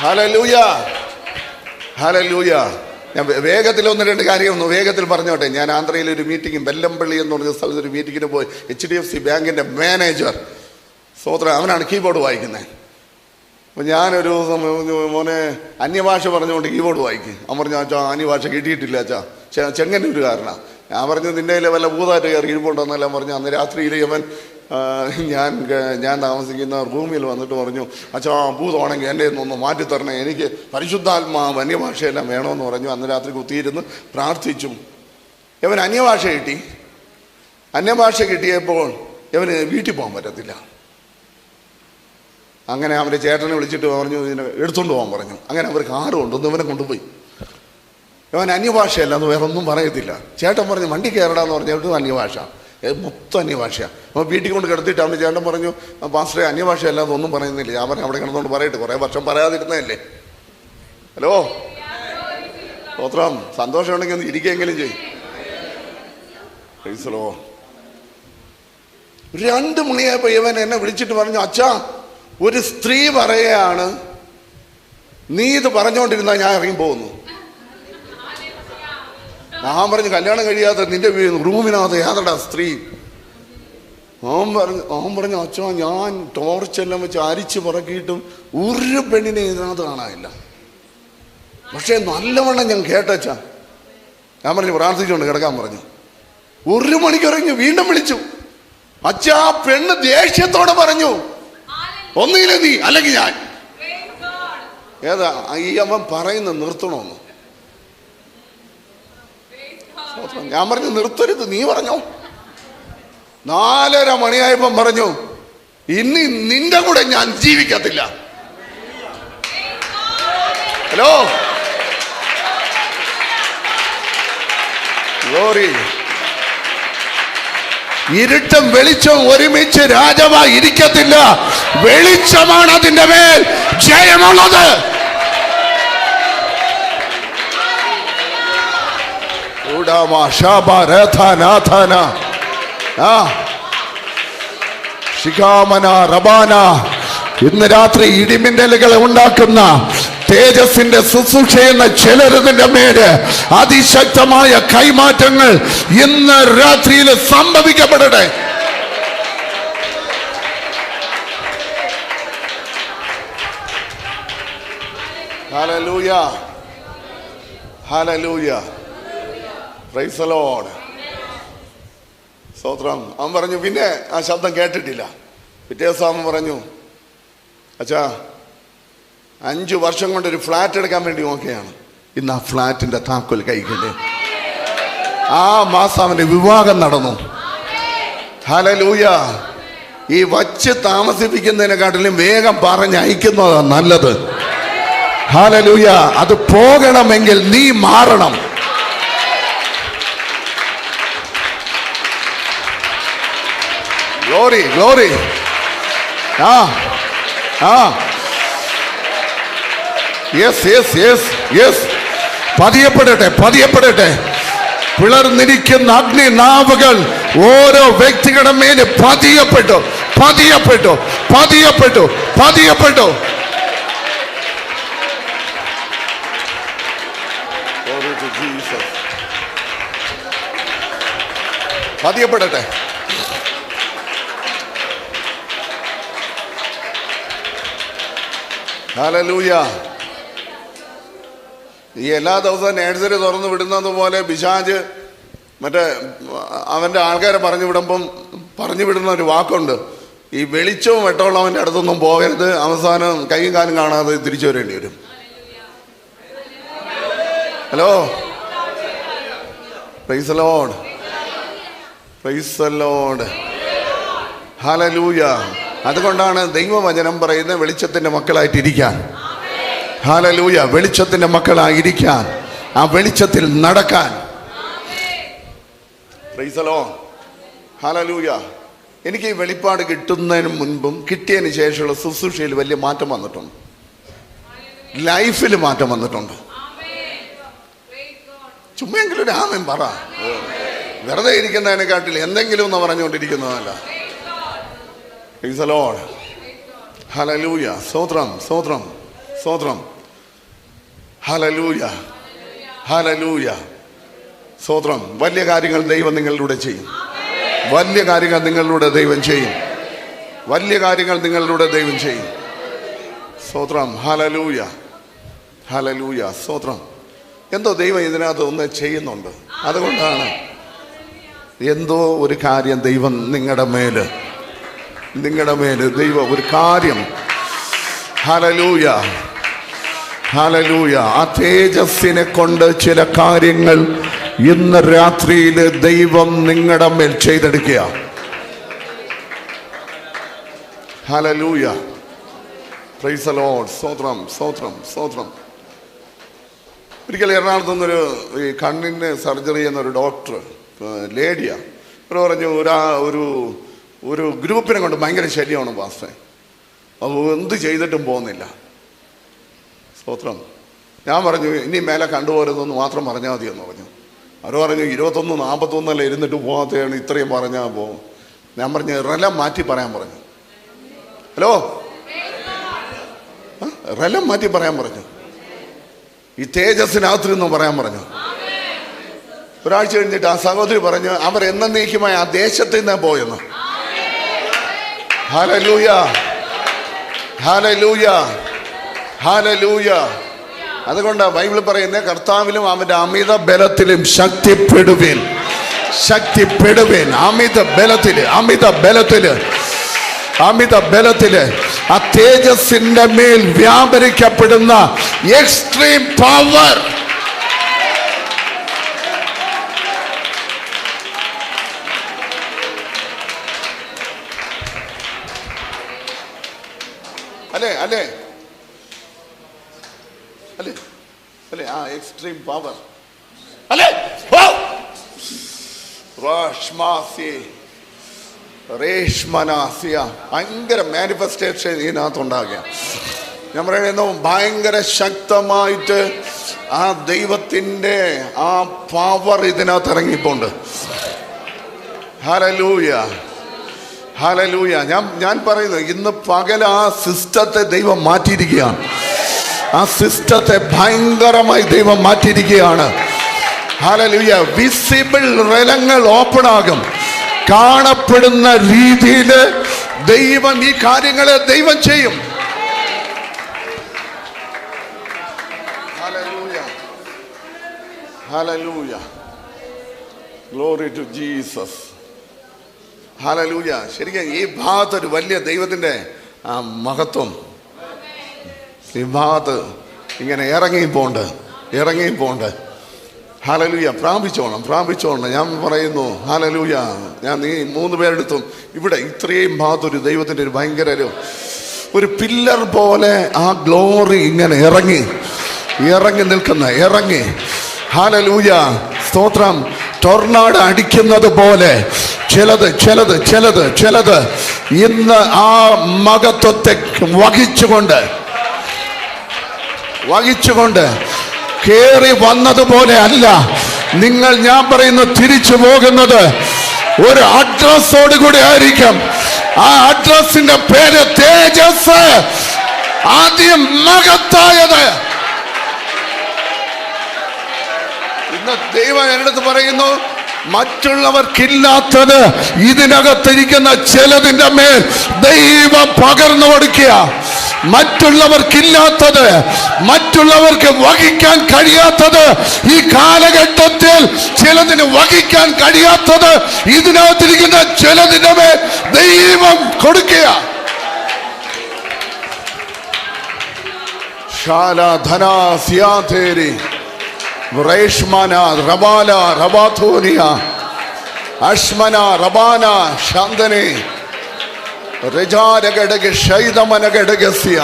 Hallelujah, hallelujah. ഞാൻ വേഗത്തിൽ 1-2 കാര്യം വേഗത്തിൽ പറഞ്ഞോട്ടെ. ഞാൻ ആന്ധ്രയിൽ ഒരു മീറ്റിംഗ്, വെല്ലമ്പള്ളി എന്ന് പറഞ്ഞ സ്ഥലത്ത് ഒരു മീറ്റിങ്ങിന് പോയി. HDFC ബാങ്കിൻ്റെ മാനേജർ, സ്തോത്രം, അവനാണ് കീബോർഡ് വായിക്കുന്നത്. അപ്പോൾ ഞാനൊരു മോനെ അന്യഭാഷ പറഞ്ഞുകൊണ്ട് കീബോർഡ് വായിക്കും. അവൻ പറഞ്ഞു, അച്ഛാ അന്യഭാഷ കിട്ടിയിട്ടില്ല അച്ഛാ, ചെങ്ങന്നൂരുകാരനാണ്. ഞാൻ പറഞ്ഞു, നിൻ്റെ വല്ല ഭൂതായിട്ട് കയറി ഇരിപ്പുണ്ടെന്നെല്ലാം പറഞ്ഞു. അന്ന് രാത്രിയിൽ അവൻ ഞാൻ താമസിക്കുന്ന റൂമിൽ വന്നിട്ട് പറഞ്ഞു, അച്ഛാ ഭൂതമാണെങ്കിൽ എൻ്റെ ഒന്ന് മാറ്റിത്തരണേ, എനിക്ക് പരിശുദ്ധാത്മാവ് അന്യഭാഷയെല്ലാം വേണമെന്ന് പറഞ്ഞു. അന്ന് രാത്രി കുത്തിയിരുന്ന് പ്രാർത്ഥിച്ചു. ഇവൻ അന്യഭാഷ കിട്ടിയപ്പോൾ ഇവന് വീട്ടിൽ പോകാൻ പറ്റത്തില്ല. അങ്ങനെ അവൻ്റെ ചേട്ടനെ വിളിച്ചിട്ട് പറഞ്ഞു, ഇതിനെ എടുത്തുകൊണ്ട് പോകാൻ പറഞ്ഞു. അങ്ങനെ അവർ കാറ് കൊണ്ടുവന്ന് ഇവനെ കൊണ്ടുപോയി. ഇവൻ അന്യഭാഷയല്ല, അത് വേറെ ഒന്നും പറയത്തില്ല. ചേട്ടൻ പറഞ്ഞു, വണ്ടി കയറടാന്ന് പറഞ്ഞിട്ട് അന്യഭാഷ, മൊത്തം അന്യഭാഷയാണ്. അപ്പോൾ വീട്ടിൽ കൊണ്ട് കിടത്തിയിട്ട് അവൻ്റെ ചേട്ടൻ പറഞ്ഞു, പാസ്റ്ററെ അന്യഭാഷയല്ല, അതൊന്നും പറയുന്നില്ല. ഞാൻ പറഞ്ഞു, അവിടെ കിടന്നുകൊണ്ട് പറയട്ടെ, കുറേ വർഷം പറയാതിരുന്നതല്ലേ. ഹലോ, സ്തോത്രം. സന്തോഷമുണ്ടെങ്കിൽ ഒന്ന് ഇരിക്കെങ്കിലും ചെയ്യും. 2 മണിയായപ്പോൾ ഇവൻ എന്നെ വിളിച്ചിട്ട് പറഞ്ഞു, അച്ഛാ ഒരു സ്ത്രീ പറയുകയാണ്, നീ ഇത് പറഞ്ഞുകൊണ്ടിരുന്നാൽ ഞാൻ ഇറങ്ങി പോകുന്നു. ഞാൻ പറഞ്ഞു, കല്യാണം കഴിയാത്ത നിന്റെ റൂമിനകത്ത് ഏതടാ സ്ത്രീ? അവൻ പറഞ്ഞു, അച്ഛാ ഞാൻ ടോർച്ചെല്ലാം വെച്ച് അരിച്ച് പറക്കിയിട്ടും ഒരു പെണ്ണിനെ ഇതിനകത്ത് കാണാനില്ല. പക്ഷേ നല്ലവണ്ണം ഞാൻ കേട്ടച്ചാ. ഞാൻ പറഞ്ഞു, പ്രാർത്ഥിച്ചുകൊണ്ട് കിടക്കാൻ പറഞ്ഞു. 1 മണിക്ക് ഇറങ്ങി വീണ്ടും വിളിച്ചു. അച്ഛാ, ആ പെണ്ണ് ദേഷ്യത്തോടെ പറഞ്ഞു, ഒന്നുകില്ലേ നീ അല്ലെങ്കിൽ ഞാൻ. ഏതാ ഈ അവൻ പറയുന്ന നിർത്തണമെന്ന്. ഞാൻ പറഞ്ഞു, നിർത്തരുത്, നീ പറഞ്ഞോ. 4:30 മണിയായപ്പം പറഞ്ഞു, ഇനി നിന്റെ കൂടെ ഞാൻ ജീവിക്കത്തില്ല. Hello, glory. ഇരുട്ടും വെളിച്ചവും ഒരുമിച്ച് രാജാവായി ഇരിക്കത്തില്ല. വെളിച്ചമാണ് അതിന്റെ മേൽ ജയമുള്ളത്. ഇന്ന് രാത്രി ഇടിമിന്നലുകൾ ഉണ്ടാക്കുന്ന തേജസ്സിന്റെ ശുശ്രൂഷ ചെയ്യുന്ന ചിലരുടെ മേല് അതിശക്തമായ കൈമാറ്റങ്ങൾ ഇന്ന് രാത്രിയിൽ സംഭവിക്കപ്പെടട്ടെ. Hallelujah, hallelujah, praise the Lord. സ്തോത്രം. അവൻ പറഞ്ഞു, പിന്നെ ആ ശബ്ദം കേട്ടിട്ടില്ല. പിറ്റേ ദിവസം അവൻ പറഞ്ഞു, അച്ഛാ 5 വർഷം കൊണ്ട് ഒരു ഫ്ലാറ്റ് എടുക്കാൻ വേണ്ടി നോക്കുകയാണ്. ഇന്ന് ആ ഫ്ലാറ്റിന്റെ താക്കോൽ കൈക്കില്ലേ. ആ മാസം അവന്റെ വിവാഹം നടന്നു. ഹല്ലേലൂയ. ഈ വച്ച് താമസിപ്പിക്കുന്നതിനെക്കാട്ടിലും വേഗം പറഞ്ഞയക്കുന്നതാണ് നല്ലത്. ഹല്ലേലൂയ. അത് പോകണമെങ്കിൽ നീ മാറണം. Glory, glory. Yes, yes, yes, yes. പതിയപ്പെടട്ടെ, പതിയപ്പെടട്ടെ. പിളർന്നിരിക്കുന്ന അഗ്നി നാവുകൾ ഓരോ വ്യക്തികളുടെ മേലെ പതിയപ്പെട്ടു, പതിയപ്പെട്ടു, പതിയപ്പെട്ടു, പതിയപ്പെട്ടു. പതിയപ്പെടട്ടെ. ഹല്ലേലൂയ. ഈ എല്ലാ ദിവസവും നേഴ്സറി തുറന്നു വിടുന്നത് പോലെ പിശാച് മറ്റേ അവൻ്റെ ആൾക്കാരെ പറഞ്ഞു വിടുന്ന ഒരു വാക്കുണ്ട്, ഈ വെളിച്ചവും വെട്ടമുള്ളവൻ്റെ അടുത്തൊന്നും പോകരുത്, അവസാനം കൈയും കാലും കാണാതെ തിരിച്ചു വരേണ്ടി വരും. Hello, price the Lord, praise the Lord, hallelujah. അതുകൊണ്ടാണ് ദൈവവചനം പറയുന്നത് വെളിച്ചത്തിന്റെ മക്കളായിട്ടിരിക്കാൻ. ഹല്ലേലൂയ. വെളിച്ചത്തിന്റെ മക്കളായിരിക്കാൻ, ആ വെളിച്ചത്തിൽ നടക്കാൻ. Price the Lord, hallelujah. എനിക്ക് ഈ വെളിപ്പാട് കിട്ടുന്നതിന് മുൻപും കിട്ടിയതിന് ശേഷമുള്ള ശുശ്രൂഷയിൽ വലിയ മാറ്റം വന്നിട്ടുണ്ട്. ലൈഫിൽ മാറ്റം വന്നിട്ടുണ്ട്. ചുമ്മെങ്കിലും ഒരു ആമേൻ പറ. വെറുതെ ഇരിക്കുന്നതിനെക്കാട്ടിൽ എന്തെങ്കിലും ഒന്ന് പറഞ്ഞുകൊണ്ടിരിക്കുന്നതല്ല. Praise the Lord, hallelujah. സ്തോത്രം, സ്തോത്രം, സ്തോത്രം. ഹല്ലേലൂയ, ഹല്ലേലൂയ, സ്തോത്രം. വലിയ കാര്യങ്ങൾ ദൈവം നിങ്ങളിലൂടെ ചെയ്യും. വലിയ കാര്യങ്ങൾ നിങ്ങളിലൂടെ ദൈവം ചെയ്യും. വലിയ കാര്യങ്ങൾ നിങ്ങളിലൂടെ ദൈവം ചെയ്യും. സ്തോത്രം, ഹല്ലേലൂയ, ഹല്ലേലൂയ, സ്തോത്രം. എന്തോ ദൈവം ഇതിനകത്ത് ഒന്ന് ചെയ്യുന്നുണ്ട്. അതുകൊണ്ടാണ് എന്തോ ഒരു കാര്യം ദൈവം നിങ്ങളുടെ മേല് ദൈവം ഒരു കാര്യം. Hallelujah, hallelujah. ആ തേജസ്സിനെ കൊണ്ട് ചില കാര്യങ്ങൾ ഇന്ന് രാത്രിയിൽ ദൈവം നിങ്ങളുടെ മേൽ ചെയ്തെടുക്കുക. Hallelujah, praise the Lord. സ്തോത്രം, സ്തോത്രം, സ്തോത്രം. ഒരിക്കൽ എറണാകുളത്ത് നിന്നൊരു ഈ കണ്ണിന് സർജറി ചെയ്യുന്ന ഒരു ഡോക്ടർ ലേഡിയാണ്. അവർ പറഞ്ഞു, ഒരു ഗ്രൂപ്പിനെ കൊണ്ട് ഭയങ്കര ശല്യമാണ് പാസ്റ്റേ, അപ്പോൾ എന്ത് ചെയ്തിട്ടും പോകുന്നില്ല. സ്തോത്രം. ഞാൻ പറഞ്ഞു, ഇനി മേലെ കണ്ടുപോരുതെന്ന് മാത്രം പറഞ്ഞാൽ മതിയെന്ന് പറഞ്ഞു. അവർ പറഞ്ഞു, 21-41 ഇരുന്നിട്ട് പോകാത്തതാണ്, ഇത്രയും പറഞ്ഞാൽ പോകും. ഞാൻ പറഞ്ഞു, റെലം മാറ്റി പറയാൻ പറഞ്ഞു. ഹലോ, റലം മാറ്റി പറയാൻ പറഞ്ഞു. ഈ തേജസ്സിനകത്ത് നിന്നും പറയാൻ പറഞ്ഞു. ഒരാഴ്ച കഴിഞ്ഞിട്ട് ആ സഹോദരി പറഞ്ഞു അവർ എന്നേക്കുമായി ആ ദേശത്ത് നിന്ന് പോയെന്ന്. Hallelujah, hallelujah, hallelujah. അതുകൊണ്ടാണ് ബൈബിൾ പറയുന്നത് കർത്താവിലും അവന്റെ അമിത ബലത്തിലും ശക്തിപ്പെടുവിൻ, ശക്തിപ്പെടുവിൻ. അമിത ബലത്തില്, അമിത ബലത്തില്, അമിത ബലത്തില് ആ തേജസ്സിന്റെ മേൽ വ്യാപരിക്കപ്പെടുന്ന എക്സ്ട്രീം പവർ. അല്ലേ അല്ലേ അല്ലേ അല്ലേ ആ എക്സ്ട്രീം പവർ അല്ലേ. ഭയങ്കര മാനിഫെസ്റ്റേഷൻ ഇതിനകത്തുണ്ടാകുക. ഞാൻ പറയുന്നു ഭയങ്കര ശക്തമായിട്ട് ആ ദൈവത്തിൻ്റെ ആ പവർ ഇതിനകത്ത് ഇറങ്ങിപ്പോണ്ട്. Hallelujah, hallelujah. ഞാൻ പറയുന്നു ഇന്ന് പകൽ ആ സിസ്റ്റത്തെ ദൈവം മാറ്റിയിരിക്കുകയാണ്. ആ സിസ്റ്റത്തെ ഭയങ്കരമായി ദൈവം മാറ്റിയിരിക്കുകയാണ്. ഹല്ലേലൂയ. വിസിബിൾ റലങ്ങൾ ഓപ്പൺ ആകും. കാണപ്പെടുന്ന രീതിയിൽ ദൈവം ഈ കാര്യങ്ങളെ ദൈവം ചെയ്യും. Hallelujah, hallelujah. Glory to Jesus. Hallelujah. ശരിക്കും ഈ ഭാഗത്തൊരു വലിയ ദൈവത്തിൻ്റെ ആ മഹത്വം ഈ ഭാഗത്ത് ഇങ്ങനെ ഇറങ്ങിപ്പോണ്ട്, ഇറങ്ങിപ്പോണ്ട്. ഹല്ലേലൂയ. പ്രാപിച്ചോണം. ഞാൻ പറയുന്നു ഹല്ലേലൂയ. ഞാൻ ഈ 3 പേരെടുത്തും ഇവിടെ ഇത്രയും ഭാഗത്തൊരു ദൈവത്തിൻ്റെ ഒരു ഭയങ്കര ഒരു പില്ലർ പോലെ ആ ഗ്ലോറി ഇങ്ങനെ ഇറങ്ങി നിൽക്കുന്ന ഹല്ലേലൂയ. സ്തോത്രം. ടൊർണാഡോ അടിക്കുന്നത് പോലെ ചിലത് ഇന്ന് ആ മഹത്വത്തെ വഹിച്ചുകൊണ്ട് കേറി വന്നതുപോലെ അല്ല നിങ്ങൾ, ഞാൻ പറയുന്നു, തിരിച്ചു പോകുന്നത് ഒരു അഡ്രസ്സോട് കൂടി ആയിരിക്കും. ആ അഡ്രസ്സിന്റെ പേര് തേജസ്. ആദ്യം മഹത്തായത്. ഇന്ന് ദൈവം എന്നടുത്ത് പറയുന്നു മറ്റുള്ളവർക്കില്ലാത്തത് ഇതിനകത്തിരിക്കുന്ന ചിലതിന്റെ മേൽ ദൈവം പകർന്നു കൊടുക്കുക. മറ്റുള്ളവർക്കില്ലാത്തത്, മറ്റുള്ളവർക്ക് വഹിക്കാൻ കഴിയാത്തത്, ഈ കാലഘട്ടത്തിൽ ചിലതിന് വഹിക്കാൻ കഴിയാത്തത് ഇതിനകത്തിരിക്കുന്ന ചിലതിന്റെ മേൽ ദൈവം കൊടുക്കുക. ശാലാധനാസ്യാധേരി റേഷ്മന റബാല റബാഥോനിയ അഷ്മന റബാന ശാന്തനെ രജാരഘടക ശൈതമനഘടകസ്യ.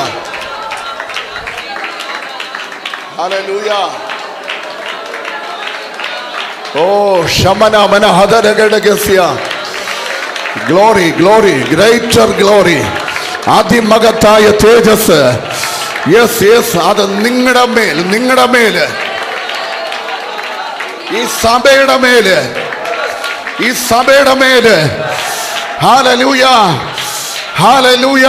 ഹല്ലേലൂയ. ഓ ശമന മനഹദരഘടകസ്യ. Glory, glory, greater glory. അതിമഹത്തായ തേജസ്. Yes yes. അത് നിങ്ങളുടെ മേല് ഈ സഭയുടെ മേല് ഹല്ലേലൂയ, ഹല്ലേലൂയ.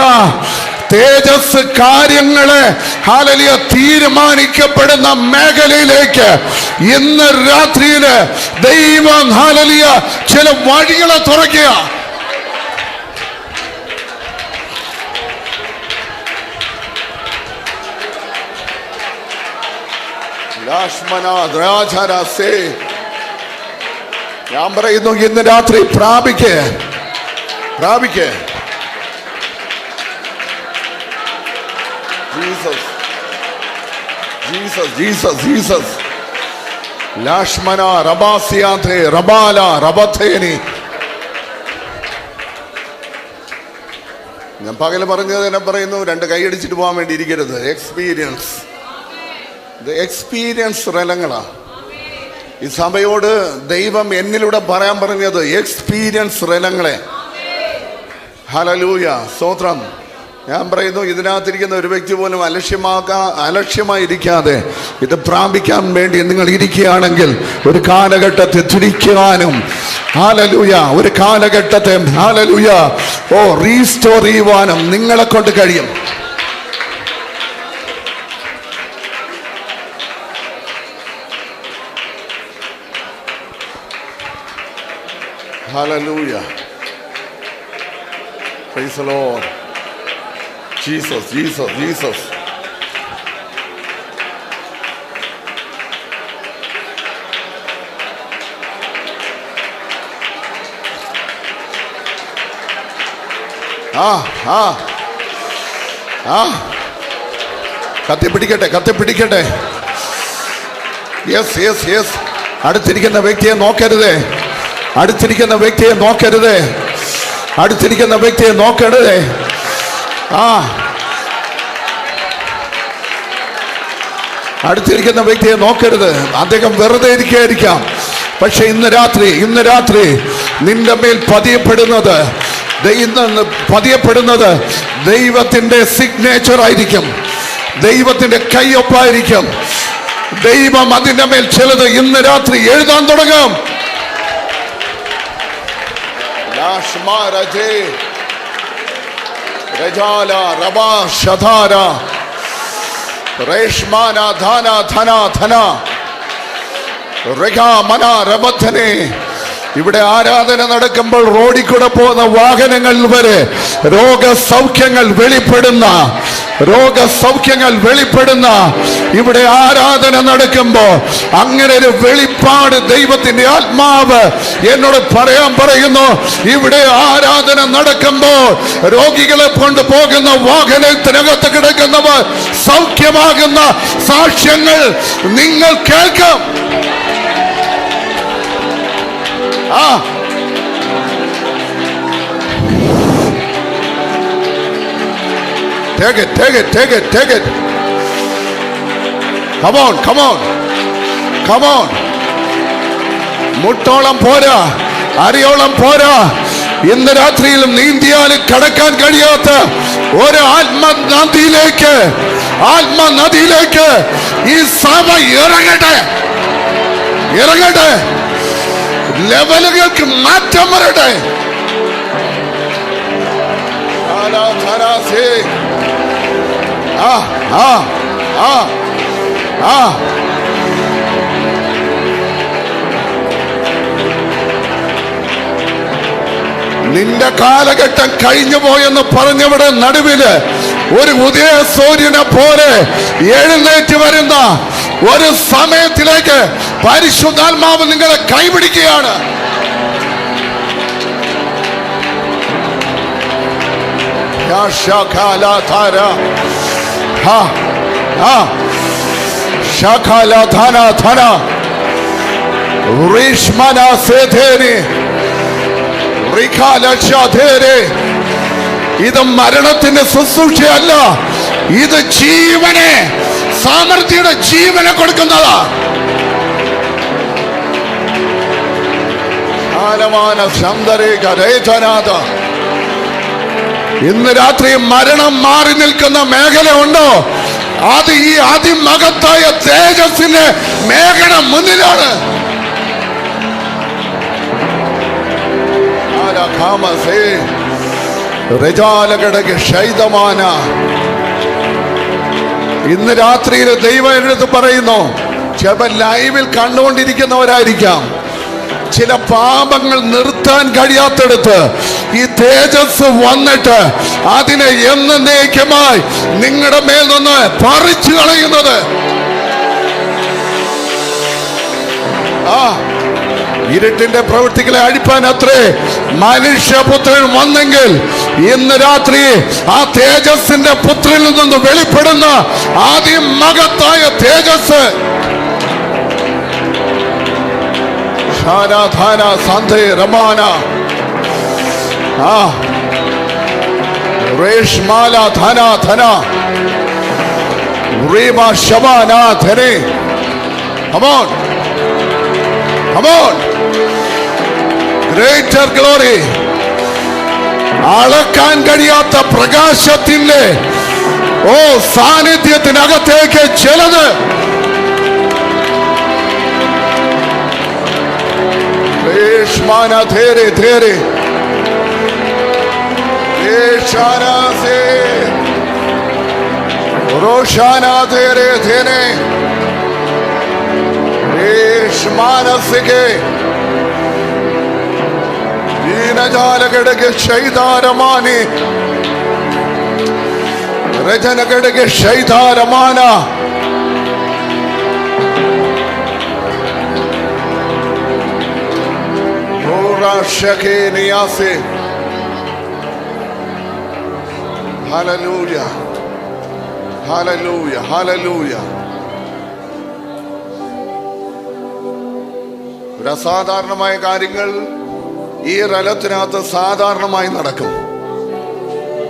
തേജസ് കാര്യങ്ങളെ ഹല്ലേലൂയ തീരുമാനിക്കപ്പെടുന്ന മേഖലയിലേക്ക് ഇന്ന് രാത്രിയില് ദൈവം ഹല്ലേലൂയ ചില വഴികളെ തുറക്കുക. ഞാൻ പറയുന്നു ഇന്ന് രാത്രി പ്രാപിക്കേ. Jesus, Jesus, Jesus, Jesus. ലാഷ്മന റബാസിയാഥേ റബാല റബഥേനി. ഞാൻ പകല് പറഞ്ഞത് എന്നെ പറയുന്നു 2 കൈയടിച്ചിട്ട് പോകാൻ വേണ്ടി ഇരിക്കരുത്. എക്സ്പീരിയൻസ് റലങ്ങളാ ഈ സഭയോട് ദൈവം എന്നിലൂടെ പറയാൻ പറഞ്ഞത്. എക്സ്പീരിയൻസ് റലങ്ങളെ. ഹല്ലേലൂയ, സ്തോത്രം. ഞാൻ പറയുന്നു ഇതിനകത്തിരിക്കുന്ന ഒരു വ്യക്തി പോലും അലക്ഷ്യമായിരിക്കാതെ ഇത് പ്രാപിക്കാൻ വേണ്ടി നിങ്ങൾ ഇരിക്കുകയാണെങ്കിൽ ഒരു കാലഘട്ടത്തെ തിരിക്കാനും ഹല്ലേലൂയ, ഒരു കാലഘട്ടത്തെ ഹല്ലേലൂയ റീസ്റ്റോർ ചെയ്യുവാനും നിങ്ങളെ കൊണ്ട് കഴിയും. Hallelujah. Praise the Lord. Jesus, Jesus, Jesus. കത്തിപ്പിടിക്കട്ടെ, കത്തിപ്പിടിക്കട്ടെ. Yes yes yes. അടുത്തിരിക്കുന്ന വ്യക്തിയെ നോക്കരുതേ, അടുത്തിരിക്കുന്ന വ്യക്തിയെ നോക്കരുതേ, അടുത്തിരിക്കുന്ന വ്യക്തിയെ നോക്കരുതേ. അടുത്തിരിക്കുന്ന വ്യക്തിയെ നോക്കരുത്. അദ്ദേഹം വെറുതെ ഇരിക്കുകയായിരിക്കാം, പക്ഷെ ഇന്ന് രാത്രി നിന്റെ മേൽ പതിയപ്പെടുന്നത് ദൈവത്തിന്റെ സിഗ്നേച്ചർ ആയിരിക്കും, ദൈവത്തിന്റെ കൈയൊപ്പായിരിക്കും. ദൈവം അതിന്റെ മേൽ ചിലത് ഇന്ന് രാത്രി എഴുതാൻ തുടങ്ങും. ഇവിടെ ആരാധന നടക്കുമ്പോൾ റോഡിൽ കൂടെ പോകുന്ന വാഹനങ്ങൾ വരെ രോഗസൗഖ്യങ്ങൾ വെളിപ്പെടുന്ന ഇവിടെ ആരാധന നടക്കുമ്പോൾ അങ്ങനെ ഒരു വെളിപ്പാട് ദൈവത്തിന്റെ ആത്മാവ് എന്നോട് പറയുന്നു. ഇവിടെ ആരാധന നടക്കുമ്പോൾ രോഗികളെ കൊണ്ടുപോകുന്ന വാഹനത്തിനകത്ത് കിടക്കുന്നവർ സൗഖ്യമാകുന്ന സാക്ഷ്യങ്ങൾ നിങ്ങൾ കേൾക്കും. Take it. Come on. മുട്ടോളം പോരാ, അരിയോളം പോരാ. ഇന്ന് രാത്രിയിലും നീന്തിയാലും കടക്കാൻ കഴിയാത്ത ഒരു ആത്മനദിയിലേക്ക് ഈ സഭ ഇറങ്ങട്ടെ. ലെവലുകൾക്ക് മാറ്റം വരട്ടെ. നിന്റെ കാലഘട്ടം കഴിഞ്ഞു പോയെന്ന് പറഞ്ഞവിടെ നടുവില് ഒരു ഉദയ സൂര്യനെ പോലെ എഴുന്നേറ്റ് വരുന്ന ഒരു സമയത്തിലേക്ക് പരിശുദ്ധാത്മാവ് നിങ്ങളെ കൈപിടിക്കുകയാണ്. ഇത് മരണത്തിന്റെ ശുശ്രൂഷയല്ല, ഇത് സാമർത്ഥ്യയുടെ ജീവനെ കൊടുക്കുന്നതാ. ഇന്ന് രാത്രി മരണം മാറി നിൽക്കുന്ന മേഖല ഉണ്ടോ? അത് ഈ അതിമഹത്തായ തേജസ്സിന്റെ മേഖല മുന്നിലാണ്. ഇന്ന് രാത്രിയിൽ ദൈവം എടുത്ത് പറയുന്നു, ചിലപ്പോൾ ലൈവിൽ കണ്ടുകൊണ്ടിരിക്കുന്നവരായിരിക്കാം, ചില പാപങ്ങൾ നിർത്താൻ കഴിയാത്തടുത്ത് ഈ തേജസ് വന്നിട്ട് അതിനെ എന്നേക്കുമായി നിങ്ങളുടെ മേൽ നിന്ന് പറിച്ചു കളയുന്നത്. ഇരുട്ടിന്റെ പ്രവൃത്തികളെ അഴിപ്പാൻ അത്രേ മനുഷ്യപുത്രൻ വന്നെങ്കിൽ ഇന്ന് രാത്രി ആ തേജസ്സിന്റെ പുത്രനിൽ നിന്ന് വെളിപ്പെടുന്ന അതിമഹത്തായ തേജസ് greater glory, അളക്കാൻ കഴിയാത്ത പ്രകാശത്തിന്റെ സാന്നിധ്യത്തിനകത്തേക്ക് ചിലത് രജാലകടക ശൈതാരമാനെ രജനകടക ശൈതാരമാന ഓറാശകേനിയാസെ. Hallelujah hallelujah hallelujah. ഒരു അസാധാരണമായ കാര്യങ്ങൾ ഈ റലത്തിനകത്ത് സാധാരണമായി നടക്കും.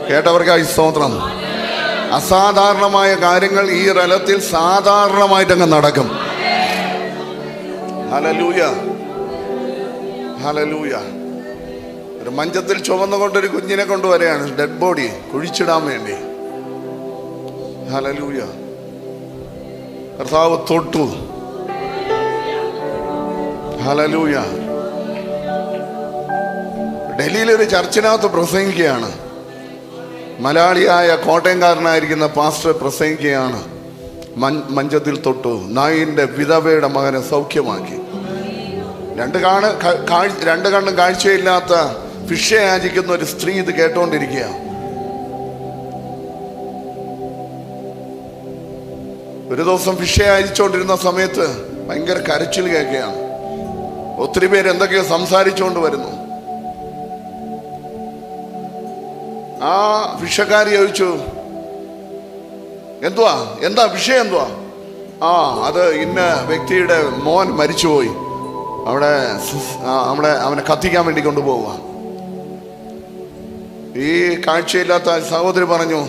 കേട്ടവർക്കായി സ്തോത്രം. അസാധാരണമായ കാര്യങ്ങൾ ഈ റലത്തിൽ സാധാരണമായിട്ടങ്ങ് നടക്കും. Hallelujah hallelujah. ഒരു മഞ്ചത്തിൽ ചുവന്നുകൊണ്ടൊരു കുഞ്ഞിനെ കൊണ്ടുവരികയാണ്, ഡെഡ് ബോഡി കുഴിച്ചിടാൻ വേണ്ടി. ഹല്ലേലൂയ. കർത്താവ് തൊട്ടു. ഹല്ലേലൂയ. ഡൽഹിയിലൊരു ചർച്ചിനകത്ത് പ്രസംഗിക്കുകയാണ്. മലയാളിയായ കോട്ടയംകാരനായിരിക്കുന്ന പാസ്റ്റർ പ്രസംഗിക്കുകയാണ്. മഞ്ചത്തിൽ തൊട്ടു, നായിന്റെ വിധവയുടെ മകനെ സൗഖ്യമാക്കി. രണ്ട് കണ്ണും കാഴ്ചയില്ലാത്ത ഭിക്ഷ യാചിക്കുന്ന ഒരു സ്ത്രീ ഇത് കേട്ടോണ്ടിരിക്കുക. ഒരു ദിവസം ഭിക്ഷ യാചിച്ചുകൊണ്ടിരുന്ന സമയത്ത് ഭയങ്കര കരച്ചിൽ കേൾക്കുകയാണ്. ഒത്തിരി പേര് എന്തൊക്കെയോ സംസാരിച്ചുകൊണ്ട് വരുന്നു. ആ ഭിക്ഷക്കാരി ചോദിച്ചു, എന്താ വിഷയം എന്തുവാ? അത് ഇന്ന വ്യക്തിയുടെ മോൻ മരിച്ചുപോയി, അവനെ കത്തിക്കാൻ വേണ്ടി കൊണ്ടുപോവുക. ഈ കാഴ്ചയില്ലാത്ത സഹോദരി പറഞ്ഞു,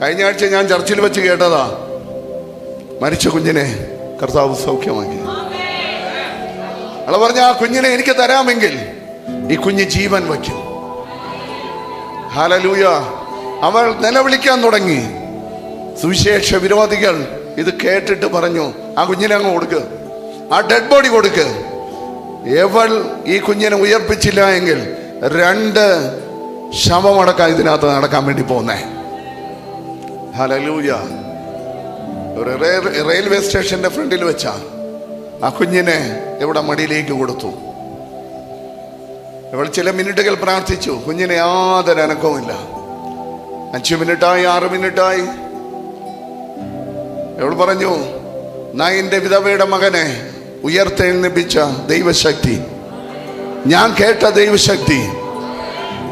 കഴിഞ്ഞ ആഴ്ച ഞാൻ ചർച്ചിൽ വെച്ച് കേട്ടതാ, മരിച്ച കുഞ്ഞിനെ കർത്താവ് സൗഖ്യമാക്കി. അവൾ പറഞ്ഞ, ആ കുഞ്ഞിനെ എനിക്ക് തരാമെങ്കിൽ ഈ കുഞ്ഞ് ജീവൻ വയ്ക്കും. ഹല്ലേലൂയ. അവൾ നിലവിളിക്കാൻ തുടങ്ങി. സുവിശേഷ വിരോധികൾ ഇത് കേട്ടിട്ട് പറഞ്ഞു, ആ കുഞ്ഞിനെ അങ്ങ് കൊടുക്ക്, ആ ഡെഡ് ബോഡി കൊടുക്ക്. എവൾ ഈ കുഞ്ഞിനെ ഉയർപ്പിച്ചില്ല എങ്കിൽ 2 ശവമടക്കം ഇതിനകത്ത് നടക്കാൻ വേണ്ടി പോന്നേ. ഹല്ലേലൂയ. ഒരു റെയിൽവേ സ്റ്റേഷന്റെ ഫ്രണ്ടിൽ വെച്ചാ ആ കുഞ്ഞിനെ ഇവിടെ മടിയിലേക്ക് കൊടുത്തു. ഇവൾ ചില മിനിറ്റുകൾ പ്രാർത്ഥിച്ചു. കുഞ്ഞിനെ യാതൊരു അനക്കവുമില്ല. 5 മിനിറ്റായി, 6 മിനിറ്റായി. ഇവൾ പറഞ്ഞു, നായിന്റെ വിധവയുടെ മകനെ ഉയർത്തെഴുന്നേൽപ്പിച്ച ദൈവശക്തി, ഞാൻ കേട്ട ദൈവശക്തി,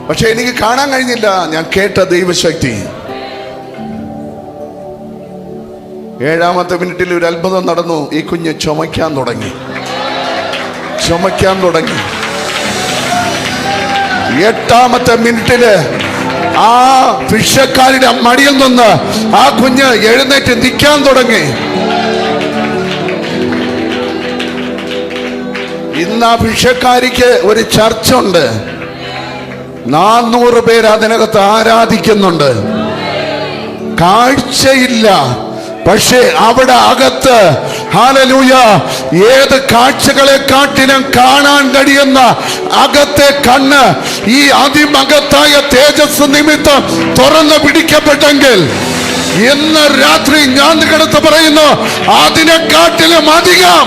പക്ഷെ എനിക്ക് കാണാൻ കഴിഞ്ഞില്ല, ഞാൻ കേട്ട ദൈവശക്തി. 7ാമത്തെ മിനിറ്റിൽ ഒരു അത്ഭുതം നടന്നു. ഈ കുഞ്ഞ് ചുമയ്ക്കാൻ തുടങ്ങി. 8ാമത്തെ മിനിറ്റില് ആ ഭിക്ഷക്കാരുടെ മടിയിൽ നിന്ന് ആ കുഞ്ഞ് എഴുന്നേറ്റ് നിൽക്കാൻ തുടങ്ങി. ഇന്ന് ആ ഭിക്ഷക്കാരിക്ക് ഒരു ചർച്ചുണ്ട്. 400 പേര് അതിനകത്ത് ആരാധിക്കുന്നുണ്ട്. കാഴ്ചയില്ല, പക്ഷേ അവിടെ അകത്ത് ഹല്ലേലൂയ ഏത് കാഴ്ചകളെ കാട്ടിലും കാണാൻ കഴിയുന്ന അകത്തെ കണ്ണ് ഈ അതിമഹത്തായ തേജസ് നിമിത്തം തുറന്നു പിടിക്കപ്പെട്ടെങ്കിൽ ഇന്ന് രാത്രി ഞാൻ നിങ്ങളടുത്ത് പറയുന്നു, അതിനെക്കാട്ടിലും അധികം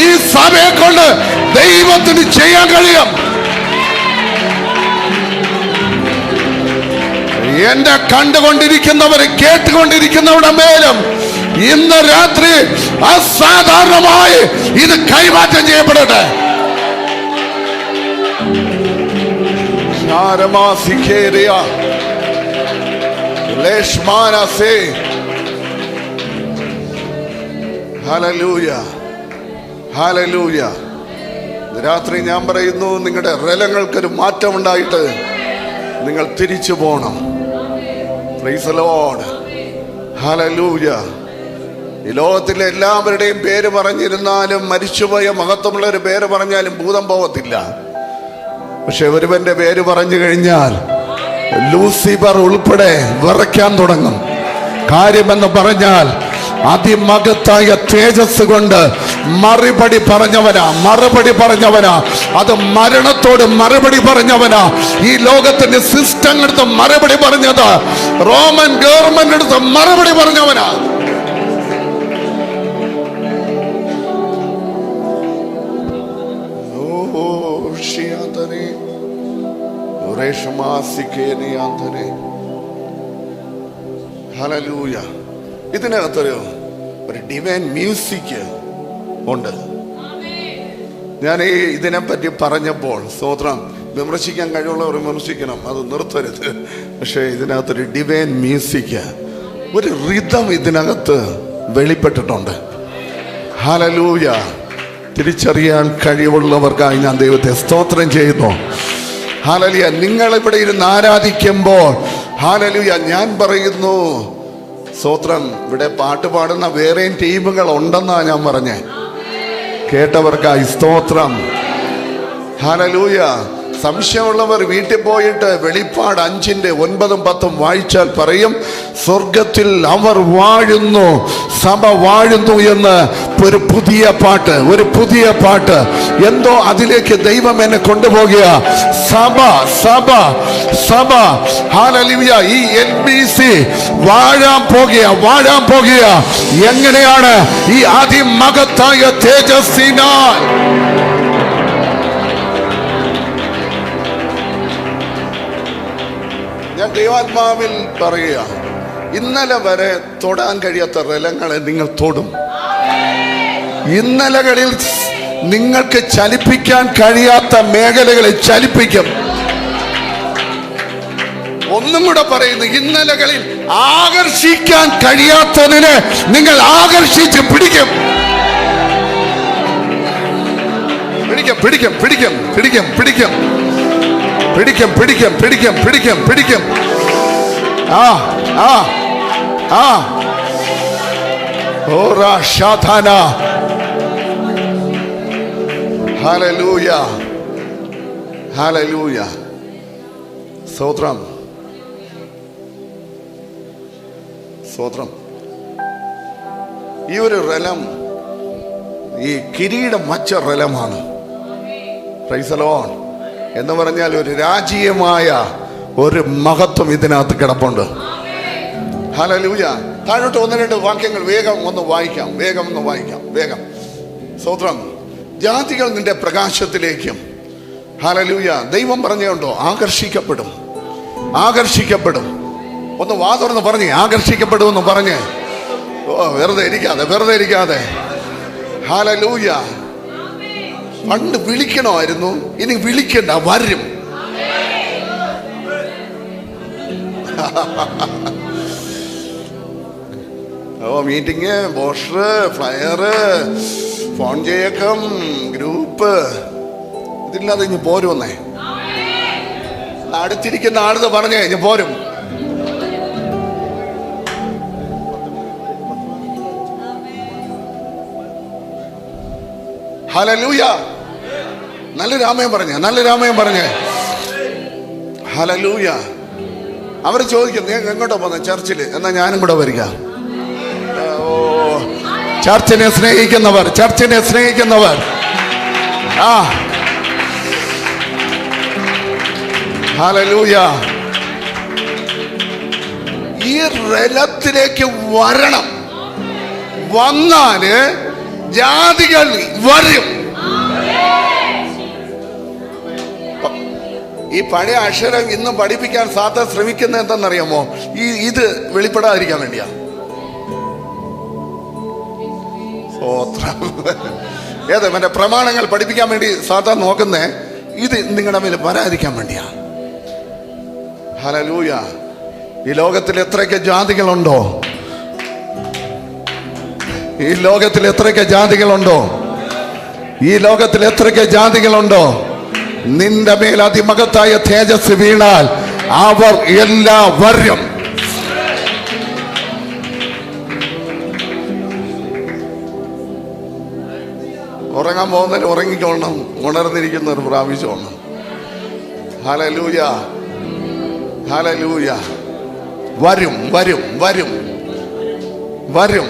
ഈ സഭയെ കൊണ്ട് ദൈവത്തിന് ചെയ്യാൻ കഴിയും. എന്റെ കണ്ടുകൊണ്ടിരിക്കുന്നവരെ, കേട്ടുകൊണ്ടിരിക്കുന്നവരുടെ മേലും ഇന്ന് രാത്രി അസാധാരണമായി ഇത് കൈമാറ്റം ചെയ്യപ്പെടട്ടെ. Hallelujah hallelujah. രാത്രി ഞാൻ പറയുന്നു, നിങ്ങളുടെ റലങ്ങൾക്കൊരു മാറ്റം ഉണ്ടായിട്ട് നിങ്ങൾ തിരിച്ചു പോകണം. Price the Lord. ഹല്ലേലൂയ. ഈ ലോകത്തിലെ എല്ലാവരുടെയും പേര് പറഞ്ഞിരുന്നാലും, മരിച്ചുപോയ മഹത്വമുള്ള ഒരു പേര് പറഞ്ഞാലും ഭൂതം പോകത്തില്ല. പക്ഷെ ഒരുവന്റെ പേര് പറഞ്ഞു കഴിഞ്ഞാൽ ലൂസിഫർ ഉൾപ്പെടെ വിറയ്ക്കാൻ തുടങ്ങും. കാര്യമെന്ന് പറഞ്ഞാൽ അതിമഹത്തായ തേജസ് കൊണ്ട് മറുപടി പറഞ്ഞവനാ. അത് മരണത്തോട് മറുപടി പറഞ്ഞവനാ. ഈ ലോകത്തിന്റെ സിസ്റ്റം എടുത്ത് മറുപടി പറഞ്ഞത്, റോമൻ ഗവൺമെന്റ് എടുത്ത് മറുപടി പറഞ്ഞവനാ. ഓ ഹല്ലേലൂയ. ഇതിനകത്തൊരു ഡിവൈൻ മ്യൂസിക് ഉണ്ട്. ഞാൻ ഇതിനെപ്പറ്റി പറഞ്ഞപ്പോൾ സ്തോത്രം, വിമർശിക്കാൻ കഴിവുള്ളവർ വിമർശിക്കണം, അത് നിർത്തരുത്. പക്ഷേ ഇതിനകത്തൊരു ഡിവൈൻ മ്യൂസിക്, ഒരു റിതം ഇതിനകത്ത് വെളിപ്പെട്ടിട്ടുണ്ട്. ഹല്ലേലൂയ. തിരിച്ചറിയാൻ കഴിവുള്ളവർക്കായി ഞാൻ ദൈവത്തെ സ്തോത്രം ചെയ്യുന്നു. ഹല്ലേലൂയ. നിങ്ങളിവിടെ ഇരുന്ന് ആരാധിക്കുമ്പോൾ ഹല്ലേലൂയ, ഞാൻ പറയുന്നു സ്തോത്രം, ഇവിടെ പാട്ട് പാടുന്ന വേറെയും ടീമുകൾ ഉണ്ടെന്നാ ഞാൻ പറഞ്ഞേ. കേട്ടവർക്കായി സ്തോത്രം. ഹല്ലേലൂയ. സംശയമുള്ളവർ വീട്ടിൽ പോയിട്ട് വെളിപ്പാട് 5:9-10 വായിച്ചാൽ പറയും, സ്വർഗത്തിൽ അവർ വാഴുന്നു, സഭ വാഴുന്നു എന്ന്. ഒരു പുതിയ പാട്ട്, ഒരു പുതിയ പാട്ട്. എന്തോ അതിലേക്ക് ദൈവം എന്നെ കൊണ്ടുപോകുക. സഭ സഭ സഭ ഹല്ലേലൂയ. ഈ LBC വാഴാൻ പോകുക. എങ്ങനെയാണ്? ഈ അതിമഹത്തായ തേജസ്സിനാൽ. ഞാൻ ദൈവാത്മാവിൽ പറയുക, ഇന്നലെ വരെ തൊടാൻ കഴിയാത്ത റലങ്ങളെ നിങ്ങൾ തൊടും. ഇന്നലകളിൽ നിങ്ങൾക്ക് ചലിപ്പിക്കാൻ കഴിയാത്ത മേഖലകളെ ചലിപ്പിക്കും. ഒന്നും കൂടെ പറയുന്നു, ഇന്നലകളിൽ ആകർഷിക്കാൻ കഴിയാത്തതിനെ നിങ്ങൾ ആകർഷിച്ച് പിടിക്കും. പിടിക്കും പിടിക്കും പിടിക്കും പിടിക്കും പിടിക്കും പിടിക്കും പിടിക്കും പിടിക്കും പിടിക്കും പിടിക്കും. ആ ആ ആ ഓറാ ഷാഥാന. ഹല്ലേലൂയ. ഹല്ലേലൂയ. സ്തോത്രം സ്തോത്രം. ഈ ഒരു റലം, ഈ കിരീടം വച്ച റലമാണ്. Price the Lord. എന്ന് പറഞ്ഞാൽ ഒരു രാജീയമായ ഒരു മഹത്വം ഇതിനകത്ത് കിടപ്പുണ്ട്. ഹല്ലേലൂയ. താഴോട്ട് 1-2 വാക്യങ്ങൾ വേഗം ഒന്ന് വായിക്കാം. വേഗം. സ്തോത്രം. ജാതികൾ നിന്റെ പ്രകാശത്തിലേക്കും. ഹല്ലേലൂയ. ദൈവം പറഞ്ഞുകൊണ്ടോ ആകർഷിക്കപ്പെടും. ഒന്ന് വാ തുറന്ന് പറഞ്ഞേ, ആകർഷിക്കപ്പെടുമെന്ന് പറഞ്ഞേ. വെറുതെ ഇരിക്കാതെ. ഹല്ലേലൂയ. പണ്ട് വിളിക്കണമായിരുന്നു, ഇനി വിളിക്കണ്ട, വരും. മീറ്റിംഗ്, പോസ്റ്റർ, ഫ്ലയർ, ഫോൺ ചെയ്യക്കം, ഗ്രൂപ്പ്, ഇതില്ലാതെ ഇനി പോരുമെന്നേ. അടുത്തിരിക്കുന്ന ആളത് പറഞ്ഞേ ഇനി പോരും. ഹല്ലേലൂയ. നല്ല രാമയം പറഞ്ഞേ. ഹല്ലേലൂയ. അവർ ചോദിക്കും, നീ എങ്ങോട്ടാ പോകുന്നത്? ചർച്ചിൽ. എന്നാ ഞാനും കൂടെ വരിക. ചർച്ചിനെ സ്നേഹിക്കുന്നവർ ആ ഹല്ലേലൂയ. ഈ റലത്തിലേക്ക് വരണം. വന്നാല് ജാതികൾ വരും. ഈ പഴയ അക്ഷരം ഇന്നും പഠിപ്പിക്കാൻ സാധാ ശ്രമിക്കുന്നത് എന്താണെന്നറിയാമോ? ഇത് വെളിപ്പെടാതിരിക്കാൻ വേണ്ടിയാ. മറ്റേ പ്രമാണങ്ങൾ പഠിപ്പിക്കാൻ വേണ്ടി സാധാ നോക്കുന്നേ, ഇത് നിങ്ങളുടെ മേൽ വരാതിരിക്കാൻ വേണ്ടിയാ. ഹല്ലേലൂയ. ഈ ലോകത്തിൽ എത്രയൊക്കെ ജാതികളുണ്ടോ, ഈ ലോകത്തിൽ എത്രയൊക്കെ ജാതികളുണ്ടോ, നിന്റെ മേൽ അതിമഹത്തായ തേജസ് വീണാൽ അവർ എല്ലാവരും. ഉറങ്ങാൻ പോകുന്നതിന് ഉറങ്ങിക്കോളണം, ഉണർന്നിരിക്കുന്നവർ പ്രാപിച്ചോളണം. ഹല്ലേലൂയ. വരും.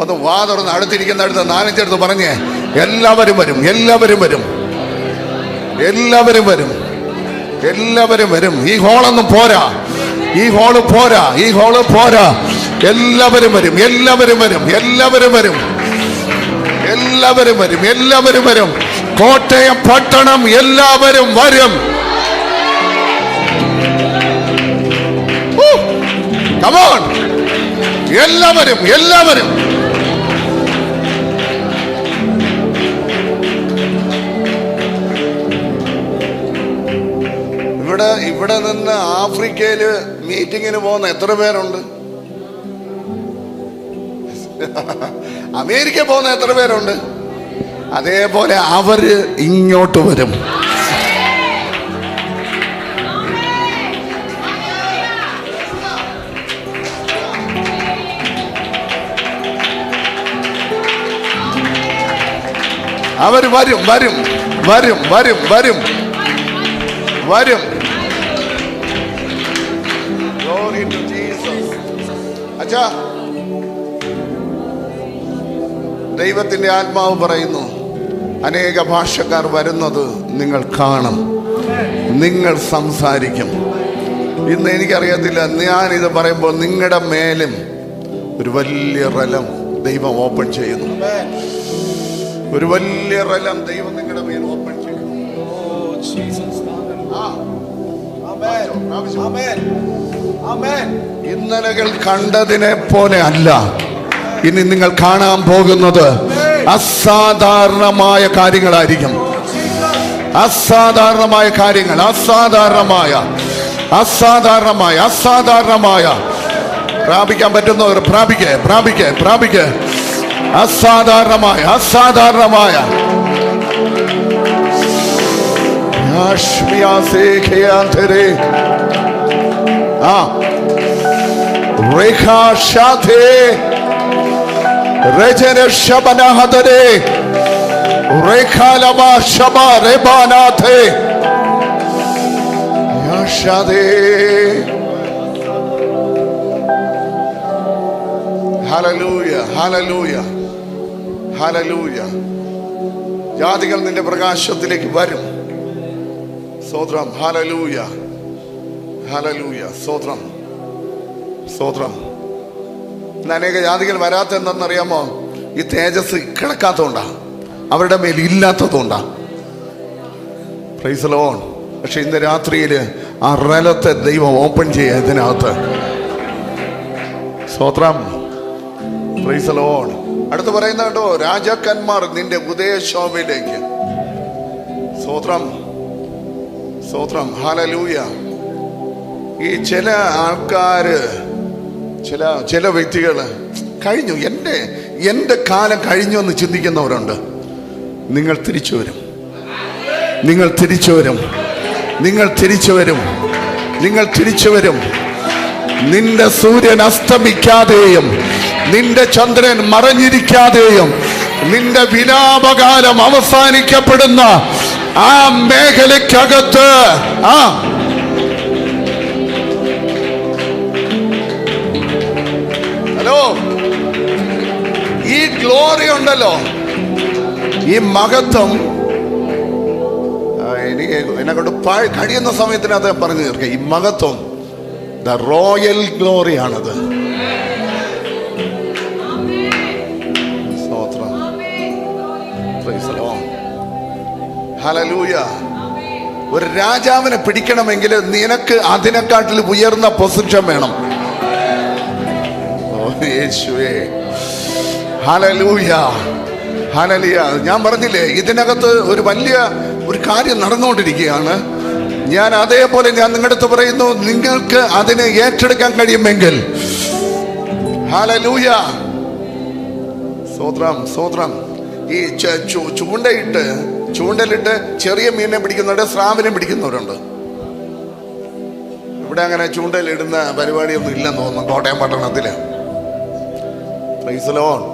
ഒന്ന് വാ തുറന്ന് അടുത്തിരിക്കുന്നിടത്ത് 4-5 പറഞ്ഞേ, എല്ലാവരും വരും. ഈ ഹോളൊന്നും പോരാ, ഈ ഹോള് പോരാ. എല്ലാവരും വരും. കോട്ടയം പട്ടണം എല്ലാവരും വരും. Come on. എല്ലാവരും ഇവിടെ നിന്ന് ആഫ്രിക്കയില് മീറ്റിങ്ങിന് പോകുന്ന എത്ര പേരുണ്ട്? അമേരിക്ക പോകുന്ന എത്ര പേരുണ്ട്? അതേപോലെ അവര് ഇങ്ങോട്ട് വരും. അവര് വരും. Glory to Jesus. അച്ഛാ, ദൈവത്തിന്റെ ആത്മാവ് പറയുന്നു, അനേക ഭാഷക്കാർ വരുന്നത് നിങ്ങൾ കാണും, നിങ്ങൾ സംസാരിക്കും. ഇന്ന് എനിക്കറിയത്തില്ല, ഞാനിത് പറയുമ്പോൾ നിങ്ങളുടെ മേലും ഒരു വലിയ റലം ദൈവം ഓപ്പൺ ചെയ്യുന്നു. ഒരു വലിയ റലം ദൈവം നിങ്ങളുടെ മേൽ ഓപ്പൺ ചെയ്യുന്നു. ഇന്നലകൾ കണ്ടതിനെ പോലെ അല്ല ഇനി നിങ്ങൾ കാണാൻ പോകുന്നത്. അസാധാരണമായ കാര്യങ്ങളായിരിക്കും. അസാധാരണമായ കാര്യങ്ങൾ. അസാധാരണമായ പ്രാപിക്കാൻ പറ്റുന്നവർ പ്രാപിക്കേ. അസാധാരണമായ ഹല്ലേലൂയ. ജാതികൾ നിന്റെ പ്രകാശത്തിലേക്ക് വരും. സ്തോത്രം. ഹല്ലേലൂയ. സ്തോത്രം. അനേക ജാതികൾ വരാത്ത എന്താണെന്നറിയാമോ? ഈ തേജസ് കിടക്കാത്തതുകൊണ്ടാ, അവരുടെ മേൽ ഇല്ലാത്തതുകൊണ്ടാ. Price the Lord. പക്ഷെ ഇന്ന് രാത്രിയില് ആ റലത്തെ ദൈവം ഓപ്പൺ ചെയ്യുക ഇതിനകത്ത്. സ്തോത്രം. Price the Lord. അടുത്ത് പറയുന്ന കേട്ടോ, രാജാക്കന്മാർ നിന്റെ ഉദയശോഭയിലേക്ക്. സ്തോത്രം. ഹല്ലേലൂയ. ഈ ചില ആൾക്കാര്, ചില വ്യക്തികള് കഴിഞ്ഞു, എന്റെ കാലം കഴിഞ്ഞു എന്ന് ചിന്തിക്കുന്നവരുണ്ട്. നിങ്ങൾ തിരിച്ചു വരും. നിന്റെ സൂര്യൻ അസ്തമിക്കാതെയും നിന്റെ ചന്ദ്രൻ മറഞ്ഞിരിക്കാതെയും നിന്റെ വിലാപകാലം അവസാനിക്കപ്പെടുന്ന ആ മേഖലയ്ക്കകത്ത് ഹലോ, ഈ ഗ്ലോറി ഉണ്ടല്ലോ, ഈ മഹത്വം എന്നെ കൊണ്ട് കഴിയുന്ന സമയത്തിനകത്ത് പറഞ്ഞു തീർക്കുക. ഈ മഹത്വം ദ റോയൽ ഗ്ലോറിയാണത്. ഹല്ലേലൂയ. ഒരു രാജാവിനെ പിടിക്കണമെങ്കിൽ നിനക്ക് അതിനെക്കാട്ടിൽ ഉയർന്ന പൊസിഷൻ വേണം. യേശുവേ, ഹല്ലേലൂയ. ഞാൻ പറഞ്ഞില്ലേ, ഇതിനകത്ത് ഒരു വലിയ ഒരു കാര്യം നടന്നുകൊണ്ടിരിക്കുകയാണ്. ഞാൻ അതേപോലെ നിങ്ങളുടെ അടുത്ത് പറയുന്നു, നിങ്ങൾക്ക് അതിനെ ഏറ്റെടുക്കാൻ കഴിയുമെങ്കിൽ. ഹല്ലേലൂയ. സ്തോത്രം. ഈ ചൂണ്ടലിട്ട് ചെറിയ മീനിനെ പിടിക്കുന്നവരുണ്ട്, സ്രാവിനെ പിടിക്കുന്നവരുണ്ട്. ഇവിടെ അങ്ങനെ ചൂണ്ടലിടുന്ന പരിപാടിയൊന്നും ഇല്ലെന്ന് തോന്നുന്നു കോട്ടയം പട്ടണത്തില്. Praise the Lord.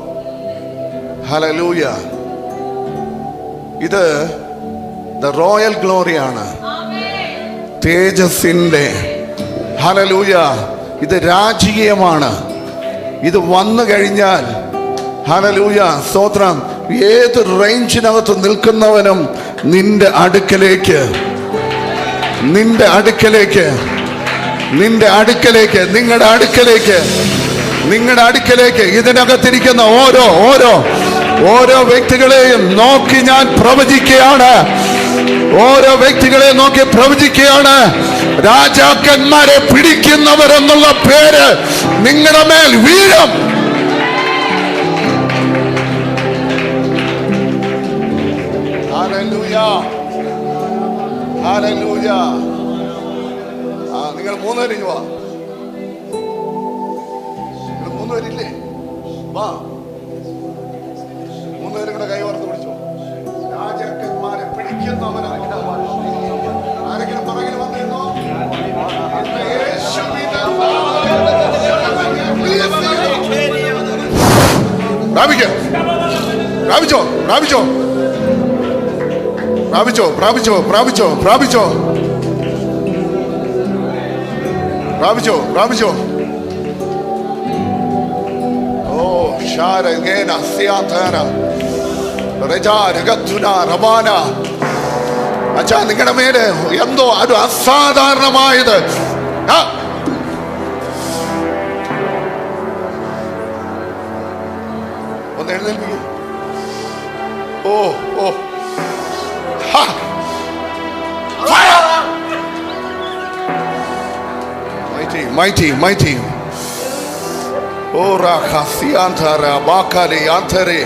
ഹല്ലേലൂയ. ഇത് ദ റോയൽ ഗ്ലോറിയാണ്, തേജസ്സിന്റെ. ഹല്ലേലൂയ. ഇത് രാജകീയമാണ്. ഇത് വന്നു കഴിഞ്ഞാൽ, ഹല്ലേലൂയ, സ്തോത്രം, ഏത് റേഞ്ചിനകത്ത് നിൽക്കുന്നവനും നിന്റെ അടുക്കലേക്ക് നിങ്ങളുടെ അടുക്കലേക്ക് ഇതിനകത്തിരിക്കുന്ന ഓരോ വ്യക്തികളെയും നോക്കി ഞാൻ പ്രവചിക്കുകയാണ്. ഓരോ വ്യക്തികളെ നോക്കി പ്രവചിക്കുകയാണ്. രാജാക്കന്മാരെ പിടിക്കുന്നവരെന്നുള്ള പേര് നിങ്ങളുടെ മേൽ വീഴും. Hallelujah, hallelujah. നിങ്ങൾ 3 പേര് വാ. നിങ്ങൾ 3 പേരില്ലേ? വാ, 3 പേരും കൂടെ കൈവാർത്ത് പിടിച്ചോ. രാജാക്കന്മാരെ പിടിക്കുന്നവനാണ്. ആരെങ്കിലും പുറകിൽ വന്നിരുന്നോ? പ്രാപിച്ചോ, പ്രാപിച്ചോ, പ്രാപിച്ചോ, പ്രാപിച്ചോ, പ്രാപിച്ചോ, പ്രാപിച്ചോ, പ്രാപിച്ചോ, പ്രാപിച്ചോ, പ്രാപിച്ചോ. ഓ ഷാരഗേന സിയാതന റജാരഗതുന റബാന. അച്ഛാ, നിങ്ങളുടെ മേലെ എന്തോ ഒരു അസാധാരണമായത്. ഒന്ന് എഴുന്നേൽപ്പിക്കും. ഓ ഓ mighty, mighty. Ora khasiantara bakale antere.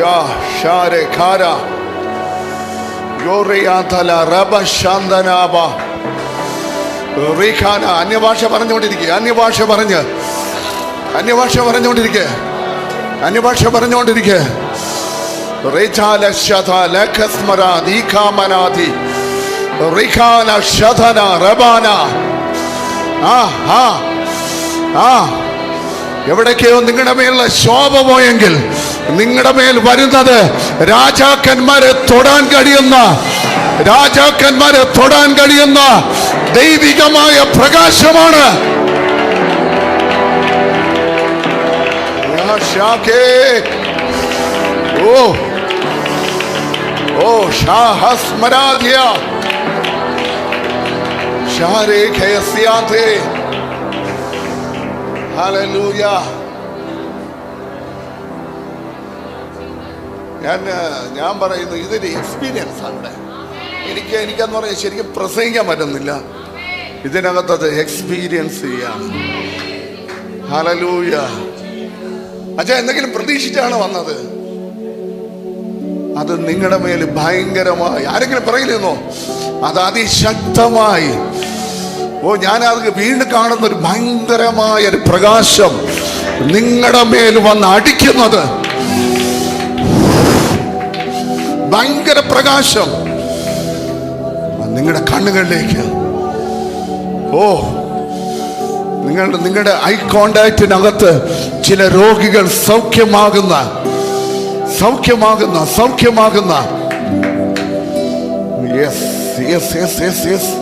Ya share khara. Yore antala raba shandanaba. Rikana അന്യഭാഷ പറഞ്ഞുകൊണ്ടിരിക്കുക. അന്യഭാഷ പറഞ്ഞുകൊണ്ടിരിക്കുക. അന്യഭാഷ പറഞ്ഞുകൊണ്ടിരിക്കുക. റേചാല ശത ലഖസ്മര ദീകാമനാതി റിഖാന ശതന റബാന. എവിടേക്കോ നിങ്ങളുടെ മേലുള്ള ശോഭ പോയെങ്കിൽ നിങ്ങളുടെ മേൽ വരുന്നത് രാജാക്കന്മാരെ തൊടാൻ കഴിയുന്ന ദൈവികമായ പ്രകാശമാണ്. ഓ ഷാഹസ്മരാധ്യ ഷാരേ ഖയസ്യാതേ. ഹല്ലേലൂയ. ഞാൻ പറയുന്നു, ഇതൊരു എക്സ്പീരിയൻസ് ആണ്. എനിക്കെന്ന് പറഞ്ഞാൽ ശരിക്കും പ്രസംഗിക്കാൻ പറ്റുന്നില്ല. ഇതിനകത്തത് എക്സ്പീരിയൻസ് ചെയ്യാണ്. ഹല്ലേലൂയ. അച്ഛാ, എന്തെങ്കിലും പ്രതീക്ഷിച്ചാണ് വന്നത്? അത് നിങ്ങളുടെ മേൽ ഭയങ്കരമായി, ആരെങ്കിലും പറയില്ലെന്നോ, അത് അതിശക്തമായി. ഞാൻ അത് വീണ്ടും കാണുന്ന ഒരു ഭയങ്കരമായ ഒരു പ്രകാശം നിങ്ങളുടെ മേൽ വന്ന് അടിക്കുന്നത്. ഭയങ്കര പ്രകാശം നിങ്ങളുടെ കണ്ണുകളിലേക്ക്. നിങ്ങളുടെ ഐ കോണ്ടാക്റ്റിനകത്ത് ചില രോഗികൾ സൗഖ്യമാകുന്ന. Yes yes yes yes yes.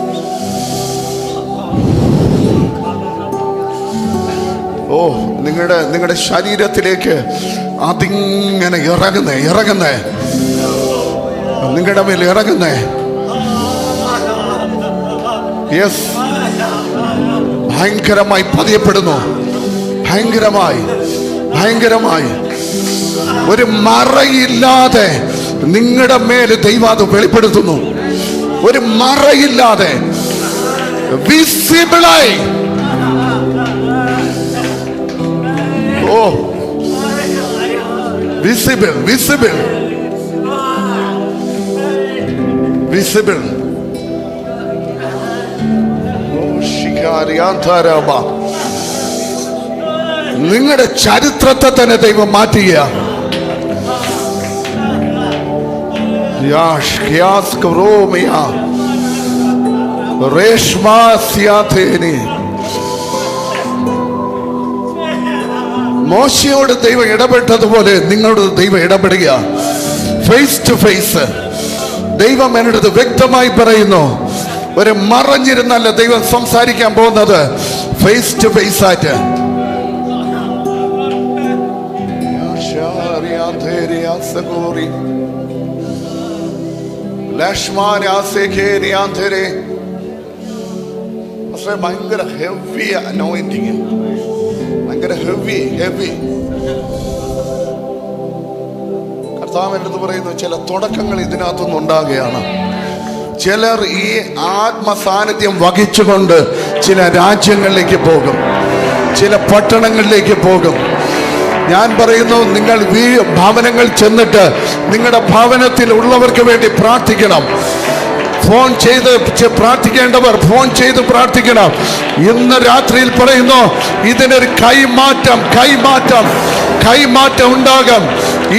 നിങ്ങളുടെ ശരീരത്തിലേക്ക് അതിങ്ങനെ ഇറങ്ങുന്നേ നിങ്ങളുടെ മേൽ ഇറങ്ങുന്നേ. യെസ്, ഭയങ്കരമായി പതിയപ്പെടുന്നു. ഭയങ്കരമായി ഒരു മറയില്ലാതെ നിങ്ങളുടെ മേൽ ദൈവം അത് വെളിപ്പെടുത്തുന്നു. ഒരു മറയില്ലാതെ വിസിബിളായി. വിസിബിൾ. നിങ്ങളുടെ ചരിത്രത്തെ തന്നെ ദൈവം മാറ്റുക. മോശയോട് ദൈവം ഇടപെട്ടതുപോലെ നിങ്ങളോട് ദൈവം ഇടപെടുക. Face to face. ദൈവം എന്നോട് വ്യക്തമായി പറയുന്നു, ഒരു മറഞ്ഞിരുന്നല്ല ദൈവം സംസാരിക്കാൻ പോകുന്നത്, ഫേസ് ടു ഫേസ് ആയിട്ട്. ഭയങ്കര ഹെവി അനോയിന്റിങ്. ഭയങ്കര ഹെവി. കർത്താവ് എൻ്റെ അടുത്ത് പറയുന്നു, ചില തുടക്കങ്ങൾ ഇതിനകത്തുനിന്ന് ഉണ്ടാകുകയാണ്. ചിലർ ഈ ആത്മസാന്നിധ്യം വഹിച്ചുകൊണ്ട് ചില രാജ്യങ്ങളിലേക്ക് പോകും, ചില പട്ടണങ്ങളിലേക്ക് പോകും. ഞാൻ പറയുന്നു, നിങ്ങൾ ഭവനങ്ങൾ ചെന്നിട്ട് നിങ്ങളുടെ ഭവനത്തിൽ ഉള്ളവർക്ക് വേണ്ടി പ്രാർത്ഥിക്കണം. ഫോൺ ചെയ്ത് പ്രാർത്ഥിക്കേണ്ടവർ ഫോൺ ചെയ്ത് പ്രാർത്ഥിക്കണം. ഇന്ന് രാത്രിയിൽ പറയുന്നു, ഇതിനൊരു കൈമാറ്റം ഉണ്ടാകും.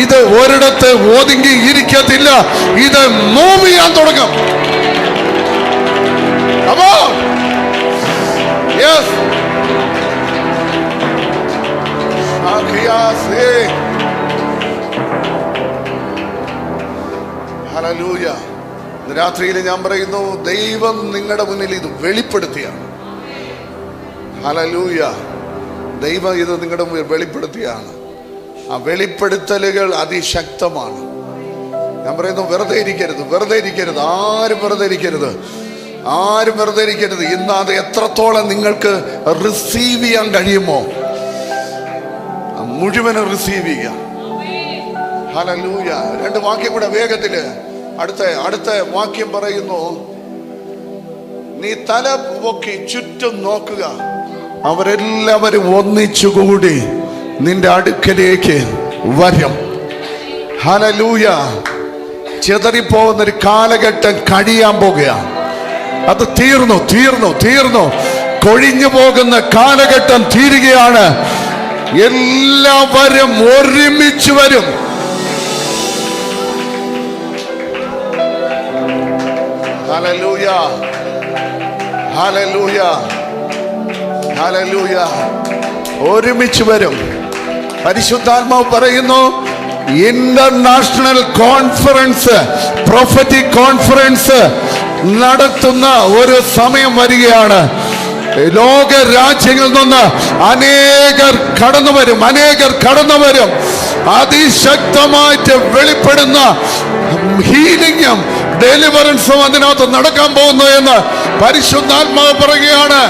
ഇത് ഒരിടത്ത് ഒതുങ്ങി ഇരിക്കത്തില്ല, ഇത് മൂവ് ചെയ്യാൻ തുടങ്ങും. ഹല്ലേലൂയ. രാത്രിയിൽ ഞാൻ പറയുന്നു, ദൈവം നിങ്ങളുടെ മുന്നിൽ ഇത് വെളിപ്പെടുത്തിയാണ്. ഹല്ലേലൂയ. ദൈവം ഇത് നിങ്ങളുടെ മുന്നിൽ വെളിപ്പെടുത്തിയാണ്. ആ വെളിപ്പെടുത്തലുകൾ അതിശക്തമാണ്. ഞാൻ പറയുന്നു, വെറുതെ ഇരിക്കരുത്. ആരും വെറുതെ ഇരിക്കരുത്. ഇന്ന് അത് എത്രത്തോളം നിങ്ങൾക്ക് റിസീവ് ചെയ്യാൻ കഴിയുമോ മുഴുവനും റിസീവ് ചെയ്യുക. ഹല്ലേലൂയ. 2 വാക്യം കൂടെ വേഗത്തില്. അടുത്ത വാക്യം പറയുന്നു, നീ തല പൊക്കി ചുറ്റും നോക്കുക, അവരെല്ലാവരും ഒന്നിച്ചുകൂടി നിന്റെ അടുക്കലേക്ക് വരും. ഹല്ലേലൂയ. ചിതറിപ്പോകുന്നൊരു കാലഘട്ടം കഴിയാൻ പോകുകയാണ്. അത് തീർന്നു. കൊഴിഞ്ഞു പോകുന്ന കാലഘട്ടം തീരുകയാണ്. എല്ലാവരും ഒരുമിച്ച് വരും. ഹല്ലേലൂയ. ഒരുമിച്ച് വരും. പരിശുദ്ധാത്മാവ് പറയുന്നു, ഇന്റർനാഷണൽ കോൺഫറൻസ്, പ്രൊഫറ്റിക് കോൺഫറൻസ് നടത്തുന്ന ഒരു സമയം വരികയാണ്. ലോക രാജ്യങ്ങളിൽ നിന്ന് അനേകർ കടന്നു വരും. അതിശക്തമായിട്ട് വെളിപ്പെടുന്ന ഹീലിംഗും ഡെലിവറൻസും അതിനകത്ത് നടക്കാൻ പോകുന്നു എന്ന് പരിശുദ്ധാത്മാവ് പറയുകയാണ്.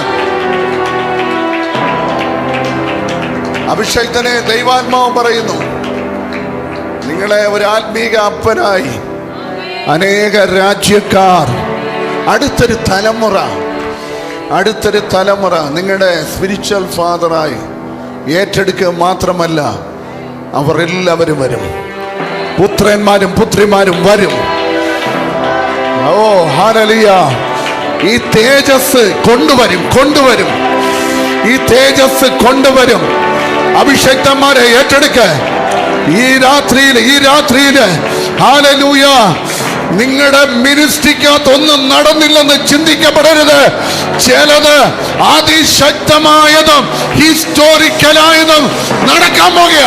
അഭിഷേകത്തിനെ ദൈവാത്മാവ് പറയുന്നു, നിങ്ങളെ ഒരു ആത്മീക അപ്പനായി അനേക രാജ്യക്കാർ, അടുത്തൊരു തലമുറ നിങ്ങളുടെ സ്പിരിച്വൽ ഫാദറായി ഏറ്റെടുക്കുക മാത്രമല്ല, അവർ എല്ലാവരും വരും. പുത്രന്മാരും പുത്രിമാരും വരും. ഓ ഹല്ലേലൂയ. ഈ തേജസ് കൊണ്ടുവരും. ഈ തേജസ് കൊണ്ടുവരും. അഭിഷേക്തന്മാരെ ഏറ്റെടുക്ക. ഈ രാത്രിയില് ഹല്ലേലൂയ. നിങ്ങളുടെ മിനിസ്ട്രിക്കകത്തൊന്നും നടന്നില്ലെന്ന് ചിന്തിക്കപ്പെടരുത്. ചിലത് അതിശക്തമായതും ഹിസ്റ്റോറിക്കലായതും നടക്കാൻ പോകുക.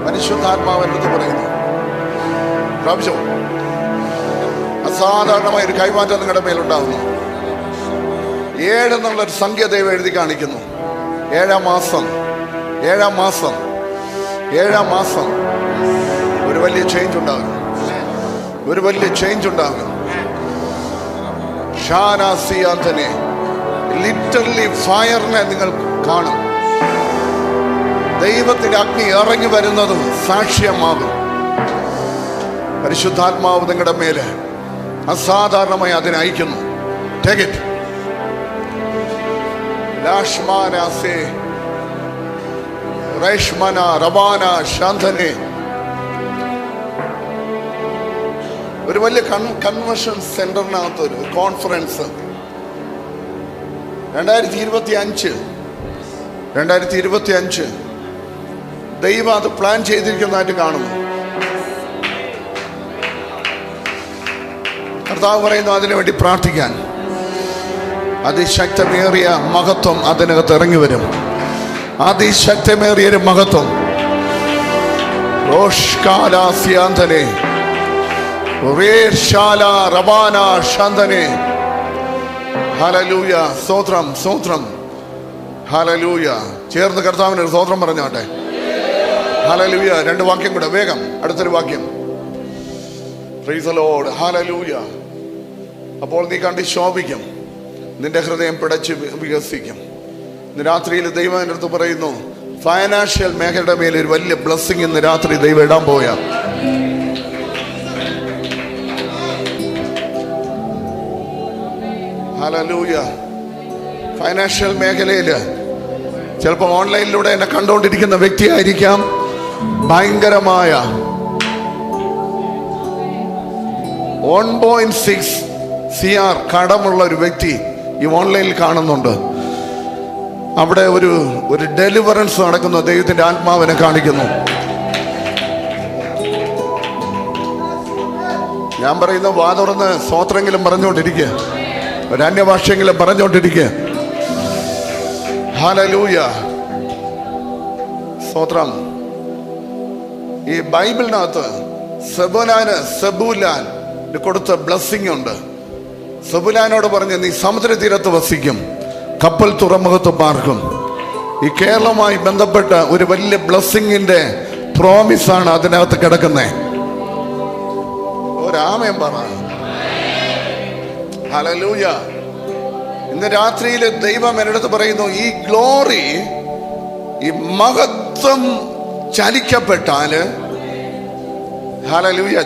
പരിശുദ്ധാത്മാവെന്നത് പറയുന്നു, പ്രാപിച്ചോ, അസാധാരണമായ ഒരു കൈമാറ്റം നിങ്ങളുടെ മേലുണ്ടാകുന്നു. 7 എന്നുള്ളൊരു സംഖ്യ ദൈവം എഴുതി കാണിക്കുന്നു. 7-ാം മാസം ഒരു വലിയ ചേഞ്ച് ഉണ്ടാകും. ഷാനാസിയാന്തനെ ലിറ്ററലി ഫയറിനെ നിങ്ങൾ കാണും. ദൈവത്തിന്റെ അഗ്നി ഇറങ്ങി വരുന്നതും സാക്ഷ്യമാകും. പരിശുദ്ധാത്മാവ് നിങ്ങളുടെ മേലെ അസാധാരണമായി അതിനെ അയക്കുന്നു. Take it. ലാഷ്മാനാസേ റൈഷ്മന റബാന ശാന്തനെ. ഒരു വലിയ കൺവെൻഷൻ സെന്ററിനകത്ത് ഒരു കോൺഫറൻസ് 2025 2025 ദൈവം അത് പ്ലാൻ ചെയ്തിരിക്കുന്നതായിട്ട് കാണുന്നു. കർത്താവ് പറയുന്നു അതിനുവേണ്ടി പ്രാർത്ഥിക്കാൻ. അതിശക്തമേറിയ മഹത്വം അതിനകത്ത് ഇറങ്ങി വരും. അതിശക്തമേറിയൊരു മഹത്വം. ഹല്ലേലൂയ. സ്തോത്രം, സ്തോത്രം. ഹല്ലേലൂയ. ചേർന്ന് കർത്താവിന് ഒരു സ്തോത്രം പറഞ്ഞോട്ടെ. ഹല്ലേലൂയ. 2 വാക്യം കൂടെ വേഗം. അടുത്തൊരു വാക്യം. Price the Lord. ഹല്ലേലൂയ. അപ്പോൾ നീ കണ്ട് ശോഭിക്കും, നിന്റെ ഹൃദയം പിടച്ച് വികസിക്കും. ഇന്ന് രാത്രിയിൽ ദൈവം എൻ്റെ അടുത്ത് പറയുന്നു, ഫൈനാൻഷ്യൽ മേഖലയുടെ മേലെ ഒരു വലിയ ബ്ലെസ്സിങ് ഇന്ന് രാത്രി ദൈവം ഇടാൻ പോയാ. ഹല്ലേലൂയ. ഫൈനാൻഷ്യൽ മേഖലയിൽ ചിലപ്പോൾ ഓൺലൈനിലൂടെ എന്നെ കണ്ടുകൊണ്ടിരിക്കുന്ന വ്യക്തിയായിരിക്കാം. ഭയങ്കരമായ 1.6 CR കടമുള്ള ഒരു വ്യക്തി ഈ ഓൺലൈനിൽ കാണുന്നുണ്ട്. അവിടെ ഒരു ഡെലിവറൻസ് നടക്കുന്ന ദൈവത്തിന്റെ ആത്മാവിനെ കാണിക്കുന്നു. ഞാൻ പറയുന്ന വാ തുറന്ന് സ്തോത്രമെങ്കിലും പറഞ്ഞുകൊണ്ടിരിക്കുക, ഒരു അന്യഭാഷയെങ്കിലും പറഞ്ഞുകൊണ്ടിരിക്കുക. ഹല്ലേലൂയ. സ്തോത്രം. ഈ ബൈബിളിനകത്ത് സെബൂലാൻ കൊടുത്ത ബ്ലെസ്സിങ് ഉണ്ട്. സെബൂലാനോട് പറഞ്ഞ് നീ സമുദ്രതീരത്ത് വസിക്കും, കപ്പൽ തുറമുഖത്ത് പാർക്കും. ഈ കേരളവുമായി ബന്ധപ്പെട്ട ഒരു വലിയ ബ്ലെസ്സിങ്ങിന്റെ പ്രോമിസാണ് അതിനകത്ത് കിടക്കുന്നത്. ഒരാമയം പറ. ഹല്ലേലൂയ. ഇന്ന് രാത്രിയിൽ ദൈവം എൻ്റെ അടുത്ത് പറയുന്നു, ഈ ഗ്ലോറി, ഈ മഹത്വം ചലിക്കപ്പെട്ടാല്, ഹല്ലേലൂയ,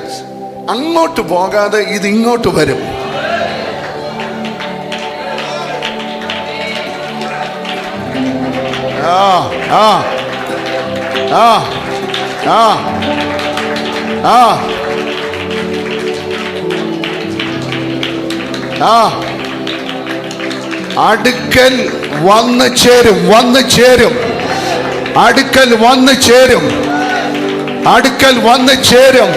അങ്ങോട്ട് പോകാതെ ഇത് ഇങ്ങോട്ട് വരും. അടുക്കൽ വന്ന് ചേരും, വന്ന് ചേരും, അടുക്കൽ വന്ന് ചേരും, അടുക്കൽ വന്ന് ചേരും.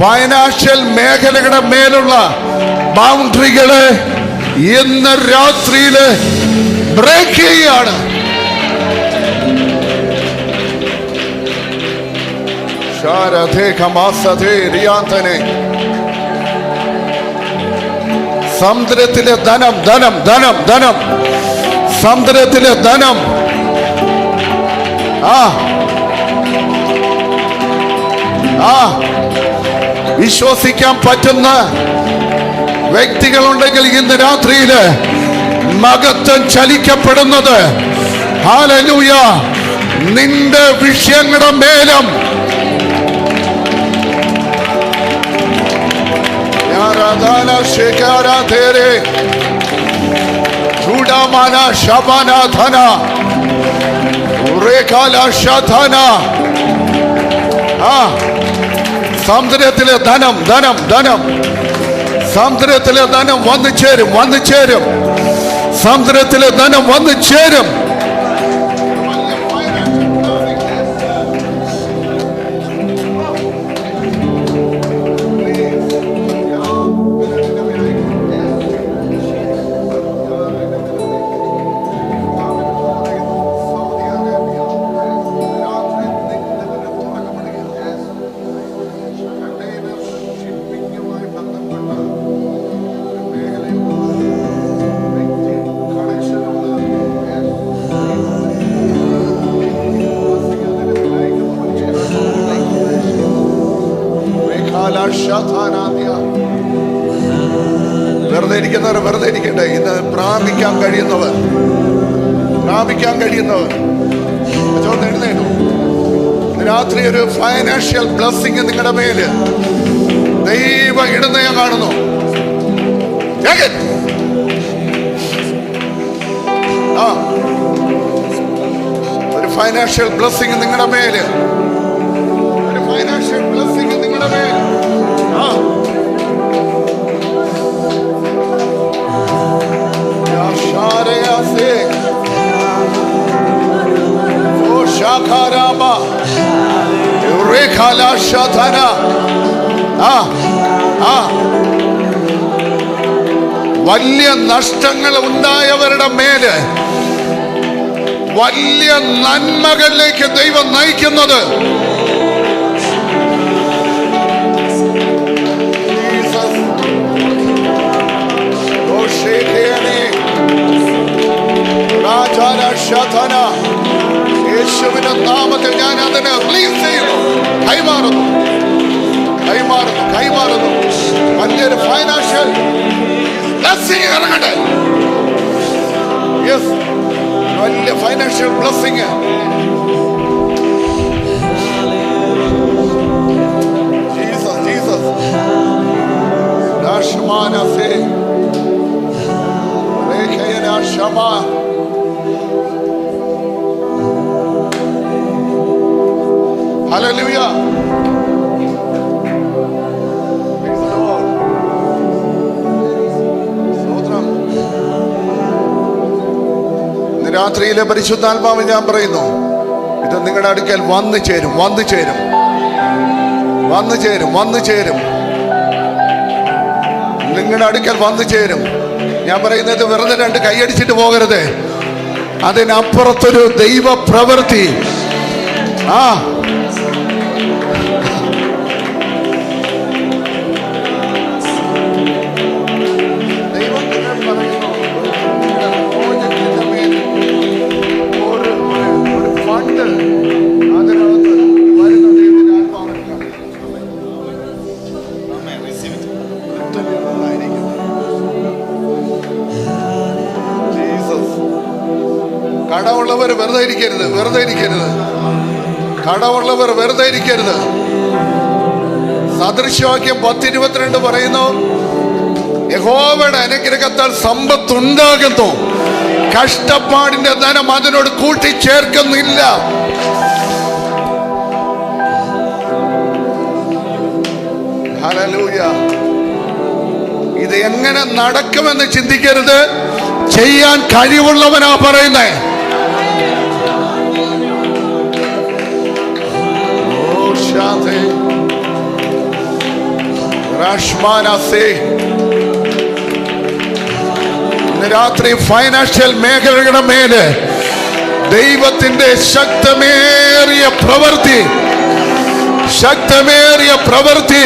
ഫൈനാൻഷ്യൽ മേഖലകളുടെ മേലുള്ള ബൗണ്ടറികള് ഇന്ന് രാത്രിയില് ബ്രേക്ക് ചെയ്യുകയാണ്. സമുദ്രത്തിലെ ധനം, ധനം, ധനം, ധനം, സമുദ്രത്തിലെ ധനം. വിശ്വസിക്കാൻ പറ്റുന്ന വ്യക്തികളുണ്ടെങ്കിൽ ഇന്ന് രാത്രിയില് മഹത്വം ചലിക്കപ്പെടുന്നത്, ഹല്ലേലൂയ, നിന്റെ വിഷയങ്ങളുടെ മേലും സമുദ്രത്തിലെ ധനം, ധനം, ധനം, സമുദ്രത്തിലെ ധനം വന്നു ചേരും, വന്നു ചേരും, സമുദ്രത്തിലെ ധനം വന്നു ചേരും. വെറുതെ ഇരിക്കുന്നവർ വെറുതെ ഇരിക്കട്ടെ. ഇന്ന് പ്രാപിക്കാൻ കഴിയുന്നവർ, പ്രാപിക്കാൻ കഴിയുന്നവർ എഴുന്നേറ്റു. രാത്രി ഒരു ഫൈനാൻഷ്യൽ ബ്ലെസ്സിങ് നിങ്ങളുടെ മേല് ദൈവം ഇടുന്ന ഞാൻ കാണുന്നു. ഒരു ഫൈനാൻഷ്യൽ ബ്ലെസ്സിങ് നിങ്ങളുടെ മേല്, ഒരു ഫൈനാൻഷ്യൽ ബ്ലെസ്സിങ് നിങ്ങളുടെ മേല്. വലിയ നഷ്ടങ്ങൾ ഉണ്ടായവരുടെ മേല് വലിയ നന്മകളിലേക്ക് ദൈവം നയിക്കുന്നത്. യേശുവിന്റെ നാമത്തിൽ ഞാൻ അതിനെ റിലീസ് ചെയ്യുന്നു. കൈമാറുന്നു. വലിയൊരു ഫൈനാൻഷ്യൽ ബ്ലെസ്സിംഗ് ഇറങ്ങട്ടെ. യെസ്, വലിയ ഫൈനാൻഷ്യൽ ബ്ലെസ്സിംഗ്. ജീസസ് ദാശമാനസേ രേഖയന ശമ. ഹല്ലേലൂയ. രാത്രിയിലെ പരിശുദ്ധാത്മാവ് ഞാൻ പറയുന്നു, ഇത് നിങ്ങളുടെ അടുക്കൽ വന്നു ചേരും. നിങ്ങളുടെ അടുക്കൽ വന്നു ചേരും. ഞാൻ പറയുന്നത് വെറുതെ രണ്ട് കൈയടിച്ചിട്ട് പോകരുത്. അതിനപ്പുറത്തൊരു ദൈവ പ്രവൃത്തി. കടമുള്ളവർ വെറുതെ ഇരിക്കരുത്. സദൃശവാക്യം 10:22 പറയുന്നു, യഹോവയുടെ അനുഗ്രഹത്താൽ സമ്പത്തുണ്ടാകുന്നു, കഷ്ടപ്പാടിന്റെ ധനം അതിനോട് കൂട്ടിച്ചേർക്കുന്നില്ല. ഹല്ലേലൂയ. ഇത് എങ്ങനെ നടക്കുമെന്ന് ചിന്തിക്കരുത്. ചെയ്യാൻ കഴിവുള്ളവനാ പറയുന്നേ. ഇന്ന് രാത്രി ഫൈനാൻഷ്യൽ മേഖലകളുടെ മേല് ദൈവത്തിന്റെ ശക്തമേറിയ പ്രവൃത്തി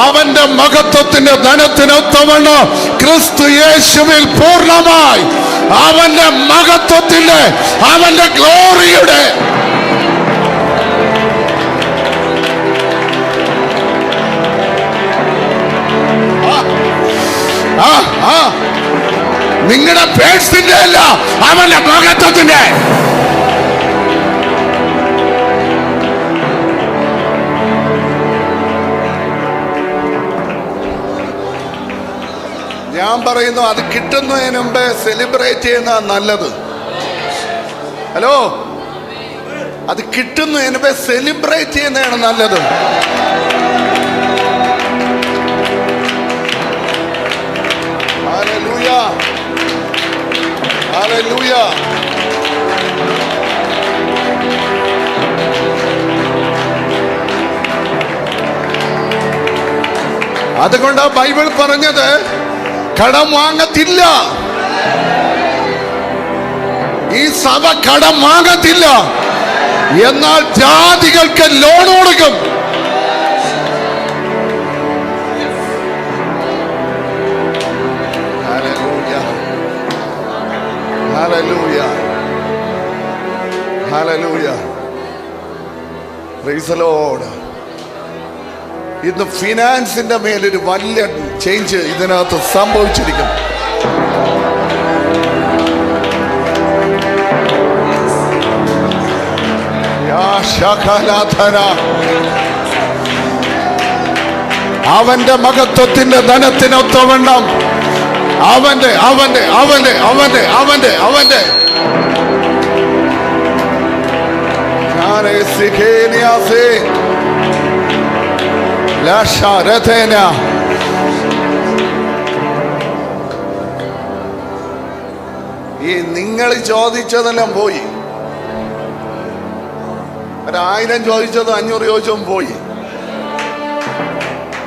അവന്റെ മഹത്വത്തിന്റെ ധനത്തിനൊത്തവണ്ണം ക്രിസ്തു യേശുവിൽ പൂർണ്ണമായി അവന്റെ മഹത്വത്തിന്റെ അവന്റെ ഗ്ലോറിയുടെ നിങ്ങളുടെ പേഴ്സിന്റെ അല്ല, അവന്റെ മഹത്വത്തിന്റെ. ഞാൻ പറയുന്നു, അത് കിട്ടുന്നതിന് മുമ്പേ സെലിബ്രേറ്റ് ചെയ്യുന്ന നല്ലത്. ഹലോ, അത് കിട്ടുന്നതിന് മുമ്പേ സെലിബ്രേറ്റ് ചെയ്യുന്നതാണ് നല്ലത്. ഹല്ലേലൂയ. അതുകൊണ്ടാ ബൈബിൾ പറഞ്ഞത് കടം വാങ്ങത്തില്ല. ഈ സഭ കടം വാങ്ങത്തില്ല, എന്നാൽ ജാതികൾക്ക് ലോൺ കൊടുക്കും. Hallelujah. Praise the Lord. ഇന്ന് ഫിനാൻസിന്റെ മേലൊരു വലിയ ചേഞ്ച് ഇതിനകത്ത് സംഭവിച്ചിരിക്കും. അവന്റെ മഹത്വത്തിന്റെ ധനത്തിനൊത്തവണ്ണം അവന്റെ ഈ നിങ്ങൾ ചോദിച്ചതെല്ലാം പോയി. 1000 ചോദിച്ചത് 500 ചോദിച്ചതും പോയി.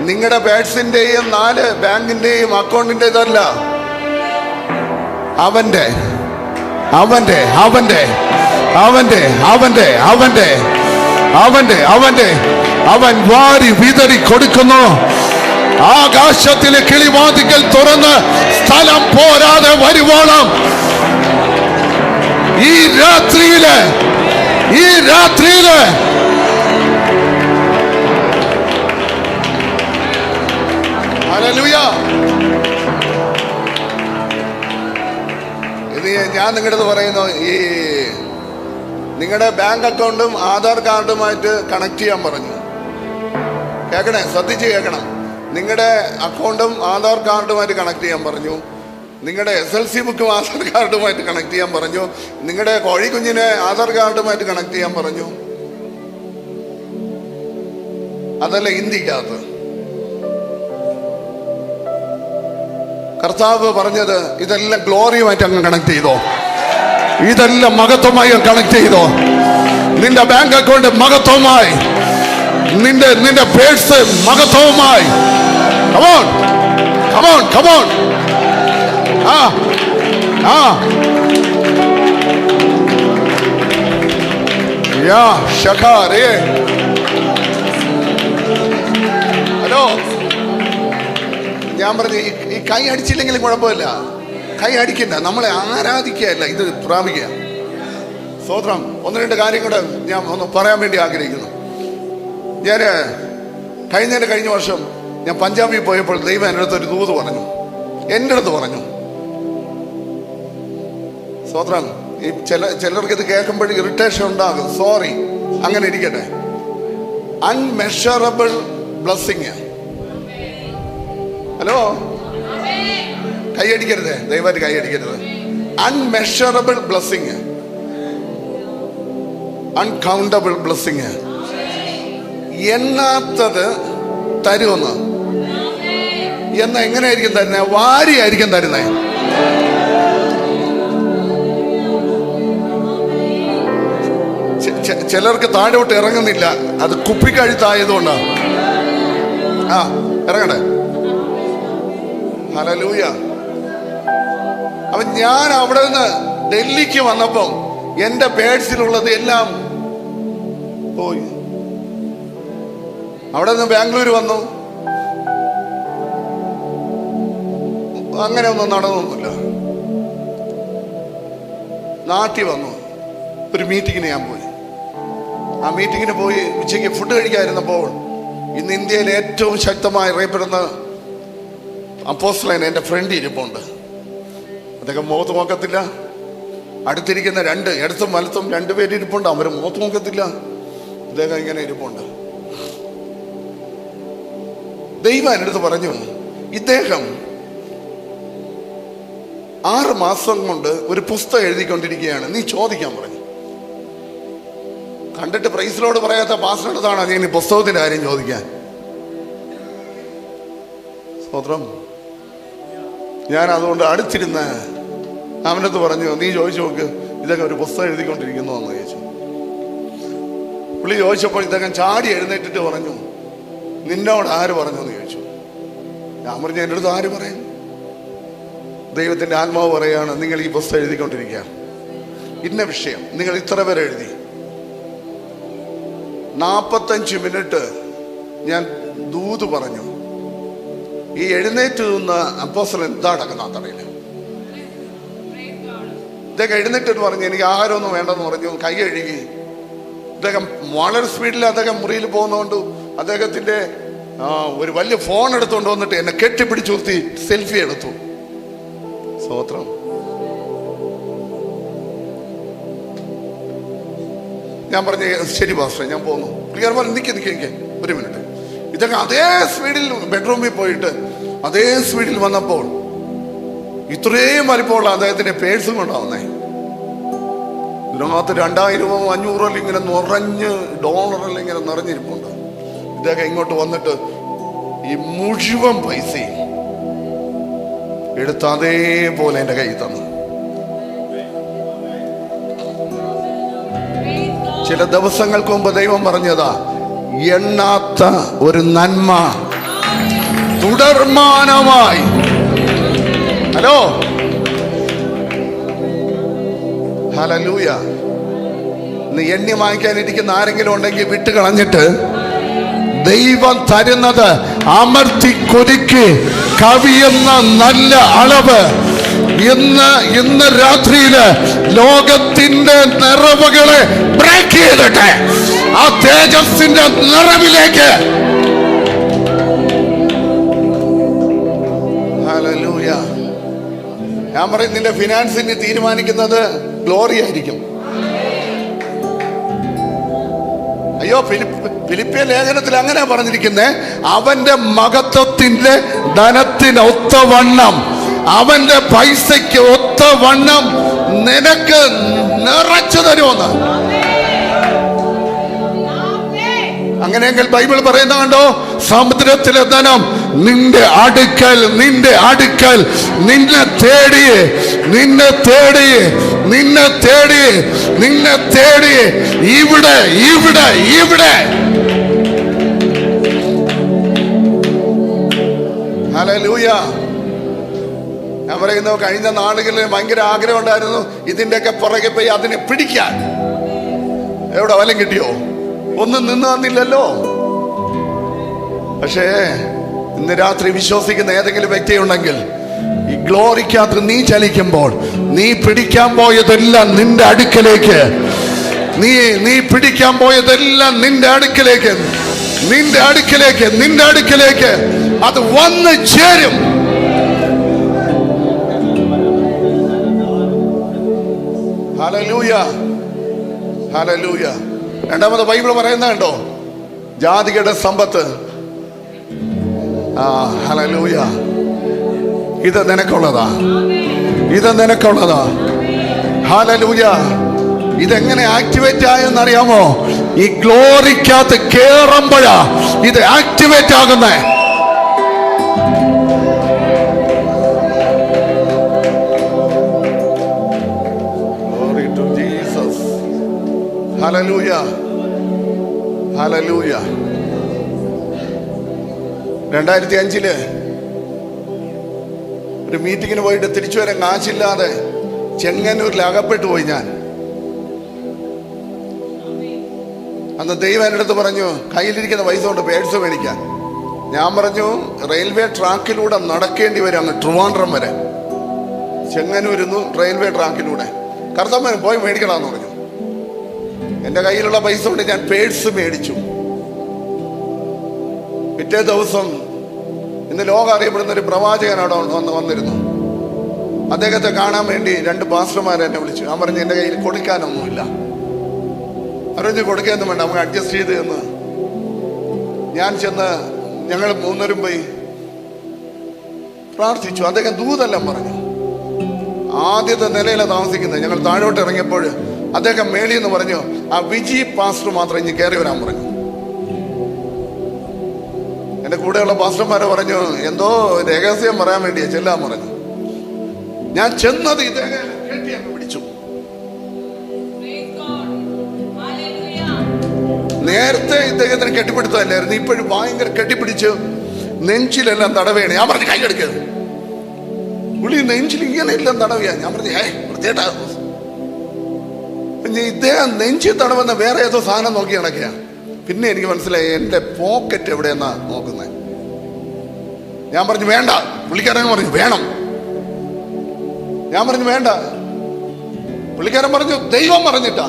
നിങ്ങളുടെ പേഴ്സിന്റെയും 4 ബാങ്കിന്റെയും അക്കൗണ്ടിന്റേതല്ല, അവന്റെ അവന്റെ അവന്റെ അവന്റെ അവന്റെ അവന്റെ അവന്റെ അവന്റെ അവൻ വാരി വിതറി കൊടുക്കുന്നു. ആകാശത്തിലെ കിളിവാതിക്കൽ തുറന്ന് സ്ഥലം പോരാതെ വരുവോളം ഈ രാത്രിയില് ഹല്ലേലൂയ. ഇത് ഞാൻ നിങ്ങളുടെ പറയുന്നു, ഈ നിങ്ങളുടെ ബാങ്ക് അക്കൗണ്ടും ആധാർ കാർഡുമായിട്ട് കണക്ട് ചെയ്യാൻ പറഞ്ഞു. കേൾക്കണേ, ശ്രദ്ധിച്ച് കേൾക്കണം. നിങ്ങളുടെ അക്കൗണ്ടും ആധാർ കാർഡുമായിട്ട് കണക്ട് ചെയ്യാൻ പറഞ്ഞു. നിങ്ങളുടെ SLC ബുക്കും ആധാർ കാർഡുമായിട്ട് കണക്ട് ചെയ്യാൻ പറഞ്ഞു. നിങ്ങളുടെ കോഴിക്കുഞ്ഞിനെ ആധാർ കാർഡുമായിട്ട് കണക്ട് ചെയ്യാൻ പറഞ്ഞു. അതല്ല ഇന്ത്യക്കകത്ത് കർത്താവ് പറഞ്ഞത്. ഇതെല്ലാം ഗ്ലോറിയുമായിട്ട് അങ്ങ് കണക്ട് ചെയ്തോ, ഇതെല്ലാം മഹത്വമായി കണക്ട് ചെയ്തോ. നിന്റെ ബാങ്ക് അക്കൗണ്ട് മഹത്വമായി, നിന്റെ പേഴ്സ് മഹത്വമായി. Come on, come on, come on. Hello, ഞാൻ പറഞ്ഞു ഈ കൈ അടിച്ചില്ലെങ്കിലും കുഴപ്പമില്ല. കൈ അടിക്കണ്ട, നമ്മളെ ആരാധിക്കുകയല്ല, ഇത് പ്രാപിക്കുക. സ്തോത്രം. 1-2 കാര്യം കൂടെ ഞാൻ ഒന്ന് പറയാൻ വേണ്ടി ആഗ്രഹിക്കുന്നു. ഞാൻ കഴിഞ്ഞ വർഷം ഞാൻ പഞ്ചാബിൽ പോയപ്പോൾ ദൈവം എൻ്റെ അടുത്തൊരു ദൂത് പറഞ്ഞു. എൻ്റെ അടുത്ത് പറഞ്ഞു, സ്തോത്രം, ഈ ചിലർക്ക് ഇത് കേൾക്കുമ്പോൾ ഇറിറ്റേഷൻ ഉണ്ടാകും. സോറി, അങ്ങനെ ഇരിക്കട്ടെ. അൺമെഷറബിൾ ബ്ലെസ്സിങ്. ഹലോ, കൈയടിക്കരുത്, ദയവായിട്ട് കൈയടിക്കരുത്. അൺമെഷറബിൾ ബ്ലെസ്സിങ്, അൺകൗണ്ടബിൾ ബ്ലെസ്സിങ്. എണ്ണാത്തത് തരുമെന്ന്. എന്നാ എങ്ങനെയായിരിക്കും തരുന്നേ? വാരിയായിരിക്കും തരുന്നേ. ചിലർക്ക് താഴോട്ട് ഇറങ്ങുന്നില്ല, അത് കുപ്പിക്കഴുത്തായതുകൊണ്ടാണ്. ഇറങ്ങട്ടെ. ഹല്ലേലൂയ. അപ്പൊ ഞാൻ അവിടെ നിന്ന് ഡൽഹിക്ക് വന്നപ്പം എന്റെ പേഴ്സിലുള്ളത് എല്ലാം പോയി. അവിടെ നിന്ന് ബാംഗ്ലൂർ വന്നു, അങ്ങനെ ഒന്നും നടന്നൊന്നുമില്ല. നാട്ടിൽ വന്നു, ഒരു മീറ്റിങ്ങിന് ഞാൻ പോയി. ആ മീറ്റിങ്ങിന് പോയി ഉച്ചയ്ക്ക് ഫുഡ് കഴിക്കാതിരുന്നപ്പോൾ ഇന്ന് ഇന്ത്യയിൽ ഏറ്റവും ശക്തമായി അറിയപ്പെടുന്ന അപ്പോസ്തലൻ എൻ്റെ ഫ്രണ്ട് ഇരിപ്പുണ്ട്. അദ്ദേഹം മുഖത്ത് നോക്കത്തില്ല. അടുത്തിരിക്കുന്ന ഇടത്തും വലത്തും 2 പേര് ഇരിപ്പുണ്ട്, അവർ മുഖത്ത് നോക്കത്തില്ല. അദ്ദേഹം ഇങ്ങനെ ഇരിപ്പുണ്ട്. ദൈവം എൻ്റെ അടുത്ത് പറഞ്ഞു, ഇദ്ദേഹം 6 മാസം കൊണ്ട് ഒരു പുസ്തകം എഴുതിക്കൊണ്ടിരിക്കുകയാണ്, നീ ചോദിക്കാൻ പറഞ്ഞു. കണ്ടിട്ട് പ്രൈസിലോട് പറയാത്ത പാസ്റ്ററുടെതാണ് നീ പുസ്തകത്തിന്റെ കാര്യം ചോദിക്കാൻ. സ്തോത്രം. ഞാൻ അതുകൊണ്ട് അടുത്തിരുന്ന് അവനടുത്ത് പറഞ്ഞു, നീ ചോദിച്ചു നോക്ക്, ഇതൊക്കെ ഒരു പുസ്തകം എഴുതിക്കൊണ്ടിരിക്കുന്നു എന്ന് ചോദിച്ചു. പുള്ളി ചോദിച്ചപ്പോൾ ഇദ്ദേഹം ചാടി എഴുന്നേറ്റിട്ട് പറഞ്ഞു, നിന്നോട് ആര് പറഞ്ഞു എന്ന് ചോദിച്ചു. ഞാൻ പറഞ്ഞു, എൻ്റെ അടുത്ത് ആര് പറയും? ദൈവത്തിന്റെ ആത്മാവ് പറയാണ്, നിങ്ങൾ ഈ പുസ്തകം എഴുതിക്കൊണ്ടിരിക്കുക, ഇന്ന വിഷയം നിങ്ങൾ ഇത്ര പേരെ എഴുതി. 45 മിനിറ്റ് ഞാൻ ദൂത് പറഞ്ഞു. ഈ എഴുന്നേറ്റ് നിന്ന അപ്പോസ്തലൻ എന്താ നടക്കുന്നറിയില്ല. ഇദ്ദേഹം എഴുന്നേറ്റ് പറഞ്ഞു, എനിക്ക് ആഹാരമൊന്നും വേണ്ടെന്ന് പറഞ്ഞു. കൈ കഴുകി അദ്ദേഹം വളരെ സ്പീഡിൽ അദ്ദേഹം മുറിയിൽ പോകുന്നതുകൊണ്ട് അദ്ദേഹത്തിന്റെ ഒരു വലിയ ഫോൺ എടുത്തുകൊണ്ട് വന്നിട്ട് എന്നെ കെട്ടിപ്പിടിച്ചു നിർത്തി സെൽഫി എടുത്തു. സ്തോത്രം. ഞാൻ പറഞ്ഞു, ശരി പാസ്റ്റർ, ഞാൻ പോകുന്നു. പുള്ളിക്കാരൻ പറഞ്ഞു, നിൽക്കെ ഒരു മിനിറ്റ്. ഇതൊക്കെ അതേ സ്പീഡിൽ ബെഡ്റൂമിൽ പോയിട്ട് അതേ സ്പീഡിൽ വന്നപ്പോൾ ഇത്രയും വലിപ്പമുള്ള അദ്ദേഹത്തിന്റെ പേഴ്സും കൊണ്ടാവുന്നേ. ഇതിനകത്ത് 2000-500 ഇങ്ങനെ നിറഞ്ഞ് ഡോളറിൽ ഇങ്ങനെ നിറഞ്ഞിരിപ്പുണ്ട്. ഇദ്ദേഹം ഇങ്ങോട്ട് വന്നിട്ട് ഈ മുഴുവൻ പൈസയും എടുത്ത് അതേപോലെ എൻ്റെ കയ്യിൽ തന്നു. ചില ദിവസങ്ങൾക്ക് മുമ്പ് ദൈവം പറഞ്ഞതാ, എണ്ണാത്ത ഒരു നന്മ തുടർമാനമായി. Hello, hallelujah. ഇന്ന് എണ്ണി വാങ്ങിക്കാനിരിക്കുന്ന ആരെങ്കിലും ഉണ്ടെങ്കിൽ വിട്ട് കളഞ്ഞിട്ട് ദൈവം തരുന്നത് അമർത്തി കൊതിക്ക് കവിയുന്ന നല്ല അളവ് ഇന്ന് രാത്രിയില് ലോകത്തിന്റെ നിറവുകളെ ബ്രേക്ക് ചെയ്തിട്ട് ആ തേജസ്സിന്റെ നിറവിലേക്ക്. ഹല്ലേലൂയ. ഞാൻ പറയും, നിന്റെ ഫിനാൻസിന് തീരുമാനിക്കുന്നത് ഗ്ലോറി ആയിരിക്കും. അയ്യോ, ഫിലിപ്പിയ ലേഖനത്തിൽ അങ്ങനെ പറഞ്ഞിരിക്കുന്നേ, അവന്റെ മഹത്വത്തിന്റെ ധനത്തിന് ഒത്തവണ്ണം, അവന്റെ പൈസയ്ക്ക് ഒത്തവണ്ണം നിനക്ക് നിറച്ചു തരുമെന്ന്. അങ്ങനെയെങ്കിൽ ബൈബിൾ പറയുന്ന കണ്ടോ, സമുദ്രത്തിലെ ധനം നിന്റെ അടുക്കൽ നിന്നെ തേടി ഇവിടെ. ഹല്ലേലൂയ. ഞാൻ പറയുന്നു, കഴിഞ്ഞ നാളുകളിൽ ഭയങ്കര ആഗ്രഹം ഉണ്ടായിരുന്നു ഇതിന്റെയൊക്കെ പുറകെ പോയി അതിനെ പിടിക്കാൻ. എവിടെ വലം കിട്ടിയോ? ഒന്നും നിന്ന് തന്നില്ലല്ലോ. പക്ഷേ ഇന്ന് രാത്രി വിശ്വസിക്കുന്ന ഏതെങ്കിലും വ്യക്തിയുണ്ടെങ്കിൽ, ഈ ഗ്ലോറിക്കകത്ത് നീ ചലിക്കുമ്പോൾ നീ പിടിക്കാൻ പോയതെല്ലാം നിന്റെ അടുക്കലേക്ക്, നീ പിടിക്കാൻ പോയതെല്ലാം നിന്റെ അടുക്കലേക്ക് അത് വന്ന് ചേരും. Hallelujah, hallelujah. രണ്ടാമത് ബൈബിൾ പറയുന്ന കണ്ടോ, ജാതികളുടെ സമ്പത്ത്. ഹല്ലേലൂയ. ഇത് നിനക്കുള്ളതാ. ഹല്ലേലൂയ. ഇതെങ്ങനെ ആക്ടിവേറ്റ് ആയെന്നറിയാമോ? ഈ ഗ്ലോറിക്കകത്ത് കേറുമ്പോഴാ ഇത് ആക്ടിവേറ്റ് ആകുന്നേ. Hallelujah, hallelujah. 2005 ഒരു മീറ്റിങ്ങിന് പോയിട്ട് തിരിച്ചു വരാൻ കാശില്ലാതെ ചെങ്ങന്നൂരിൽ അകപ്പെട്ടു പോയി ഞാൻ. അന്ന് ദൈവം എൻ്റെ അടുത്ത് പറഞ്ഞു, കയ്യിലിരിക്കുന്ന പൈസ കൊണ്ട് പേഴ്സ് മേടിക്കാൻ. ഞാൻ പറഞ്ഞു, റെയിൽവേ ട്രാക്കിലൂടെ നടക്കേണ്ടി വരും അങ്ങ് ട്രിവാൻഡ്രം വരെ. ചെങ്ങന്നൂരിന്ന് റെയിൽവേ ട്രാക്കിലൂടെ. കർത്താവ് പോയി മേടിക്കണമെന്ന് പറഞ്ഞു. എൻ്റെ കയ്യിലുള്ള പൈസ കൊണ്ട് ഞാൻ പേഴ്സ് മേടിച്ചു. പിറ്റേ ദിവസം ഇന്ന് ലോകം അറിയപ്പെടുന്ന ഒരു പ്രവാചകൻ അവിടെ വന്നിരുന്നു. അദ്ദേഹത്തെ കാണാൻ വേണ്ടി 2 പാസ്റ്റർമാരെ എന്നെ വിളിച്ചു. ഞാൻ പറഞ്ഞു, എൻ്റെ കയ്യിൽ കൊടുക്കാനൊന്നുമില്ല. അറിഞ്ഞ് കൊടുക്കാനൊന്നും വേണ്ട, നമുക്ക് അഡ്ജസ്റ്റ് ചെയ്ത് എന്ന്. ഞാൻ ചെന്ന് ഞങ്ങൾ 3 പോയി പ്രാർത്ഥിച്ചു. അദ്ദേഹം ദൂതെല്ലാം പറഞ്ഞു. ആദ്യത്തെ നിലയിലാണ് താമസിക്കുന്നത്. ഞങ്ങൾ താഴോട്ട് ഇറങ്ങിയപ്പോൾ അദ്ദേഹം മേളിൽ നിന്ന് പറഞ്ഞു, ആ വിജി പാസ്റ്റർ മാത്രം ഇനി കയറി വരാൻ പറഞ്ഞു. എൻ്റെ കൂടെയുള്ള പാസ്റ്റർമാരെ പറഞ്ഞു, എന്തോ രഹസ്യം പറയാൻ വേണ്ടിയാ ചെല്ലാൻ പറഞ്ഞു. ഞാൻ ചെന്നത് ഇദ്ദേഹം കെട്ടി അങ്ങ് പിടിച്ചു. നേരത്തെ ഇദ്ദേഹത്തിന് കെട്ടിപ്പിടുത്തല്ലായിരുന്നു, ഇപ്പോഴും ഭയങ്കര കെട്ടിപ്പിടിച്ച് നെഞ്ചിലെല്ലാം തടവേണേ. ഞാൻ പറഞ്ഞു, കൈ എടുക്കരുത്. പുള്ളി നെഞ്ചിൽ ഇങ്ങനെ എല്ലാം തടവിയാ. ഞാൻ പറഞ്ഞു, വൃത്തിയേട്ടാ. ഇദ്ദേഹം നെഞ്ചിൽ തടവുന്ന വേറെ ഏതോ സാധനം നോക്കി നടക്കുക. പിന്നെ എനിക്ക് മനസ്സിലായി എൻ്റെ പോക്കറ്റ് എവിടെയെന്നാ നോക്കുന്നത്. ഞാൻ പറഞ്ഞു, വേണ്ട. പുള്ളിക്കാരൻ പറഞ്ഞു, വേണം. ഞാൻ പറഞ്ഞു, വേണ്ട. പുള്ളിക്കാരൻ പറഞ്ഞു, ദൈവം പറഞ്ഞിട്ടാ.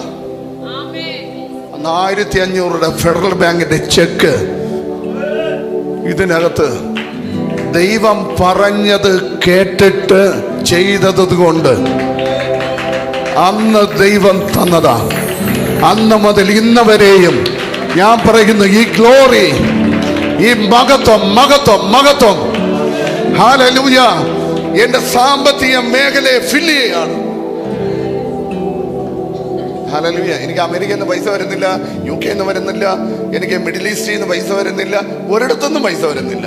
1500 ഫെഡറൽ ബാങ്കിന്റെ ചെക്ക് ഇതിനകത്ത് ദൈവം പറഞ്ഞത് കേട്ടിട്ട് ചെയ്തത് കൊണ്ട് അന്ന് ദൈവം തന്നതാ. അന്ന് മുതൽ ഇന്ന് വരെയും ഞാൻ പറയുന്നു, ഈ ഗ്ലോറി, ഈ മഹത്വം ഹല്ലേലൂയ എന്റെ സാമ്പത്തിക മേഖലയെ ഫില്ല് ചെയ്യാണ്. ഹല്ലേലൂയ. എനിക്ക് അമേരിക്കയിൽ നിന്ന് പൈസ വരുന്നില്ല, UK നിന്ന് വരുന്നില്ല, എനിക്ക് മിഡിൽ ഈസ്റ്റിൽ നിന്ന് പൈസ വരുന്നില്ല, ഒരിടത്തുനിന്നും പൈസ വരുന്നില്ല.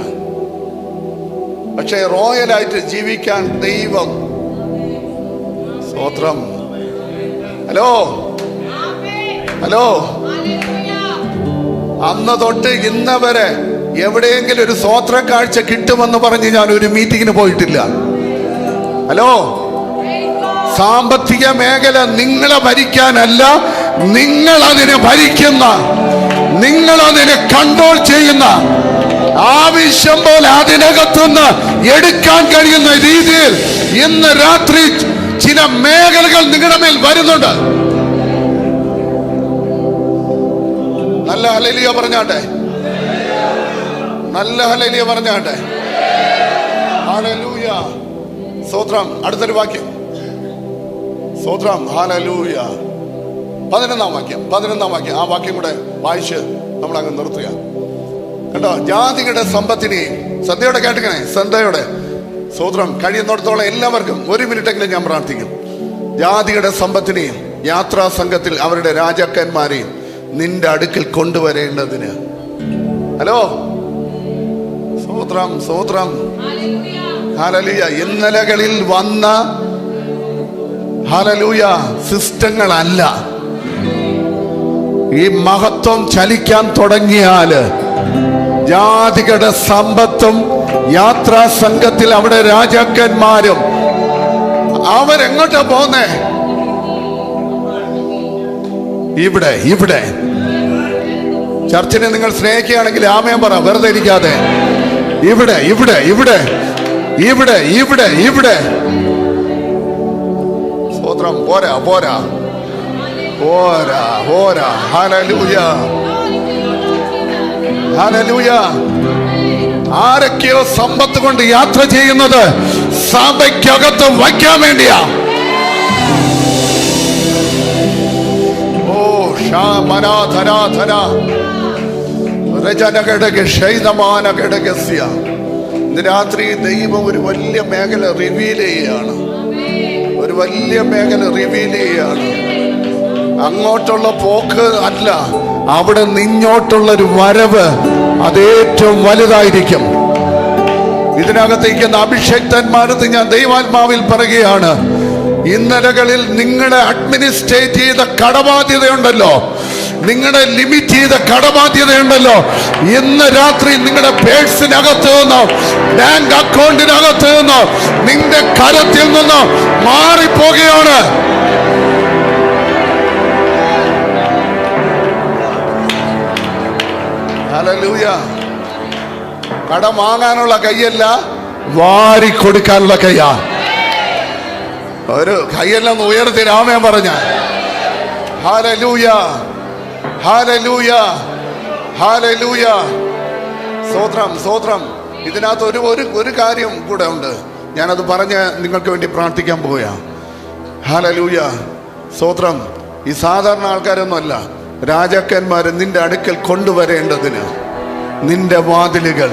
പക്ഷേ റോയലായിട്ട് ജീവിക്കാൻ ദൈവം. സ്തോത്രം. ഹലോ, ഹലോ, അന്ന് തൊട്ട് ഇന്ന് വരെ എവിടെയെങ്കിലും ഒരു സ്വോത്ര കാഴ്ച കിട്ടുമെന്ന് പറഞ്ഞ് ഞാൻ ഒരു മീറ്റിങ്ങിന് പോയിട്ടില്ല. ഹലോ, സാമ്പത്തിക മേഖല നിങ്ങളെ ഭരിക്കാനല്ല, നിങ്ങൾ അതിനെ ഭരിക്കുന്ന, നിങ്ങൾ അതിനെ കൺട്രോൾ ചെയ്യുന്ന, ആവശ്യം പോലെ അതിനകത്തുനിന്ന് എടുക്കാൻ കഴിയുന്ന രീതിയിൽ ഇന്ന് രാത്രി ചില മേഖലകൾ നിങ്ങളുടെ മേൽ വരുന്നുണ്ട്. നല്ല ഹല്ലേലൂയ പറഞ്ഞാട്ടെ, നല്ല ഹല്ലേലൂയ പറഞ്ഞാട്ടെ. ഹല്ലേലൂയ, സ്തോത്രം. അടുത്തൊരു വാക്യം, സ്തോത്രം. ഹല്ലേലൂയ. 11-ാം വാക്യം. ആ വാക്യം കൂടെ വായിച്ച് നമ്മൾ അങ്ങ് നിർത്തുക. കണ്ടോ, ജാതികളുടെ സമ്പത്തിനെയും, ശ്രദ്ധയോടെ കേട്ടിക്കണേ, ശ്രദ്ധയോടെ. സ്തോത്രം. കഴിയുന്നിടത്തോളം എല്ലാവർക്കും 1 മിനിറ്റെങ്കിലും ഞാൻ പ്രാർത്ഥിക്കും. ജാതികളുടെ സമ്പത്തിനെയും യാത്രാ സംഘത്തിൽ അവരുടെ രാജാക്കന്മാരെയും നിന്റെ അടുക്കൽ കൊണ്ടുവരേണ്ടതിന്. ഹലോ, സ്തോത്രം, സ്തോത്രം. ഹല്ലേലൂയ. ഇന്നലകളിൽ വന്ന ഹല്ലേലൂയ സിസ്റ്റങ്ങളല്ല, ഈ മഹത്വം ചലിക്കാൻ തുടങ്ങിയാല് ജാതികളുടെ സമ്പത്തും യാത്രാ സംഘത്തിൽ അവിടെ രാജാക്കന്മാരും അവരെങ്ങോട്ടാ പോന്നേ? ഇവിടെ ചർച്ചിനെ നിങ്ങൾ സ്നേഹിക്കുകയാണെങ്കിൽ ആമേൻ പറ, വെറുതെ ഇരിക്കാതെ. ഇവിടെ സ്തോത്രം. പോരാ. ഹല്ലേലൂയ. ആരൊക്കെയോ സമ്പത്ത് കൊണ്ട് യാത്ര ചെയ്യുന്നത് സഭയ്ക്കകത്ത് വയ്ക്കാൻ വേണ്ടിയാ. ഇന്ന് രാത്രി ദൈവം ഒരു വലിയ മേഖല റിവീൽ ചെയ്യുകയാണ്. അങ്ങോട്ടുള്ള പോക്ക് അല്ല, അവിടെ നിന്നോട്ടുള്ളൊരു വരവ് അത് ഏറ്റവും വലുതായിരിക്കും. ഇതിനകത്തേക്കുന്ന അഭിഷേക്തന്മാരത്ത് ഞാൻ ദൈവാത്മാവിൽ പറയുകയാണ്, ഇന്നലകളിൽ നിങ്ങളുടെ അഡ്മിനിസ്ട്രേറ്റ് ചെയ്ത കടബാധ്യതയുണ്ടല്ലോ, നിങ്ങളുടെ ലിമിറ്റ് ചെയ്ത കടബാധ്യതയുണ്ടല്ലോ, ഇന്ന് രാത്രി നിങ്ങളുടെ പേഴ്സിനകത്ത് നിന്നോ ബാങ്ക് അക്കൗണ്ടിനകത്ത് നിന്നോ നിന്റെ കരത്തിൽ നിന്നോ മാറിപ്പോകുകയാണ്. ഹല്ലേലൂയ. കടം വാങ്ങാനുള്ള കൈയല്ല, വാരി കൊടുക്കാനുള്ള കൈയാ. ഒരു കൈയെല്ലാം ഉയർത്തി രാമൻ പറഞ്ഞ ഹല്ലേലൂയ, ഹല്ലേലൂയ, ഹല്ലേലൂയ. സ്തോത്രം. ഇതിനകത്ത് ഒരു കാര്യം കൂടെ ഉണ്ട്, ഞാനത് പറഞ്ഞ് നിങ്ങൾക്ക് വേണ്ടി പ്രാർത്ഥിക്കാൻ പോയാ. ഹല്ലേലൂയ, സ്തോത്രം. ഈ സാധാരണ ആൾക്കാരൊന്നും അല്ല, രാജാക്കന്മാരെ നിന്റെ അടുക്കൽ കൊണ്ടുവരേണ്ടതിന് നിന്റെ വാതിലുകൾ.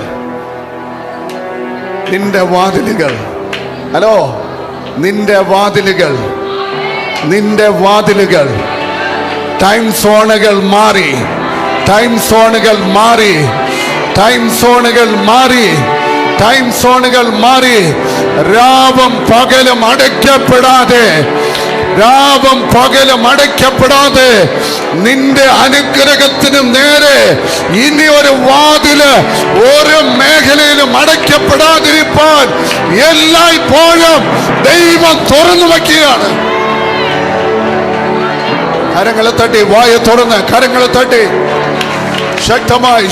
ഹലോ, നിന്റെ വാതിലുകൾ ടൈം സോണുകൾ മാറി രാവും പകലും അടയ്ക്കപ്പെടാതെ നിന്റെ അനുഗ്രഹത്തിന് നേരെ ഇനി ഒരു വാതില് ഒരു മേഖലയിലും അടയ്ക്കപ്പെടാതിരിക്കാൻ എല്ലായ്പ്പോഴും ദൈവം തുറന്നു വയ്ക്കുകയാണ്. കരങ്ങളെ തട്ടി, വായ തുറന്ന് കരങ്ങളെ തട്ടി ശക്തമായി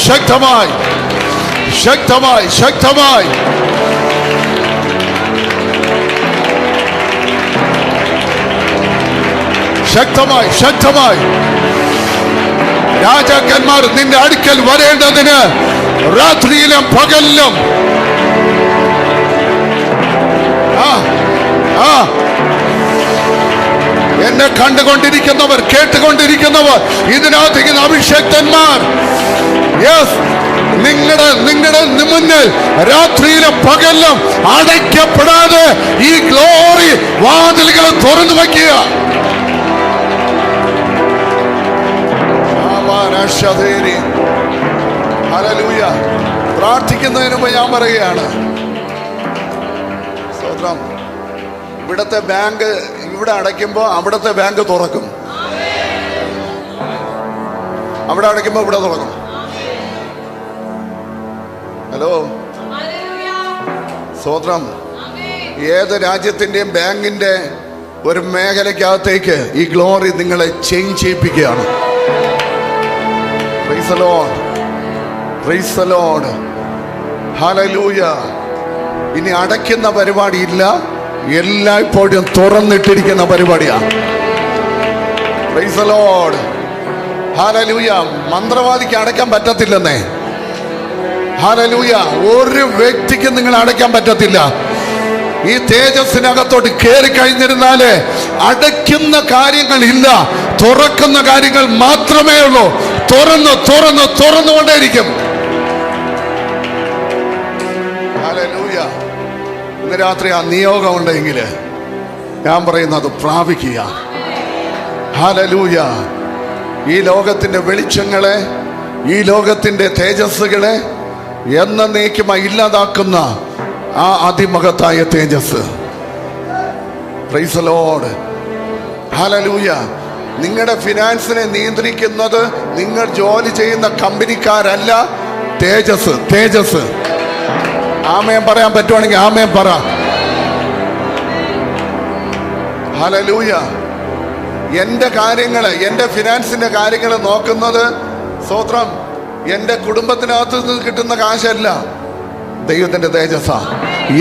ശക്തമായി രാജാക്കന്മാർ നിന്റെ അടുക്കൽ വരേണ്ടതിന് രാത്രിയിലും പകലിലും എന്നെ കണ്ടുകൊണ്ടിരിക്കുന്നവർ, കേട്ടുകൊണ്ടിരിക്കുന്നവർ, ഇതിനകത്ത് അഭിഷേക്തന്മാർ, നിങ്ങളുടെ മുന്നിൽ രാത്രിയിലും പകലിലും അടയ്ക്കപ്പെടാതെ ഈ ഗ്ലോറി വാതിലുകൾ തുറന്നു വയ്ക്കുക. ഹല്ലേലൂയ. പ്രാർത്ഥിക്കുന്നതിന് മുമ്പ് ഞാൻ പറയുകയാണ്, സ്തോത്രം. ഇവിടത്തെ ബാങ്ക് ഇവിടെ അടയ്ക്കുമ്പോൾ അവിടത്തെ ബാങ്ക് തുറക്കും. അവിടെ അടയ്ക്കുമ്പോൾ ഇവിടെ തുടങ്ങും. ഹലോ, സ്തോത്രം. ഏത് രാജ്യത്തിന്റെയും ബാങ്കിന്റെ ഒരു മേഖലയ്ക്കകത്തേക്ക് ഈ ഗ്ലോറി നിങ്ങളെ ചേഞ്ച് ചെയ്യിപ്പിക്കുകയാണ്. Praise the Lord, praise the Lord, hallelujah. ഇനി അടയ്ക്കുന്ന പരിപാടി ഇല്ല, എല്ലായ്പ്പോഴും തുറന്നിട്ടിരിക്കുന്ന പരിപാടിയാണ്. Praise the Lord, hallelujah. മന്ത്രവാദിക്ക് അടയ്ക്കാൻ പറ്റത്തില്ലെന്നേ. ഹല്ലേലൂയ. ഒരു വ്യക്തിക്ക് നിങ്ങൾ അടയ്ക്കാൻ പറ്റത്തില്ല. ഈ തേജസ്സിനകത്തോട്ട് കയറി കഴിഞ്ഞിരുന്നാല് അടയ്ക്കുന്ന കാര്യങ്ങൾ ഇല്ല, തുറക്കുന്ന കാര്യങ്ങൾ മാത്രമേ ഉള്ളൂ. തുറന്നുകൊണ്ടേയിരിക്കും. ഹല്ലേലൂയ. ഇന്ന് രാത്രി ആ നിയോഗം ഉണ്ടെങ്കിൽ ഞാൻ പറയുന്നത് പ്രാപിക്കുക. ഹല്ലേലൂയ. ഈ ലോകത്തിന്റെ വെളിച്ചങ്ങളെ, ഈ ലോകത്തിന്റെ തേജസ്സുകളെ എന്നേക്കുമായി ഇല്ലാതാക്കുന്ന ആ അതിമഹത്തായ തേജസ്. Praise the Lord, hallelujah. നിങ്ങളുടെ ഫിനാൻസിനെ നിയന്ത്രിക്കുന്നത് നിങ്ങൾ ജോലി ചെയ്യുന്ന കമ്പനിക്കാരല്ല, തേജസ്. ആമേൻ പറയാൻ പറ്റുവാണെങ്കിൽ ആമേൻ പറ. ഹല്ലേലൂയ. എൻ്റെ കാര്യങ്ങള്, എൻ്റെ ഫിനാൻസിന്റെ കാര്യങ്ങൾ നോക്കുന്നത്, സ്തോത്രം, എൻ്റെ കുടുംബത്തിനകത്ത് നിന്ന് കിട്ടുന്ന കാശല്ല, ദൈവത്തിന്റെ തേജസ്സാ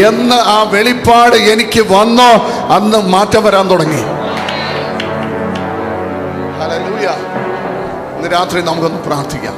എന്ന് ആ വെളിപ്പാട് എനിക്ക് വന്നോ അന്ന് മാറ്റം വരാൻ തുടങ്ങി. ഹല്ലേലൂയ. ഇന്ന് രാത്രി നമുക്കൊന്ന് പ്രാർത്ഥിക്കാം.